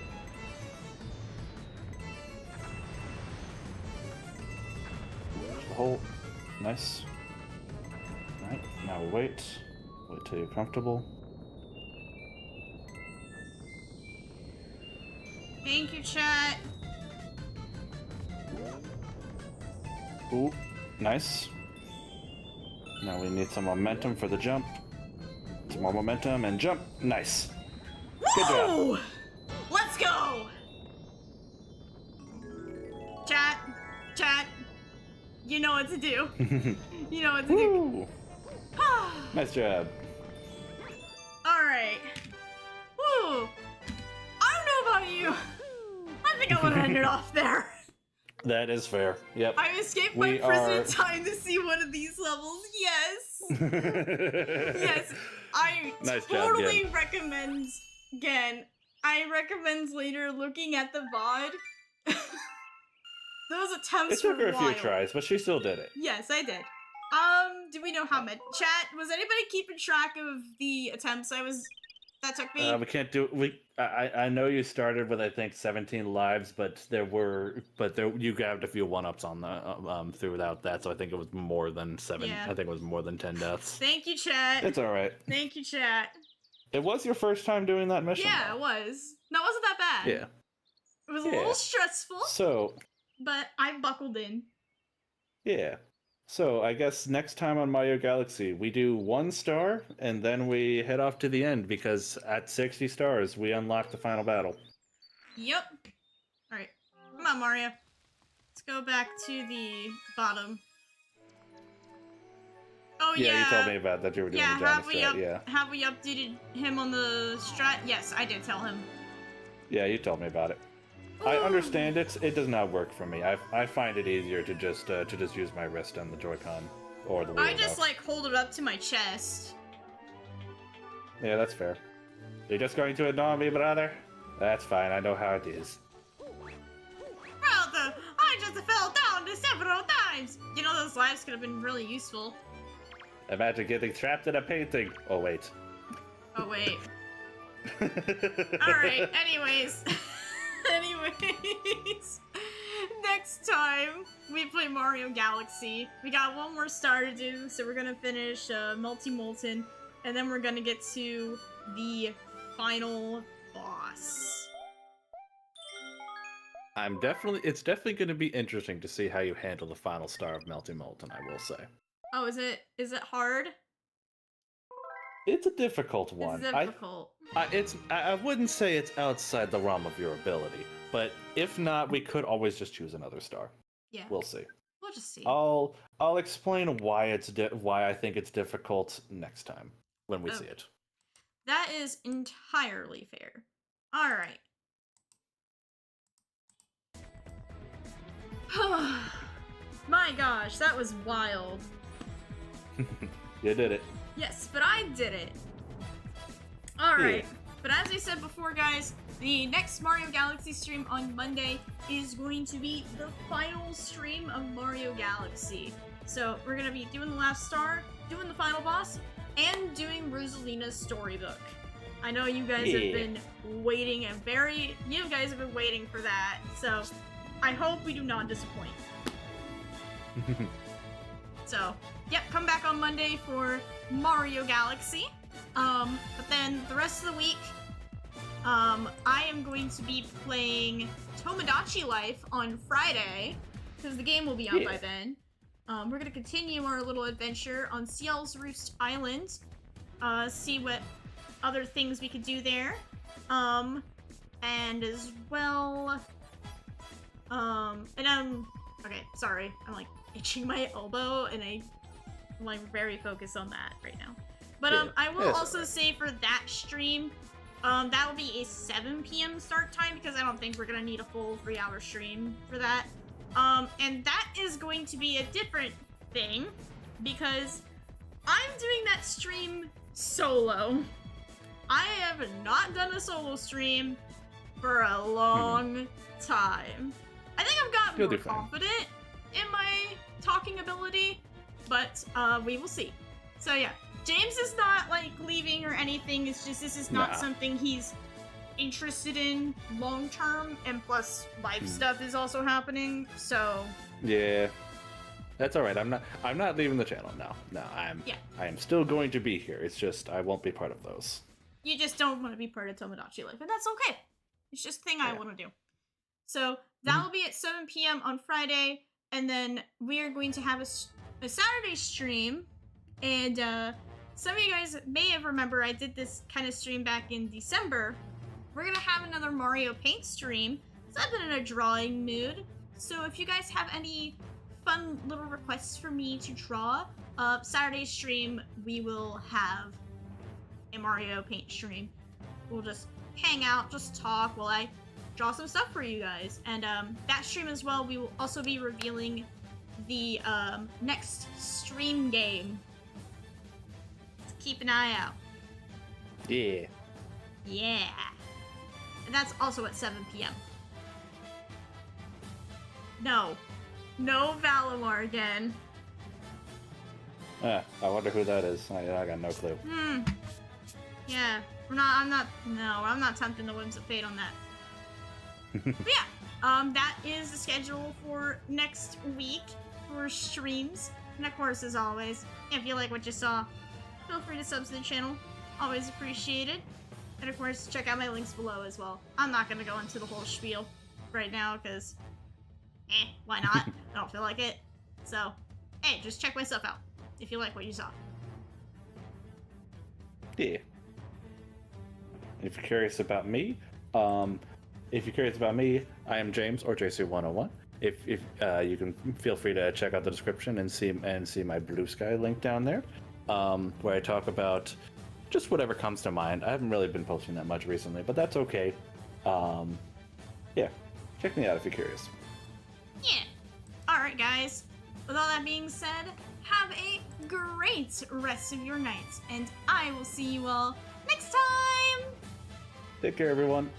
The hole. Nice. Alright, now we wait. Wait till you're comfortable. Thank you, chat. Ooh, nice. Now we need some momentum for the jump. Some more momentum and jump. Nice. Good job. Woo! Let's go! Chat. You know what to do. You know what to do. Woo! Nice job. Alright. Woo! I don't know about you. I think I would have ended off there. That is fair. Yep. I escaped my We prison are- in time to see one of these levels. Yes. Yes. I Nice job, totally recommend, again, I recommend later looking at the VOD. Those attempts It took her were a few wild. tries, but she still did it. Yes, I did. Do we know how many? Chat, was anybody keeping track of the attempts that took me? We can't do I know you started with I think 17 lives, but you grabbed a few 1-ups on the throughout that, so I think it was more than 7. Yeah. I think it was more than 10 deaths. Thank you, chat. It's all right. Thank you, chat. It was your first time doing that mission. Yeah, though. it was. No, it wasn't that bad. Yeah. It was a Yeah. little stressful, So but I buckled in. yeah. So I guess next time on Mario Galaxy we do 1 star and then we head off to the end because at 60 stars we unlock the final battle. Yep. Alright. Come on, Mario. Let's go back to the bottom. Oh, yeah. You told me about that you were doing the Johnny strat. Yeah. Have we updated him on the strat? Yes, I did tell him. Yeah, you told me about it. I Ooh. understand it does not work for me. I find it easier to just use my wrist on the Joy-Con or the Wii I just, remote. like, hold it up to my chest. Yeah, that's fair. You're just going to ignore me, brother? That's fine, I know how it is. Brother, I just fell down several times. You know, those lives could have been really useful. Imagine getting trapped in a painting. Oh, wait. Oh, wait. Alright, anyways. Next time we play Mario Galaxy, we got 1 more star to do, so we're gonna finish Multi-Molten, and then we're gonna get to the final boss. It's definitely going to be interesting to see how you handle the final star of Melty Molten, I will say. Oh, is it hard? It's a difficult one. It's difficult. I wouldn't say it's outside the realm of your ability, but if not, we could always just choose another star. Yeah. We'll see. We'll just see. I'll explain why why I think it's difficult next time when we see it. That is entirely fair. All right. My gosh, that was wild. You did it. Yes, but I did it. Alright, Yeah. but as I said before, guys, the next Mario Galaxy stream on Monday is going to be the final stream of Mario Galaxy. So we're going to be doing the last star, doing the final boss, and doing Rosalina's storybook. I know you guys have been waiting you guys have been waiting for that, so I hope we do not disappoint. So, yep, come back on Monday for Mario Galaxy. But then the rest of the week, I am going to be playing Tomodachi Life on Friday, because the game will be out by then. We're gonna continue our little adventure on Ciel's Roost Island, see what other things we could do there. And as well, okay, sorry, I'm like itching my elbow, and I'm like very focused on that right now. But I will also say for that stream, that will be a 7 p.m. start time, because I don't think we're gonna need a full 3-hour stream for that. And that is going to be a different thing, because I'm doing that stream solo. I have not done a solo stream for a long time. I think I've gotten more confident in my talking ability, but we will see. So yeah, James is not like leaving or anything. It's just this is not something he's interested in long term, and plus life stuff is also happening. So yeah, that's all right. I'm not leaving the channel. No, I am still going to be here. It's just I won't be part of those. You just don't want to be part of Tomodachi Life, and that's okay. It's just a thing I want to do. So that will be at 7 p.m. on Friday, and then we are going to have a Saturday stream. And some of you guys may have remembered I did this kind of stream back in December. We're gonna have another Mario Paint stream. So I've been in a drawing mood. So if you guys have any fun little requests for me to draw, Saturday stream we will have a Mario Paint stream. We'll just hang out, just talk while I draw some stuff for you guys. And that stream as well, we will also be revealing the next stream game. So keep an eye out. Yeah. Yeah. that's also at 7 p.m. No. No Valimar again. I wonder who that is. I got no clue. Yeah. I'm not tempting the whims of fate on that. But yeah, that is the schedule for next week for streams. And of course, as always, if you like what you saw, feel free to sub to the channel. Always appreciated. And of course, check out my links below as well. I'm not going to go into the whole spiel right now because, why not? I don't feel like it. So, hey, just check my stuff out if you like what you saw. Yeah. If you're curious about me, I am James or JC101. If you can feel free to check out the description and see my Blue Sky link down there, where I talk about just whatever comes to mind. I haven't really been posting that much recently, but that's okay. Yeah, check me out if you're curious. Yeah. Alright, guys. With all that being said, have a great rest of your night, and I will see you all next time! Take care, everyone.